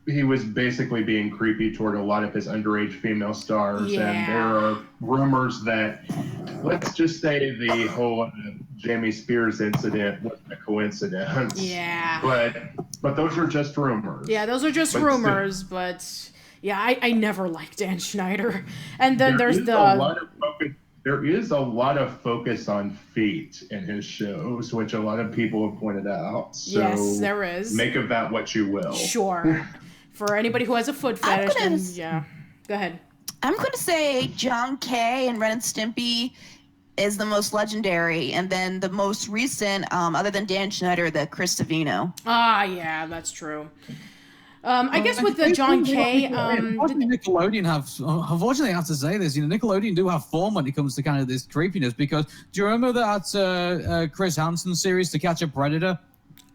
He was basically being creepy toward a lot of his underage female stars, and there are rumors that, let's just say, the whole Jamie Spears incident wasn't a coincidence. Yeah. But those are just rumors. Yeah, those are just rumors, but yeah, I never liked Dan Schneider. And then there is a lot of focus on feet in his shows, which a lot of people have pointed out. So yes, there is. Make of that what you will. Sure. For anybody who has a foot fetish, yeah. Go ahead. I'm going to say John Kay and Ren and Stimpy is the most legendary, and then the most recent, other than Dan Schneider, the Chris Savino. Ah, yeah, that's true. I guess with the John Kay, Nickelodeon unfortunately I have to say this, Nickelodeon do have form when it comes to kind of this creepiness, because do you remember that Chris Hansen series, To Catch a Predator?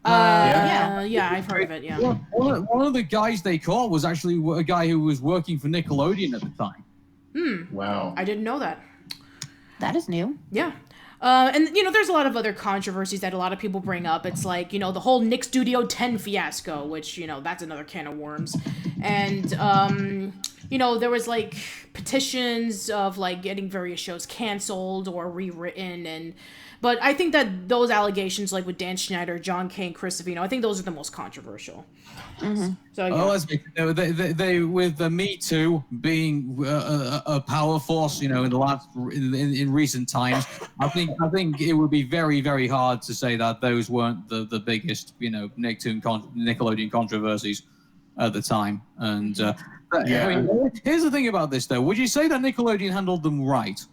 Yeah, I've heard of it, yeah. One of the guys they caught was actually a guy who was working for Nickelodeon at the time. Wow. I didn't know that. That is new. Yeah. And, there's a lot of other controversies that a lot of people bring up. It's like, the whole Nick Studio 10 fiasco, which, that's another can of worms. And, there was, like, petitions of, like, getting various shows canceled or rewritten. But I think that those allegations, like with Dan Schneider, John Kay, and Chris Savino, I think those are the most controversial. Mm-hmm. So, yeah. Let's be clear. They with the Me Too being a power force, in the last in recent times, I think it would be very, very hard to say that those weren't the biggest, Nickelodeon controversies at the time. And here's the thing about this, though. Would you say that Nickelodeon handled them right?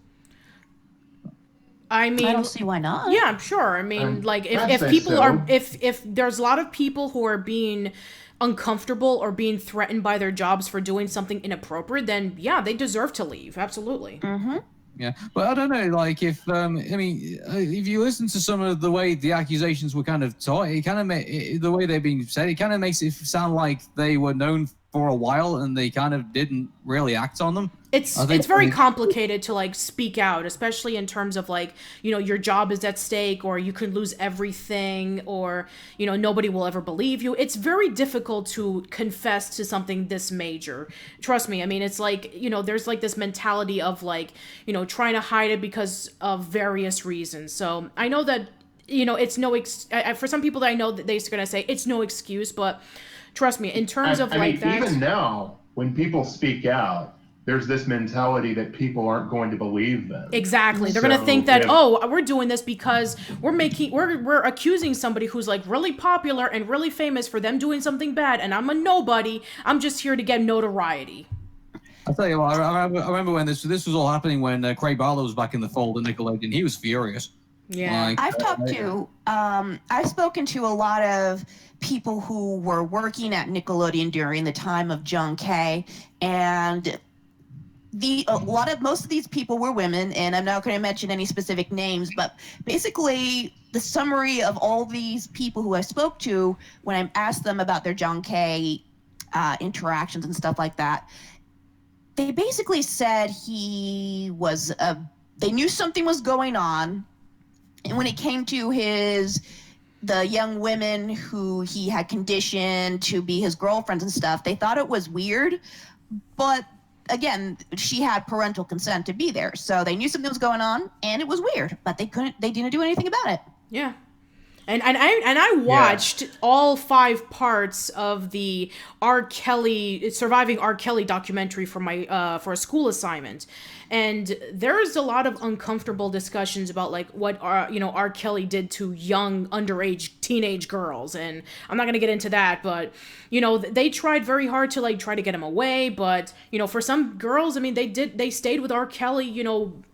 I mean, I don't see why not. Yeah, sure. I mean, like if people are if there's a lot of people who are being uncomfortable or being threatened by their jobs for doing something inappropriate, then yeah, they deserve to leave. Absolutely. Mm-hmm. Yeah, but I don't know. Like if if you listen to some of the way the accusations were kind of taught, it kind of the way they're being said, it kind of makes it sound like they were known for a while and they kind of didn't really act on them. It's very complicated to like speak out, especially in terms of like, your job is at stake, or you could lose everything, or, nobody will ever believe you. It's very difficult to confess to something this major. Trust me. I mean, it's like, there's like this mentality of like, trying to hide it because of various reasons. So I know that, it's for some people that I know that they're going to say it's no excuse, but trust me, in terms of that. Even now, when people speak out, there's this mentality that people aren't going to believe them. Exactly. They're going to think that, we're doing this because we're accusing somebody who's like really popular and really famous for them doing something bad, and I'm a nobody. I'm just here to get notoriety. I'll tell you what, I remember when this was all happening when Craig Barlow was back in the fold at Nickelodeon. He was furious. Yeah. I've spoken to a lot of people who were working at Nickelodeon during the time of John Kay, and most of these people were women, and I'm not going to mention any specific names, but basically the summary of all these people who I spoke to when I asked them about their John Kay interactions and stuff like that, they basically said they knew something was going on, and when it came to his the young women who he had conditioned to be his girlfriends and stuff, they thought it was weird, but again, she had parental consent to be there, so they knew something was going on, and it was weird, but they didn't do anything about it. Yeah. And I watched all 5 parts of the Surviving R. Kelly documentary for my for a school assignment, and there's a lot of uncomfortable discussions about like what R. Kelly did to young underage teenage girls, and I'm not gonna get into that, but they tried very hard to like try to get him away, but for some girls, I mean they stayed with R. Kelly,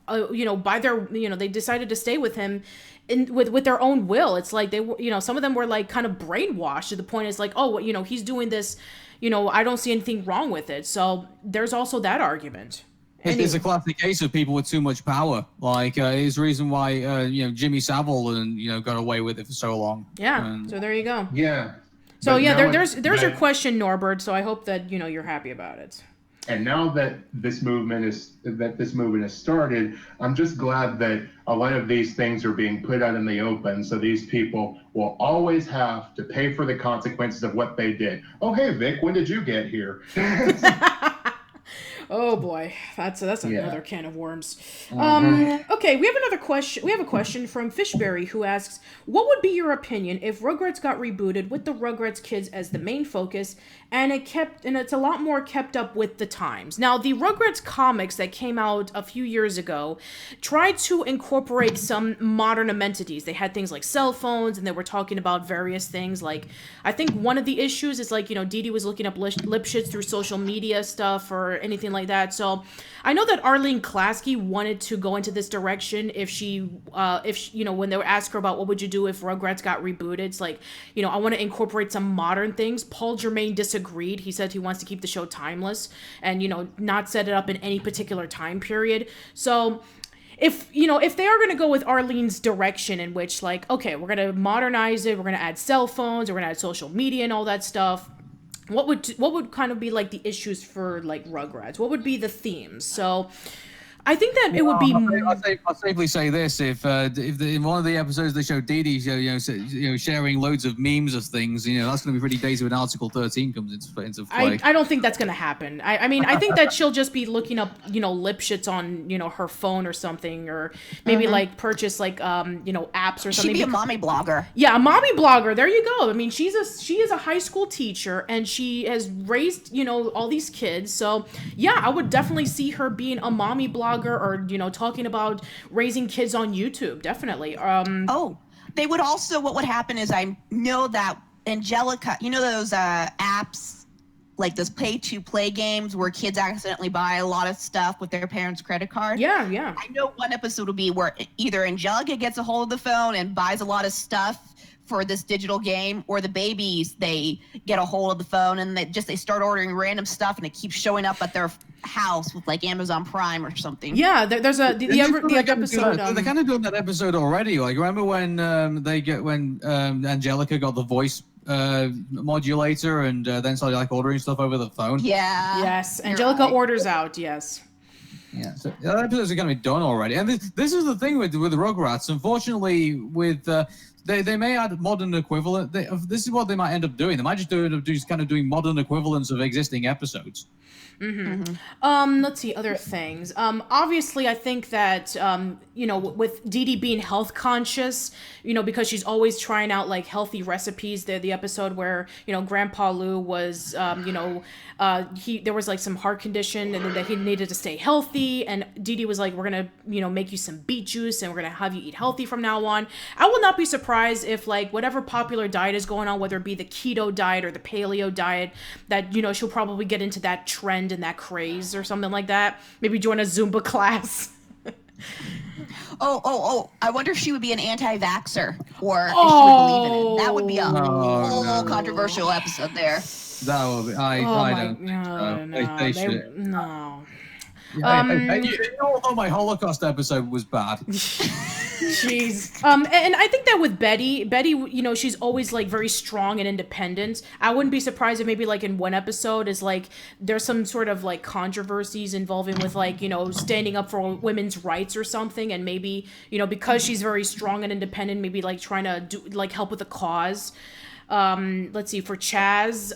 by their they decided to stay with him. With their own will. It's like they were, some of them were like kind of brainwashed to the point it's like, oh, he's doing this, I don't see anything wrong with it. So there's also that argument. It's a classic case of people with too much power. Like, it's the reason why, Jimmy Savile and, got away with it for so long. Yeah. So there you go. Yeah. So yeah, there's your question, Norbert. So I hope that, you're happy about it. And now that this movement has started, I'm just glad that a lot of these things are being put out in the open, so these people will always have to pay for the consequences of what they did. Oh, hey, Vic, when did you get here? Oh boy, that's another can of worms. Mm-hmm. Okay, we have another question. We have a question from Fishberry who asks, "What would be your opinion if Rugrats got rebooted with the Rugrats kids as the main focus, and it's a lot more kept up with the times?" Now, the Rugrats comics that came out a few years ago tried to incorporate some modern amenities. They had things like cell phones, and they were talking about various things. Like, I think one of the issues is like Dee Dee was looking up Lipschitz through social media stuff or anything like that. So I know that Arlene Klasky wanted to go into this direction if she when they were asked her about what would you do if Rugrats got rebooted, it's like, I want to incorporate some modern things. Paul Germain disagreed. He said he wants to keep the show timeless and, not set it up in any particular time period. So if they are going to go with Arlene's direction in which like, okay, we're going to modernize it, we're going to add cell phones, we're going to add social media and all that stuff, what would kind of be like the issues for like Rugrats? What would be the themes? So I think that it would be. I'll safely say this: if in one of the episodes they show Dee Dee, sharing loads of memes of things, that's going to be pretty days when Article 13 comes into play. I don't think that's going to happen. I mean, I think that she'll just be looking up, Lipschitz on, her phone or something, or maybe like purchase like apps or something. She'd be a mommy blogger. Yeah, a mommy blogger. There you go. I mean, she is a high school teacher, and she has raised all these kids. So yeah, I would definitely see her being a mommy blogger, or talking about raising kids on YouTube. Definitely. They would also, what would happen is, I know that Angelica, those apps, like those pay-to-play games where kids accidentally buy a lot of stuff with their parents' credit card. Yeah. I know one episode will be where either Angelica gets a hold of the phone and buys a lot of stuff for this digital game, or the babies, they get a hold of the phone and they start ordering random stuff, and it keeps showing up at their house with like Amazon Prime or something. Yeah, there's the episode. They're kind of doing that episode already. Like, remember when Angelica got the voice modulator and then started like ordering stuff over the phone? Yeah. Yes, Angelica orders out. Yes. Yeah, so that episodes are going to be done already, and this is the thing with the Rugrats. Unfortunately, with they may add modern equivalent. This is what they might end up doing. They might just kind of doing modern equivalents of existing episodes. Let's see, other things. Obviously, I think that, with Dee Dee being health conscious, because she's always trying out like healthy recipes. The episode where, Grandpa Lou was, there was like some heart condition and that he needed to stay healthy. And Dee Dee was like, we're going to, make you some beet juice and we're going to have you eat healthy from now on. I will not be surprised if like whatever popular diet is going on, whether it be the keto diet or the paleo diet, that, she'll probably get into that trend and that craze or something like that. Maybe join a Zumba class. I wonder if she would be an anti-vaxxer, or if she would believe in it. That would be a whole controversial episode there. That would be. I don't think so. They should. No. Although my Holocaust episode was bad. Jeez. And I think that with Betty, you know, she's always like very strong and independent. I wouldn't be surprised if maybe like in one episode is like there's some sort of like controversies involving with like, you know, standing up for women's rights or something, and maybe, you know, because she's very strong and independent, maybe like trying to do like help with the cause. Let's see, for Chaz,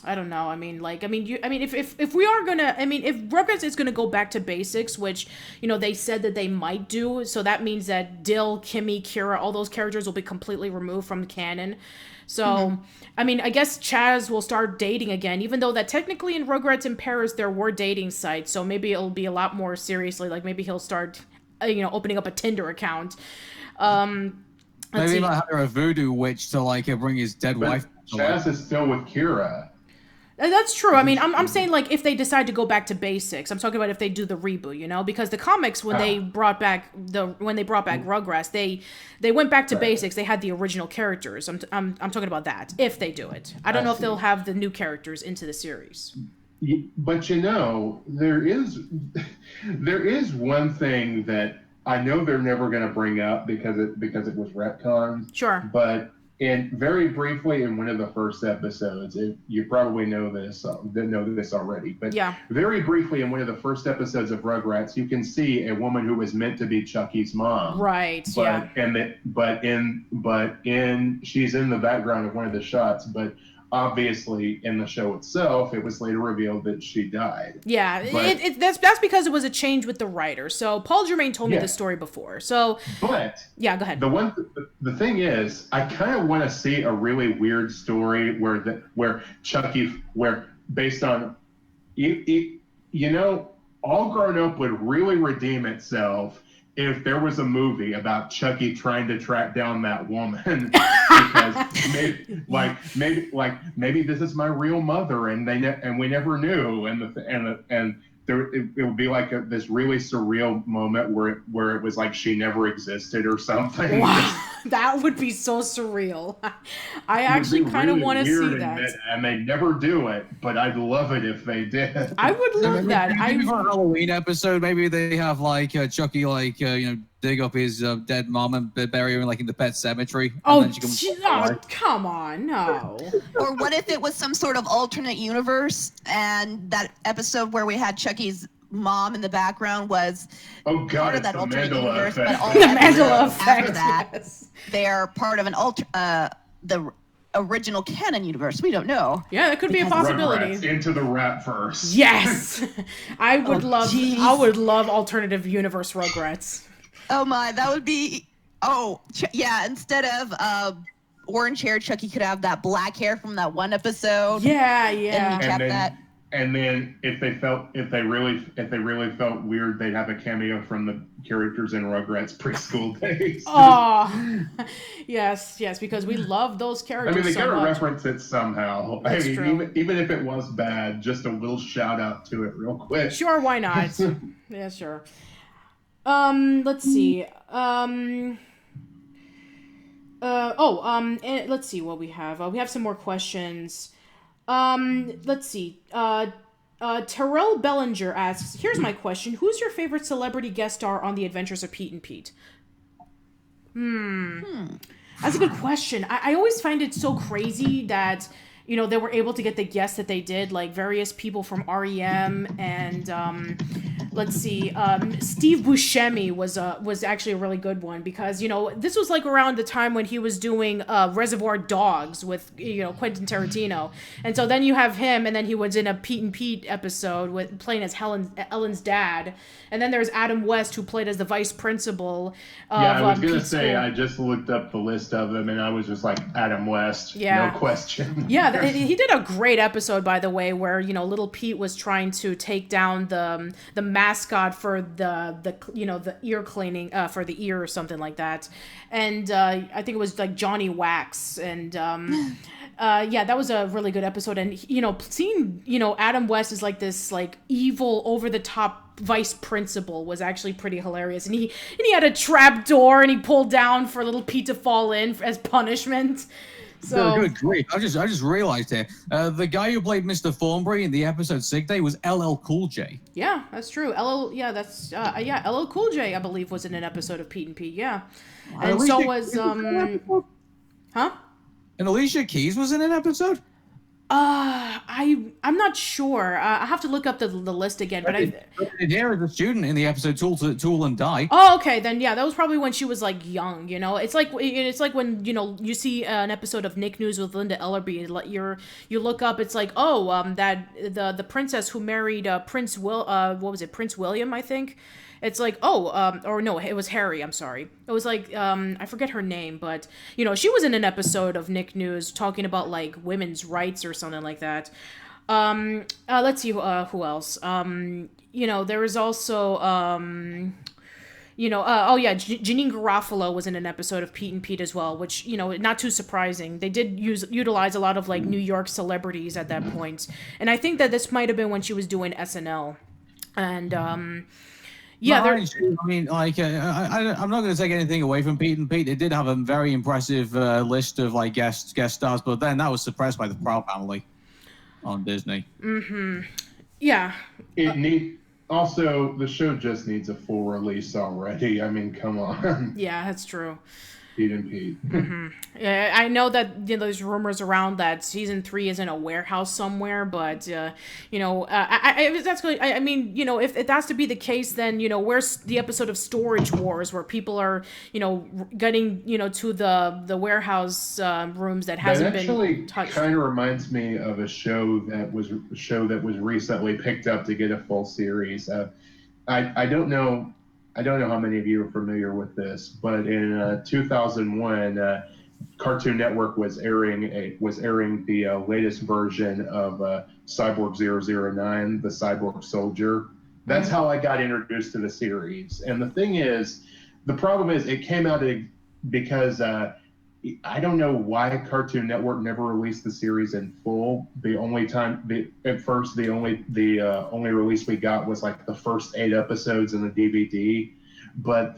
I don't know. I mean, if we are gonna, if Rugrats is gonna go back to basics, which, you know, they said that they might do, so that means that Dill, Kimmy, Kira, all those characters will be completely removed from the canon. So, I mean, I guess Chaz will start dating again, even though that technically in Rugrats in Paris there were dating sites, so maybe it'll be a lot more seriously, like maybe he'll start, you know, opening up a Tinder account. Maybe he might hire a voodoo witch to like bring his dead wife. Chaz is still with Kira. That's true. I mean, I'm saying like if they decide to go back to basics. I'm talking about if they do the reboot, you know, because the comics when they brought back Rugrats, they went back to basics. They had the original characters. I'm talking about that if they do it. I don't know if they'll have the new characters into the series. But you know, there is one thing that I know they're never going to bring up because it was retconned. Sure. But very briefly in one of the first episodes, you probably know this already, but yeah. Very briefly in one of the first episodes of Rugrats, you can see a woman who was meant to be Chucky's mom. Right. But, yeah. She's in the background of one of the shots, but obviously in the show itself, it was later revealed that she died. Yeah, that's because it was a change with the writer. So Paul Germain told me this story before. So, but yeah, go ahead. The thing is, I kind of want to see a really weird story where Chucky, based on, you know, All Grown Up would really redeem itself if there was a movie about Chucky trying to track down that woman, because maybe this is my real mother, and we never knew, and it would be like this really surreal moment where it was like she never existed or something. Wow, that would be so surreal. I actually kind of want to see that. And they never do it, but I'd love it if they did. I would love that. Maybe for a Halloween episode, maybe they have like Chucky dig up his dead mom and bury her like in the pet cemetery. Oh, come on, no. Or what if it was some sort of alternate universe, and that episode where we had Chucky's mom in the background was part of that alternate universe, but all the Mandela effect. After that, they're part of the original canon universe. We don't know. Yeah, that could be a possibility. Rugrats into the Ratverse. Yes, I would love alternative universe Rugrats. Oh my, that would be. Oh yeah, instead of orange hair, Chucky could have that black hair from that one episode. Yeah. And he kept that. And then if they really felt weird, they'd have a cameo from the characters in Rugrats preschool days. Oh, yes, because we love those characters. I mean, they so gotta much. reference it somehow. That's true. Even if it was bad, just a little shout out to it real quick. Sure, why not? Yeah, sure. Let's see. Let's see what we have. We have some more questions. Let's see. Terrell Bellinger asks, here's my question. Who's your favorite celebrity guest star on The Adventures of Pete and Pete? That's a good question. I always find it so crazy that, you know, they were able to get the guests that they did, like various people from REM and, let's see, Steve Buscemi was actually a really good one because, you know, this was like around the time when he was doing Reservoir Dogs with, you know, Quentin Tarantino. And so then you have him, and then he was in a Pete and Pete episode playing as Ellen's dad. And then there's Adam West, who played as the vice principal of I was going to Pete's say, school. I just looked up the list of them, and I was just like, Adam West, no question. Yeah, he did a great episode, by the way, where, you know, little Pete was trying to take down the mascot for the you know, the ear cleaning for the ear or something like that, and I think it was like Johnny Wax, and yeah, that was a really good episode. And, you know, seeing, you know, Adam West is like this like evil over the top vice principal was actually pretty hilarious. And he had a trap door, and he pulled down for little Pete to fall in as punishment. So good grief! I just realized here, the guy who played Mr. Thornberry in the episode Sick Day was LL Cool J. yeah, that's true. LL Cool J, I believe, was in an episode of Pete and Pete. Yeah, and so was huh? And Alicia Keys was in an episode. I'm not sure. I have to look up the list again. But I Here is a student in the episode Tool and Die. Oh, okay, then yeah, that was probably when she was like young. You know, it's like when you see an episode of Nick News with Linda Ellerby. You look up, it's like that the princess who married Prince William, I think. It's like, or no, it was Harry, I'm sorry. It was like, I forget her name, but, she was in an episode of Nick News talking about, like, women's rights or something like that. Let's see, who else? There was also, Janine Garofalo was in an episode of Pete and Pete as well, which, not too surprising. They did utilize a lot of, like, New York celebrities at that point. And I think that this might have been when she was doing SNL. And, yeah, I mean, like, I'm not going to take anything away from Pete and Pete. They did have a very impressive list of like guest stars, but then that was suppressed by the Proud Family on Disney. Mm-hmm. Yeah. Also, the show just needs a full release already. I mean, come on. Yeah, that's true. Pete and Pete. Mm-hmm. Yeah, I know that there's rumors around that season 3 is in a warehouse somewhere, but that's good. I mean, if that's to be the case, then where's the episode of Storage Wars where people are getting to the warehouse rooms that hasn't been touched. Kind of reminds me of a show that was recently picked up to get a full series. I don't know how many of you are familiar with this, but in 2001, Cartoon Network was airing the latest version of Cyborg 009, the Cyborg Soldier. That's how I got introduced to the series. And the problem is it came out because I don't know why Cartoon Network never released the series in full. The only release we got was like the first 8 episodes in the DVD. But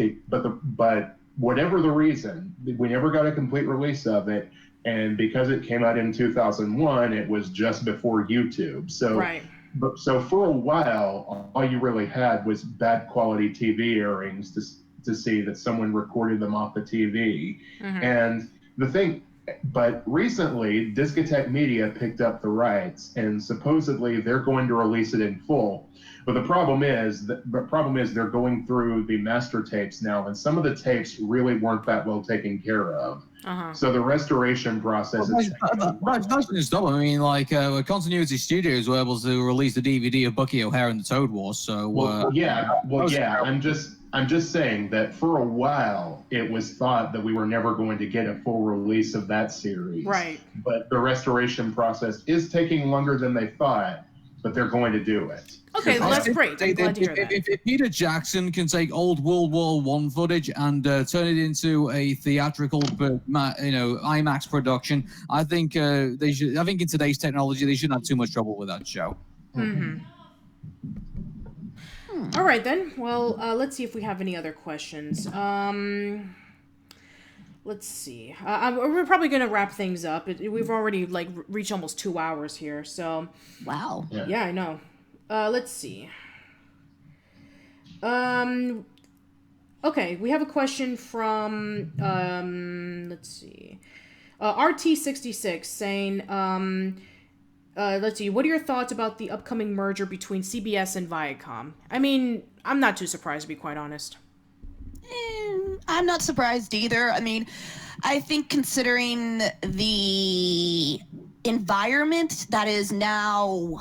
whatever the reason, we never got a complete release of it. And because it came out in 2001, it was just before YouTube. So, right. So for a while, all you really had was bad quality TV airings to see that someone recorded them off the TV. Mm-hmm. And but recently, Discotech Media picked up the rights, and supposedly they're going to release it in full. But the problem is they're going through the master tapes now, and some of the tapes really weren't that well taken care of. Uh-huh. So the restoration process is... That's been stop. I mean, like, Continuity Studios were able to release the DVD of Bucky O'Hare and the Toad Wars, so... I'm just saying that for a while, it was thought that we were never going to get a full release of that series. Right. But the restoration process is taking longer than they thought, but they're going to do it. Okay, well, that's great. I'm glad to hear that. If Peter Jackson can take old World War I footage and turn it into a theatrical, IMAX production, I think they should. I think in today's technology, they shouldn't have too much trouble with that show. Mm-hmm. All right, then. Well, let's see if we have any other questions. Let's see. We're probably going to wrap things up. We've already, reached almost 2 hours here, so... Wow. Yeah, I know. Let's see. Okay, we have a question from, let's see. RT66 saying... let's see, what are your thoughts about the upcoming merger between CBS and Viacom? I mean, I'm not too surprised, to be quite honest. I'm not surprised either. I mean, I think considering the environment that is now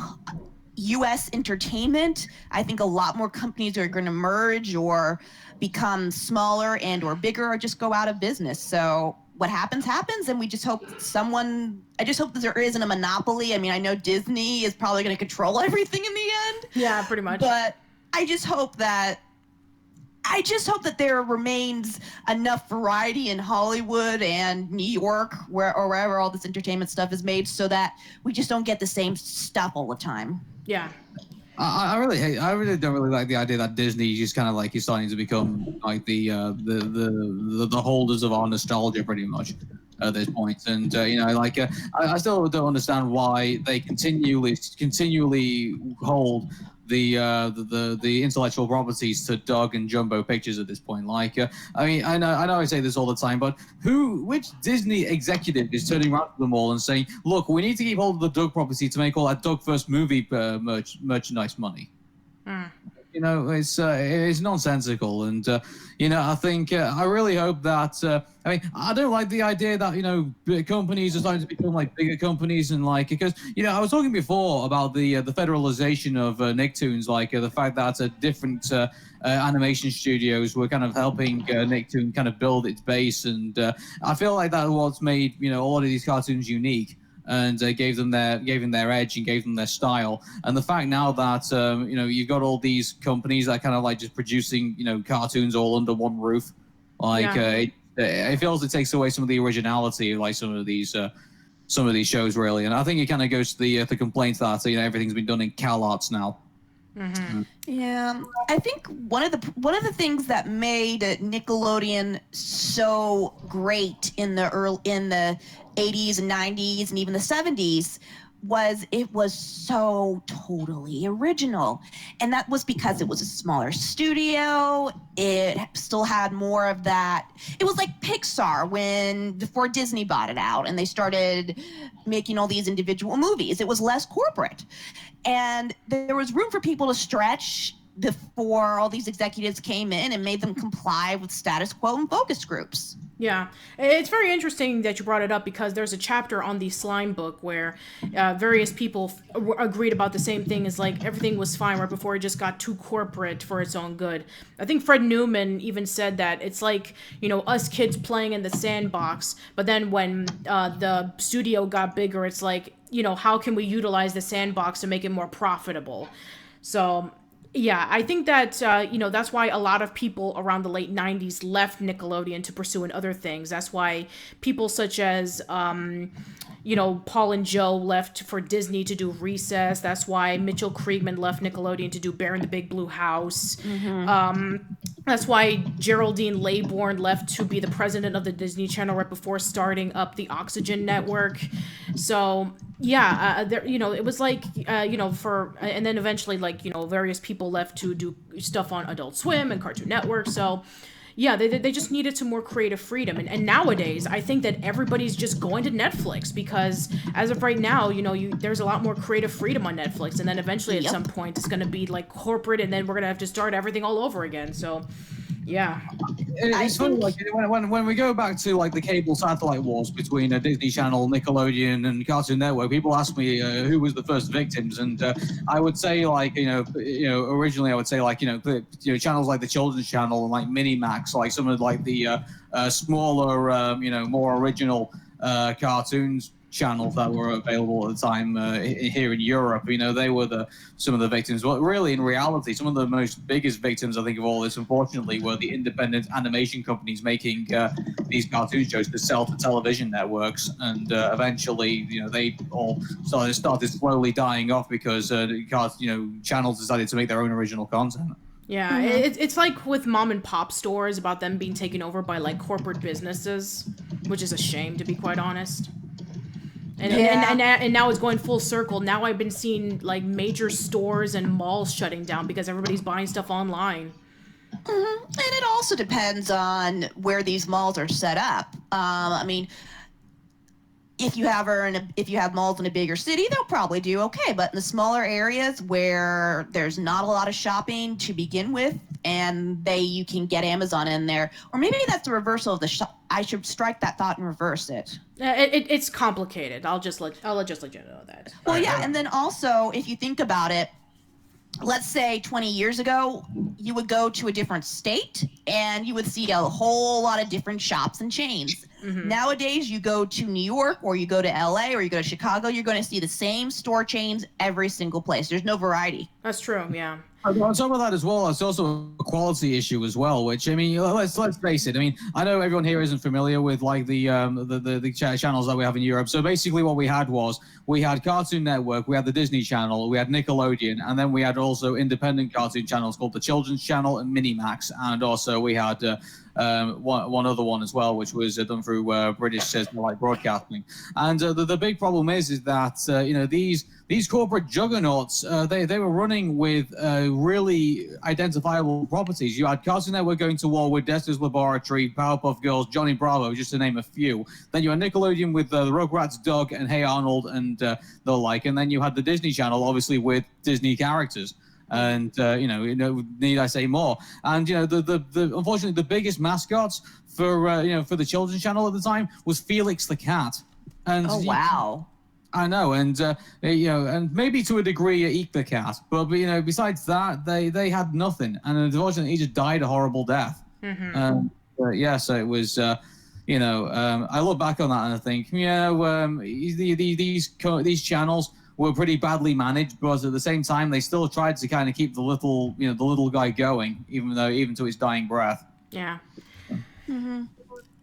U.S. entertainment, I think a lot more companies are going to merge or become smaller and or bigger or just go out of business. So... what happens, and we just hope I just hope that there isn't a monopoly. I mean, I know Disney is probably going to control everything in the end. Yeah, pretty much. But I just hope that there remains enough variety in Hollywood and New York, wherever all this entertainment stuff is made, so that we just don't get the same stuff all the time. Yeah. I really don't really like the idea that Disney just kind of is starting to become like the holders of our nostalgia pretty much. at this point. And I still don't understand why they continually hold the intellectual properties to Doug and Jumbo Pictures at this point. I know I say this all the time, but which Disney executive is turning around to them all and saying, look, we need to keep hold of the Doug property to make all that Doug First movie merchandise money? It's nonsensical, and I think I really hope that. I don't like the idea that companies are starting to become like bigger companies, and because I was talking before about the federalization of Nicktoons, the fact that different animation studios were kind of helping Nicktoon kind of build its base, and I feel like that's what's made a lot of these cartoons unique. And gave them their edge and gave them their style. And the fact now that you've got all these companies that kind of just producing cartoons all under one roof, it feels it takes away some of the originality of some of these shows really. And I think it kind of goes to the complaint that everything's been done in CalArts now. Mm-hmm. Yeah, I think one of the things that made Nickelodeon so great in the 80s and 90s and even the 70s was it was so totally original, and that was because it was a smaller studio. It still had more of that. It was like Pixar before Disney bought it out and they started making all these individual movies. It was less corporate, and there was room for people to stretch before all these executives came in and made them comply with status quo and focus groups. Yeah, it's very interesting that you brought it up because there's a chapter on the Slime book where various people agreed about the same thing as everything was fine right before it just got too corporate for its own good. I think Fred Newman even said that it's us kids playing in the sandbox, but then when the studio got bigger, it's how can we utilize the sandbox to make it more profitable? So yeah, I think that, that's why a lot of people around the late 90s left Nickelodeon to pursue in other things. That's why people such as, Paul and Joe left for Disney to do Recess. That's why Mitchell Kriegman left Nickelodeon to do Bear in the Big Blue House. Mm-hmm. That's why Geraldine Laybourne left to be the president of the Disney Channel right before starting up the Oxygen Network. So yeah, it was and then eventually various people left to do stuff on Adult Swim and Cartoon Network. So yeah, they just needed some more creative freedom. And nowadays, I think that everybody's just going to Netflix because as of right now, there's a lot more creative freedom on Netflix. And then eventually at some point, it's going to be corporate and then we're going to have to start everything all over again. So yeah. It's funny, when we go back to the cable satellite wars between Disney Channel, Nickelodeon, and Cartoon Network, people ask me who was the first victims, and I would say originally I would say channels like the Children's Channel and Minimax, some of the smaller more original cartoons channels that were available at the time here in Europe. They were some of the victims. But really, in reality, some of the biggest victims, I think, of all this, unfortunately, were the independent animation companies making these cartoon shows to sell to television networks. And eventually, they all started slowly dying off because channels decided to make their own original content. Yeah, mm-hmm. It's like with mom and pop stores about them being taken over by corporate businesses, which is a shame, to be quite honest. And now it's going full circle. Now I've been seeing major stores and malls shutting down because everybody's buying stuff online. Mm-hmm. And it also depends on where these malls are set up. If you have malls in a bigger city, they'll probably do okay. But in the smaller areas where there's not a lot of shopping to begin with, and you can get Amazon in there, or maybe that's the reversal of I should strike that thought and reverse it. It's complicated. I'll just let you know that. Well, yeah, and then also if you think about it, let's say 20 years ago, you would go to a different state and you would see a whole lot of different shops and chains. Mm-hmm. Nowadays, you go to New York or you go to LA or you go to Chicago, you're going to see the same store chains every single place. There's no variety. That's true, yeah. On top of that as well, it's also a quality issue as well. Which, I mean, let's face it. I mean, I know everyone here isn't familiar with like the channels that we have in Europe. So basically, what we had Cartoon Network, we had the Disney Channel, we had Nickelodeon, and then we had also independent cartoon channels called the Children's Channel and Minimax, and also we had one other one as well, which was done through British Satellite Broadcasting. And the big problem is that these corporate juggernauts, they were running with really identifiable properties. You had Cartoon Network going to war with Dexter's Laboratory, Powerpuff Girls, Johnny Bravo, just to name a few. Then you had Nickelodeon with the Rugrats, Doug, and Hey Arnold, and the like. And then you had the Disney Channel, obviously, with Disney characters. And need I say more? And the unfortunately the biggest mascots for the Children's Channel at the time was Felix the cat. And wow. I know, and and maybe to a degree Eek the cat, but besides that, they had nothing, and unfortunately he just died a horrible death. So it was. I look back on that and I think, these channels were pretty badly managed, but at the same time, they still tried to kind of keep the little guy going, even to his dying breath. Yeah.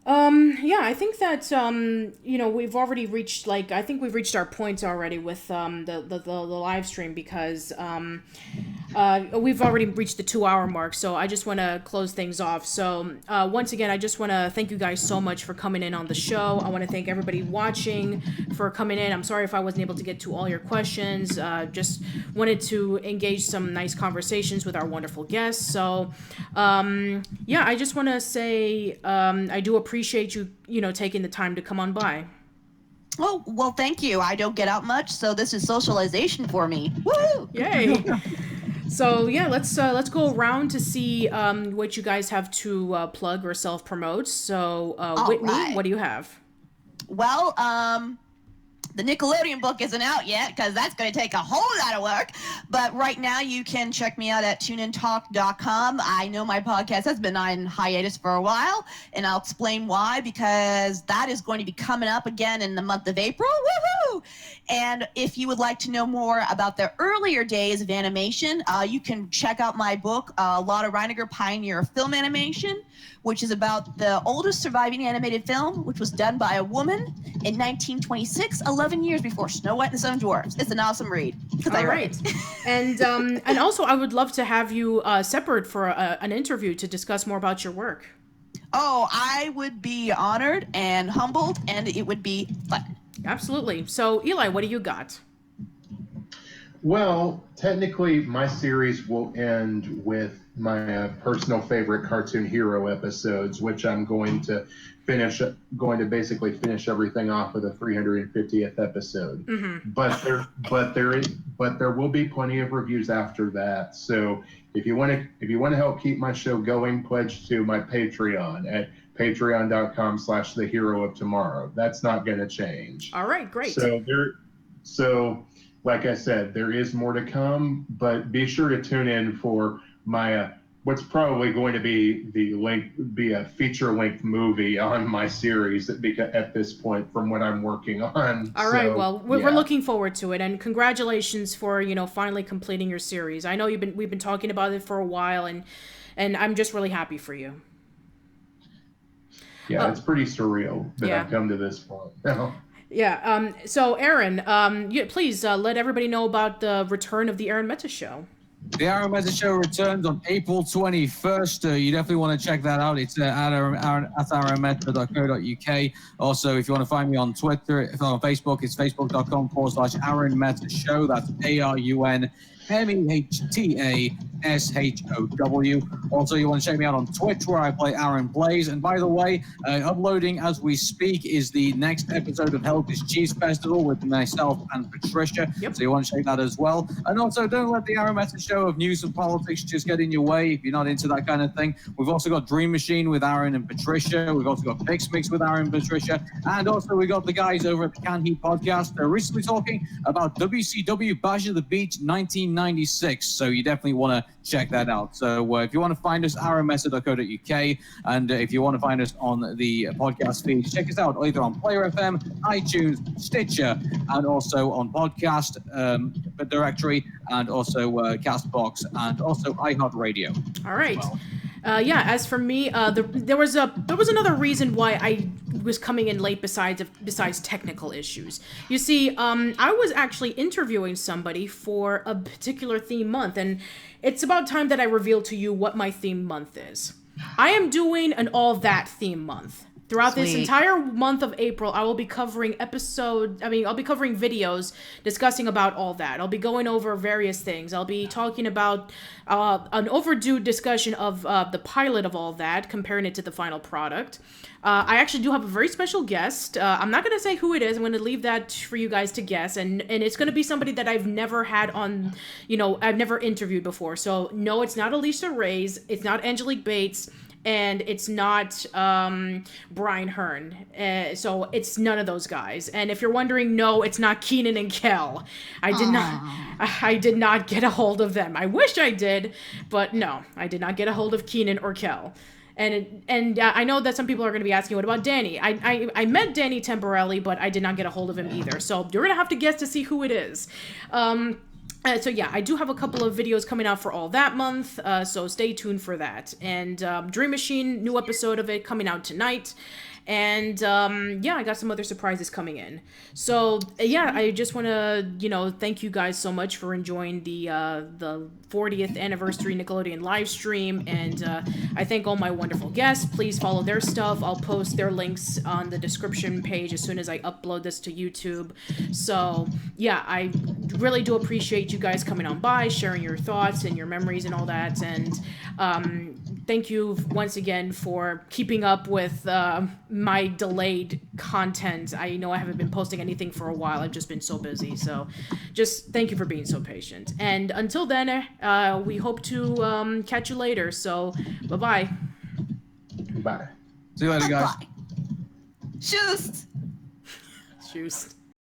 I think that we've already reached we've reached our point already with the live stream, because we've already reached the 2-hour mark, so I just want to close things off. So once again, I just want to thank you guys so much for coming in on the show. I want to thank everybody watching for coming in. I'm sorry if I wasn't able to get to all your questions. Just wanted to engage some nice conversations with our wonderful guests. So I just want to say I do appreciate you taking the time to come on by. Oh, well, thank you. I don't get out much, so this is socialization for me. Woo! Yay! So let's go around to see what you guys have to plug or self-promote. So Whitney, right. What do you have? Well, the Nickelodeon book isn't out yet because that's going to take a whole lot of work. But right now you can check me out at tuneintalk.com. I know my podcast has been on hiatus for a while, and I'll explain why, because that is going to be coming up again in the month of April. Woohoo! And if you would like to know more about the earlier days of animation, you can check out my book, Lotta Reiniger, Pioneer of Film Animation, which is about the oldest surviving animated film, which was done by a woman in 1926, 11 years before Snow White and the Seven Dwarfs. It's an awesome read. All right. And also, I would love to have you separate for an interview to discuss more about your work. Oh, I would be honored and humbled, and it would be fun. Absolutely. So, Eli, what do you got? Well, technically, my series will end with my personal favorite cartoon hero episodes, which I'm going to basically finish everything off with a 350th episode. Mm-hmm. But there will be plenty of reviews after that. So if you want to help keep my show going, pledge to my Patreon at patreon.com/theherooftomorrow. That's not going to change. All right, great. So like I said, there is more to come, but be sure to tune in for my what's probably going to be a feature-length movie on my series at this point from what I'm working on. All right, well, we're looking forward to it, and congratulations for finally completing your series. I know we've been talking about it for a while, and I'm just really happy for you. Yeah, it's pretty surreal that I've come to this point. Yeah. So, Arun, please let everybody know about the return of the Arun Mehta Show. The Arun Mehta Show returns on April 21st. You definitely want to check that out. It's at arunmehta.co.uk. Also, if you want to find me on Twitter, on Facebook, it's facebook.com/Arun Mehta Show. That's ARUNMEHTASHOW. Also, you want to check me out on Twitch, where I play Arun Plays. And by the way, uploading as we speak is the next episode of Hellfish Cheese Festival with myself and Patricia. Yep. So you want to check that as well. And also, don't let the Arun Mehta Show of news and politics just get in your way if you're not into that kind of thing. We've also got Dream Machine with Arun and Patricia. We've also got Pix Mix with Arun and Patricia. And also, we got the guys over at the Can Heat Podcast. They're recently talking about WCW Bash of the Beach 1990. 96, so you definitely want to check that out. So if you want to find us, arunmehta.co.uk, and if you want to find us on the podcast feed, check us out either on Player FM, iTunes, Stitcher, and also on podcast directory, and also Castbox, and also iHeartRadio. All right. Yeah, as for me, there was another reason why I was coming in late besides technical issues. You see, I was actually interviewing somebody for a particular theme month, and it's about time that I reveal to you what my theme month is. I am doing an all that theme month. Throughout this entire month of April, I will be covering I'll be covering videos discussing about all that. I'll be going over various things. I'll be talking about an overdue discussion of the pilot of all that, comparing it to the final product. I actually do have a very special guest. I'm not going to say who it is. I'm going to leave that for you guys to guess. And it's going to be somebody that I've never had on, I've never interviewed before. So, no, it's not Alicia Reyes. It's not Angelique Bates. And it's not Brian Hearn. So it's none of those guys. And if you're wondering, no, it's not Keenan and Kel. I did not get a hold of them. I wish I did, but no, I did not get a hold of Keenan or Kel. And I know that some people are going to be asking, what about Danny? I met Danny temporarily, but I did not get a hold of him either. So you're going to have to guess to see who it is. So yeah, I do have a couple of videos coming out for all that month, so stay tuned for that. And Dream Machine, new episode of it coming out tonight. And yeah, I got some other surprises coming in. So yeah, I just want to, thank you guys so much for enjoying the 40th anniversary Nickelodeon live stream, and I thank all my wonderful guests. Please follow their stuff. I'll post their links on the description page as soon as I upload this to YouTube. So yeah, I really do appreciate you guys coming on by, sharing your thoughts and your memories and all that, and thank you once again for keeping up with my delayed content. I know I haven't been posting anything for a while. I've just been so busy. So just thank you for being so patient. And until then, we hope to catch you later. So bye-bye. Bye. See you later, guys. Tschüss. Tschüss.